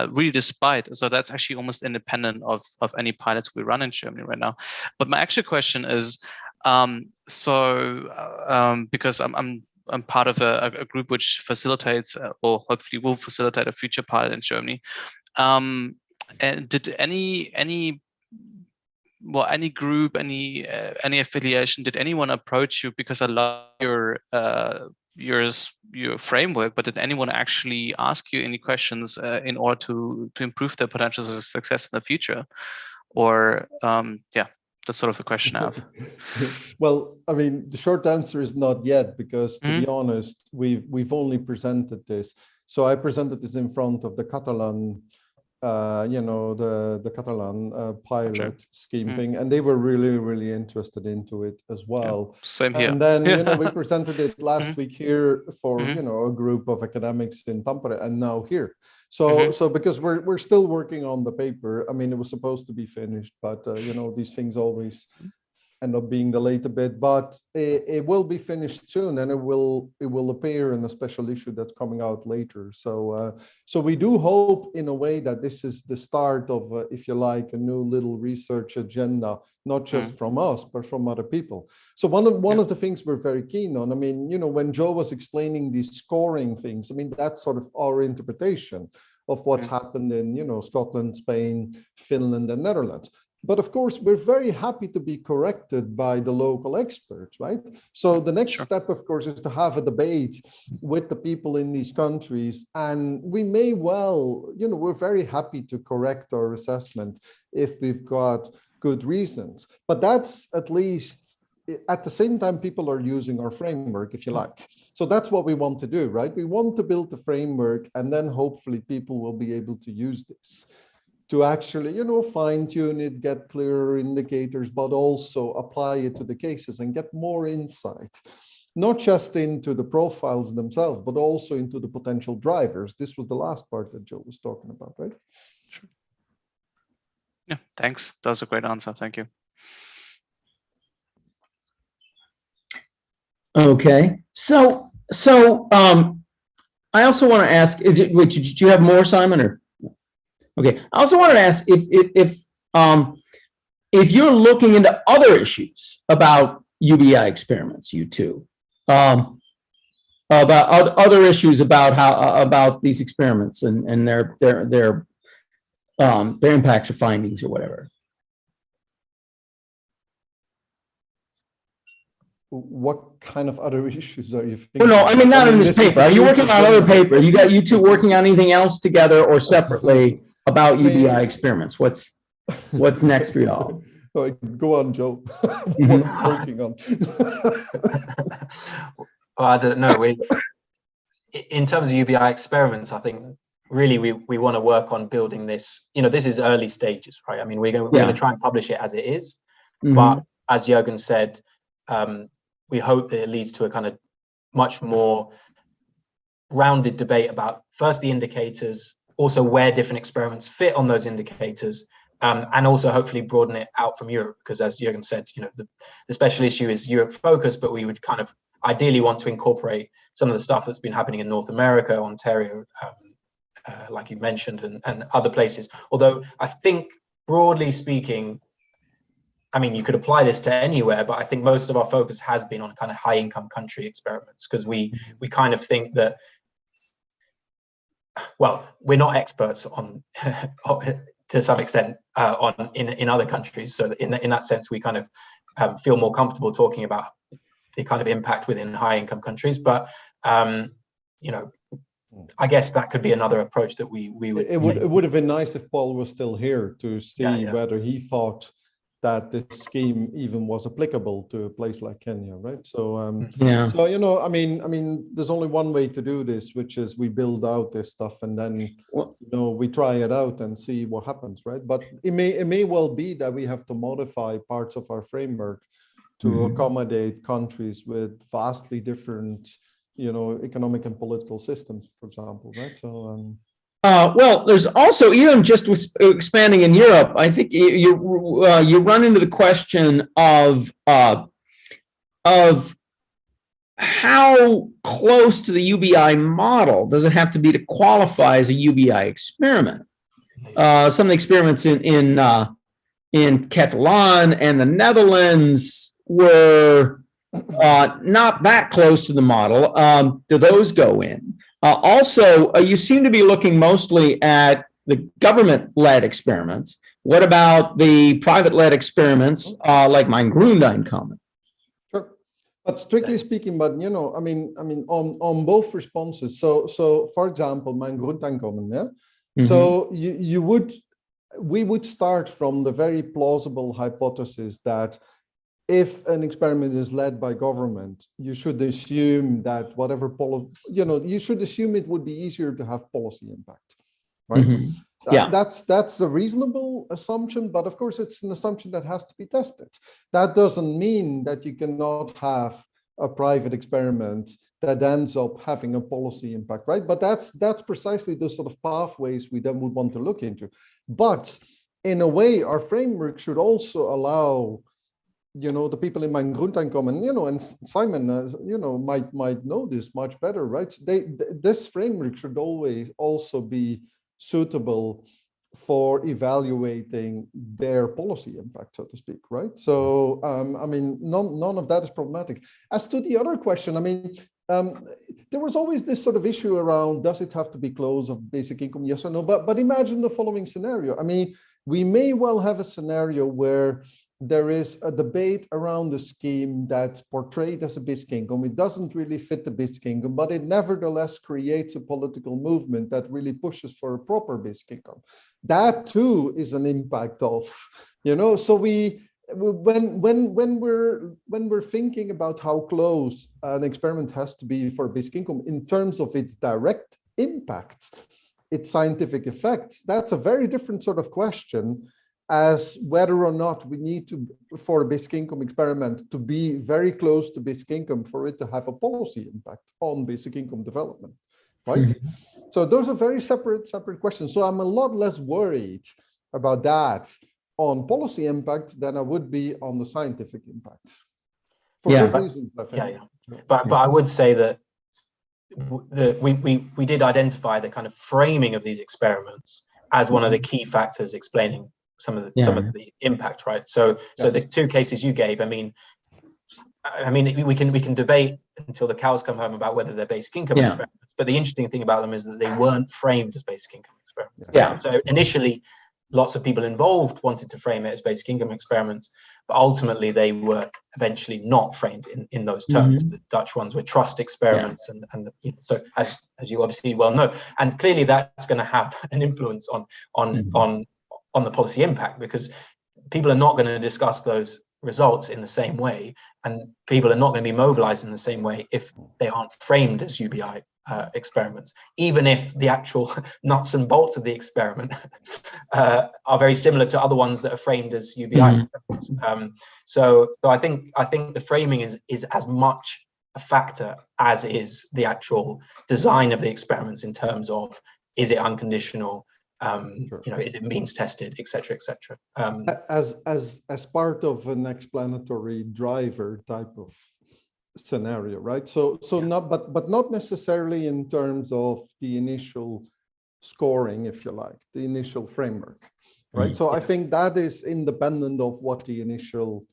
really so that's actually almost independent of any pilots we run in Germany right now. But my actual question is, because I'm part of a group which facilitates or hopefully will facilitate a future pilot in Germany. And did any group, any affiliation, did anyone approach you? Because I love your framework, but did anyone actually ask you any questions in order to improve their potential success in the future? Or that's sort of the question I have. Well, I mean, the short answer is not yet, because to be honest, we've only presented this. So I presented this in front of the Catalan, the Catalan pilot scheme thing, and they were really, really interested into it as well. Yeah, same here. And then, we presented it last week here for, a group of academics in Tampere, and now here. So because we're still working on the paper. I mean, it was supposed to be finished, but, these things always end up being delayed a bit, but it will be finished soon, and it will appear in a special issue that's coming out later. So we do hope in a way that this is the start of, if you like, a new little research agenda, not just from us, but from other people. So one of the things we're very keen on, I mean, when Joe was explaining these scoring things, I mean, that's sort of our interpretation of what's happened in, Scotland, Spain, Finland, and Netherlands. But of course, we're very happy to be corrected by the local experts, right? So the next step, of course, is to have a debate with the people in these countries. And we may well, we're very happy to correct our assessment if we've got good reasons. But that's at least, at the same time, people are using our framework, if you like. So that's what we want to do, right? We want to build the framework, and then hopefully people will be able to use this to actually, fine tune it, get clearer indicators, but also apply it to the cases and get more insight, not just into the profiles themselves, but also into the potential drivers. This was the last part that Joe was talking about, right? Sure. Yeah, thanks. That was a great answer. Thank you. Okay, so I also want to ask, did you have more, Simon, or? Okay, I also want to ask if you're looking into other issues about UBI experiments, you two, about other issues about about these experiments and their impacts or findings or whatever. What kind of other issues are you thinking? Well, no, I mean, not in this paper. Are you working on other paper? You two working on anything else together or separately about UBI experiments? What's next for y'all? Go on, Joe. What are you working on? Well, I don't know. In terms of UBI experiments, I think really we want to work on building this. This is early stages, right? I mean, we're going to try and publish it as it is, but as Jurgen said, we hope that it leads to a kind of much more rounded debate about first the indicators, also where different experiments fit on those indicators, and also hopefully broaden it out from Europe, because as Jurgen said, the special issue is Europe focused, but we would kind of ideally want to incorporate some of the stuff that's been happening in North America, Ontario, like you mentioned, and other places. Although I think broadly speaking, I mean, you could apply this to anywhere, but I think most of our focus has been on kind of high income country experiments, because we kind of think that, well, we're not experts on to some extent in other countries. So in that sense, we kind of feel more comfortable talking about the kind of impact within high income countries. But I guess that could be another approach that we would. It would have been nice if Paul was still here to see whether he thought that this scheme even was applicable to a place like Kenya, right? So, so I mean, there's only one way to do this, which is we build out this stuff and then we try it out and see what happens, right? But it may well be that we have to modify parts of our framework to accommodate countries with vastly different, economic and political systems, for example, right? So. Well, there's also, even just expanding in Europe, I think you run into the question of how close to the UBI model does it have to be to qualify as a UBI experiment? Some of the experiments in Catalan and the Netherlands were not that close to the model. Do those go in? Also, you seem to be looking mostly at the government-led experiments. What about the private-led experiments like Mein Grundeinkommen? Sure, but strictly speaking, but I mean, on both responses. So for example, Mein Grundeinkommen, yeah. So we would start from the very plausible hypothesis that if an experiment is led by government, you should assume that whatever you should assume it would be easier to have policy impact, right? That's a reasonable assumption, but of course it's an assumption that has to be tested. That doesn't mean that you cannot have a private experiment that ends up having a policy impact, right? But that's precisely the sort of pathways we then would want to look into. But in a way, our framework should also allow the people in Mein Grundeinkommen, and Simon, might know this much better, right? This framework should always also be suitable for evaluating their policy impact, so to speak, right? So, I mean, none of that is problematic. As to the other question, I mean, there was always this sort of issue around, does it have to be close of basic income, yes or no? But imagine the following scenario. I mean, we may well have a scenario where there is a debate around a scheme that's portrayed as a basic income. It doesn't really fit the basic income, but it nevertheless creates a political movement that really pushes for a proper basic income. That too is an impact of, so when we're thinking about how close an experiment has to be for basic income in terms of its direct impact, its scientific effects, that's a very different sort of question as whether or not we need to, for a basic income experiment, to be very close to basic income for it to have a policy impact on basic income development, right? Mm-hmm. So those are very separate questions. So I'm a lot less worried about that on policy impact than I would be on the scientific impact. For good reasons, I think. But I would say that we did identify the kind of framing of these experiments as one of the key factors explaining some of the impact, right? So the two cases you gave, I mean, we can debate until the cows come home about whether they're basic income experiments, but the interesting thing about them is that they weren't framed as basic income experiments. Yeah. So initially, lots of people involved wanted to frame it as basic income experiments, but ultimately they were eventually not framed in those terms. Mm-hmm. The Dutch ones were trust experiments, and so as you obviously well know, and clearly that's going to have an influence on the policy impact, because people are not going to discuss those results in the same way, and people are not going to be mobilized in the same way if they aren't framed as UBI experiments, even if the actual nuts and bolts of the experiment are very similar to other ones that are framed as UBI experiments. So I think the framing is as much a factor as is the actual design of the experiments in terms of, is it unconditional? Is it means tested, etc., etc. As part of an explanatory driver type of scenario, right? So not necessarily in terms of the initial scoring, if you like, the initial framework, right? So I think that is independent of what the initial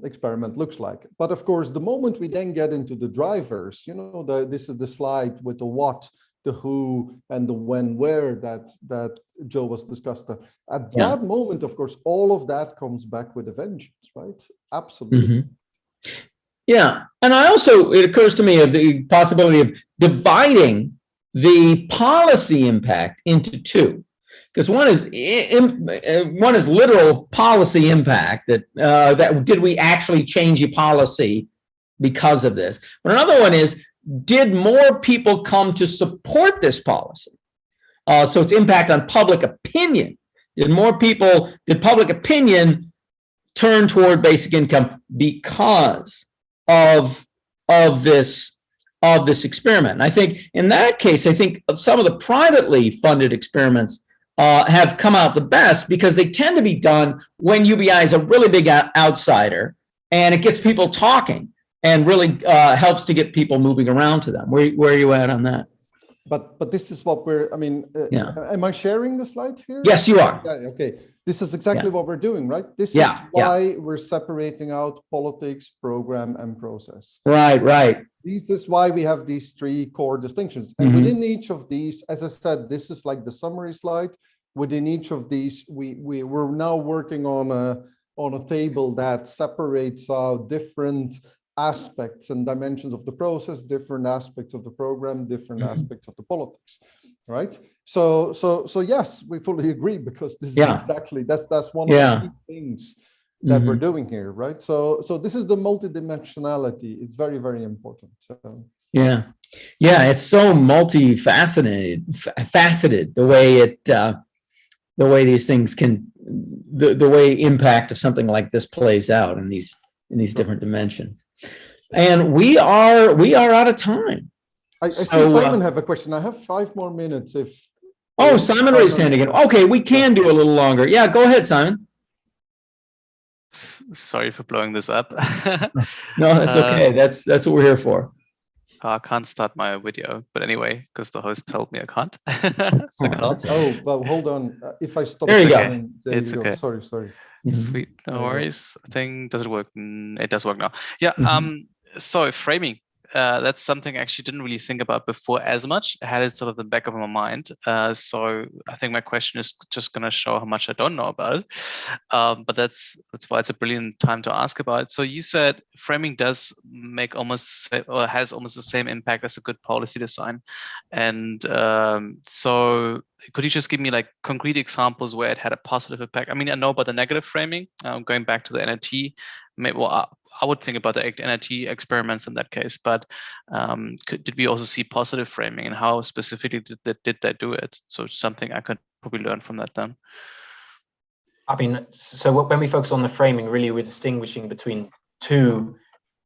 experiment looks like. But of course, the moment we then get into the drivers, this is the slide with the what, the who, and the when, where that Joe was discussing. At that moment, of course, all of that comes back with a vengeance, right? Absolutely. Mm-hmm. Yeah, and it occurs to me of the possibility of dividing the policy impact into two, because one is literal policy impact, that did we actually change the policy because of this, but another one is, did more people come to support this policy? So its impact on public opinion. Did public opinion turn toward basic income because of this experiment? And I think in that case, some of the privately funded experiments have come out the best, because they tend to be done when UBI is a really big outsider, and it gets people talking and really helps to get people moving around to them. Where are you at on that? But this is what am I sharing the slide here? Yes, you are. Yeah, okay. This is exactly what we're doing, right? This is why we're separating out politics, program, and process. Right. This is why we have these three core distinctions. And within each of these, as I said, this is like the summary slide. Within each of these, we're now working on a table that separates out different aspects and dimensions of the process, different aspects of the program, different aspects of the politics, right? So yes, we fully agree, because this is exactly that's one of the key things that we're doing here, right? So this is the multidimensionality. It's very, very important. So it's so multifaceted the way these things can, the way impact of something like this plays out in these different dimensions. And we are out of time. I see Simon have a question. I have 5 more minutes. Simon raised his hand again. Okay, we can do a little longer. Yeah, go ahead, Simon. Sorry for blowing this up. No, that's okay. That's what we're here for. I can't start my video, but anyway, because the host told me I can't. Well, hold on. If I stop, there you go. It's okay. Sorry. Sweet, no worries. I think, does it work? It does work now. Yeah. So framing. that's something I actually didn't really think about before as much. I had it sort of in the back of my mind. So I think my question is just going to show how much I don't know about it. But that's why it's a brilliant time to ask about it. So you said framing does make or has almost the same impact as a good policy design. And so could you just give me like concrete examples where it had a positive impact? I mean, I know about the negative framing, going back to the NIT. I would think about the NIT experiments in that case, but did we also see positive framing, and how specifically did they do it? So something I could probably learn from that then. I mean, so when we focus on the framing, really we're distinguishing between two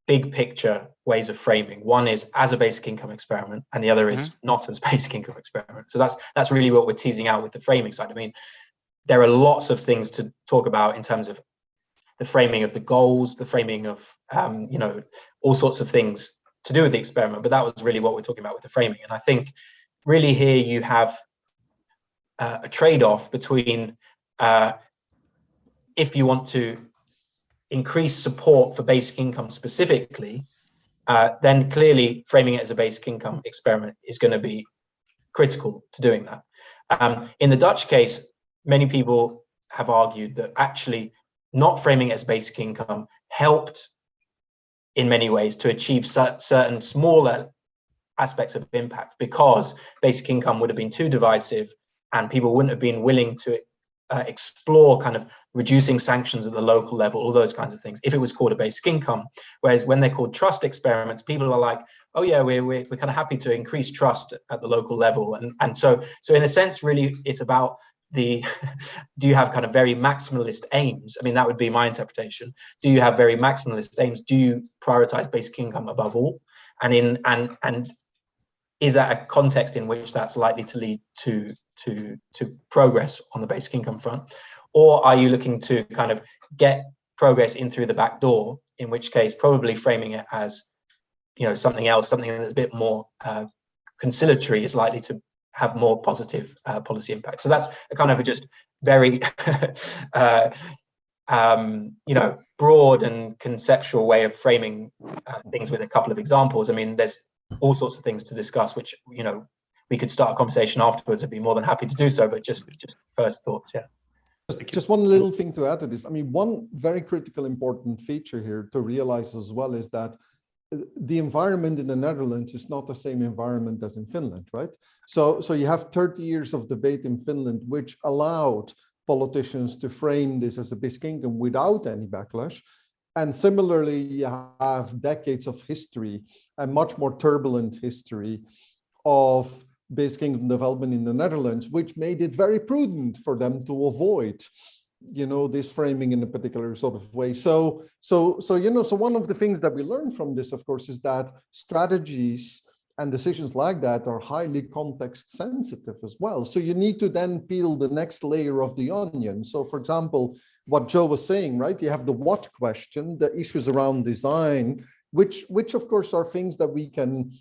big picture ways of framing. One is as a basic income experiment, and the other is not as a basic income experiment. So that's really what we're teasing out with the framing side. I mean, there are lots of things to talk about in terms of the framing of the goals, the framing of, all sorts of things to do with the experiment. But that was really what we're talking about with the framing. And I think really here you have a trade-off between if you want to increase support for basic income specifically, then clearly framing it as a basic income experiment is going to be critical to doing that. In the Dutch case, many people have argued that actually not framing it as basic income helped in many ways to achieve certain smaller aspects of impact, because basic income would have been too divisive and people wouldn't have been willing to explore kind of reducing sanctions at the local level, all those kinds of things, if it was called a basic income. Whereas when they're called trust experiments, people are like, oh yeah, we're kind of happy to increase trust at the local level. And so in a sense, really, it's about do you have kind of very maximalist aims? I mean, that would be my interpretation. Do you have very maximalist aims? Do you prioritize basic income above all? And is that a context in which that's likely to lead to progress on the basic income front? Or are you looking to kind of get progress in through the back door, in which case probably framing it as, something else, something that's a bit more conciliatory is likely to have more positive policy impact. So that's a kind of a just very broad and conceptual way of framing things with a couple of examples. I mean, there's all sorts of things to discuss, which we could start a conversation afterwards. I'd be more than happy to do so, but just first thoughts. Yeah. Just one little thing to add to this. I mean, one very critical important feature here to realize as well is that the environment in the Netherlands is not the same environment as in Finland, right? So you have 30 years of debate in Finland, which allowed politicians to frame this as a basic income without any backlash. And similarly, you have decades of history, a much more turbulent history of basic income development in the Netherlands, which made it very prudent for them to avoid this framing in a particular sort of way. So one of the things that we learn from this, of course, is that strategies and decisions like that are highly context sensitive as well. So you need to then peel the next layer of the onion. So for example, what Joe was saying, right? You have the what question, the issues around design, which of course are things that we can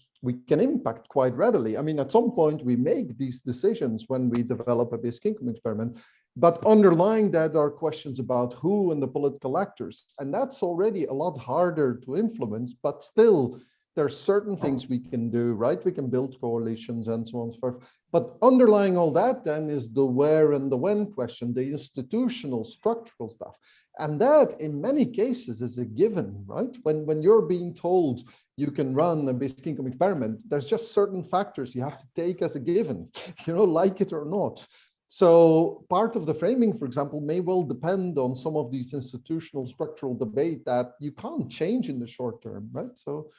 impact quite readily. I mean, at some point we make these decisions when we develop a basic income experiment, but underlying that are questions about who and the political actors. And that's already a lot harder to influence, but still there are certain things we can do, right? We can build coalitions and so on and so forth. But underlying all that then is the where and the when question, the institutional, structural stuff. And that in many cases is a given, right? When you're being told you can run a basic income experiment, there's just certain factors you have to take as a given, like it or not. So part of the framing, for example, may well depend on some of these institutional structural debate that you can't change in the short term, right? So.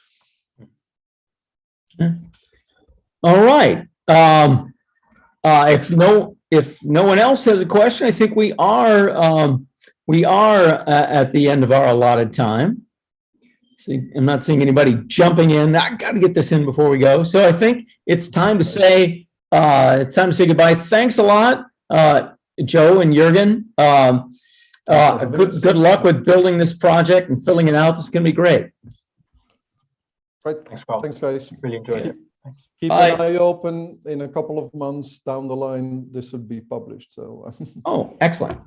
All right. If no one else has a question, I think we are at the end of our allotted time. See, I'm not seeing anybody jumping in. I got to get this in before we go. So I think it's time to say goodbye. Thanks a lot, Joe and Jurgen. Good luck with building this project and filling it out. It's going to be great. Right. Thanks, Paul. Thanks, guys. Really enjoyed it. Thanks. Keep an eye open. In a couple of months down the line, this will be published. So. Oh, excellent.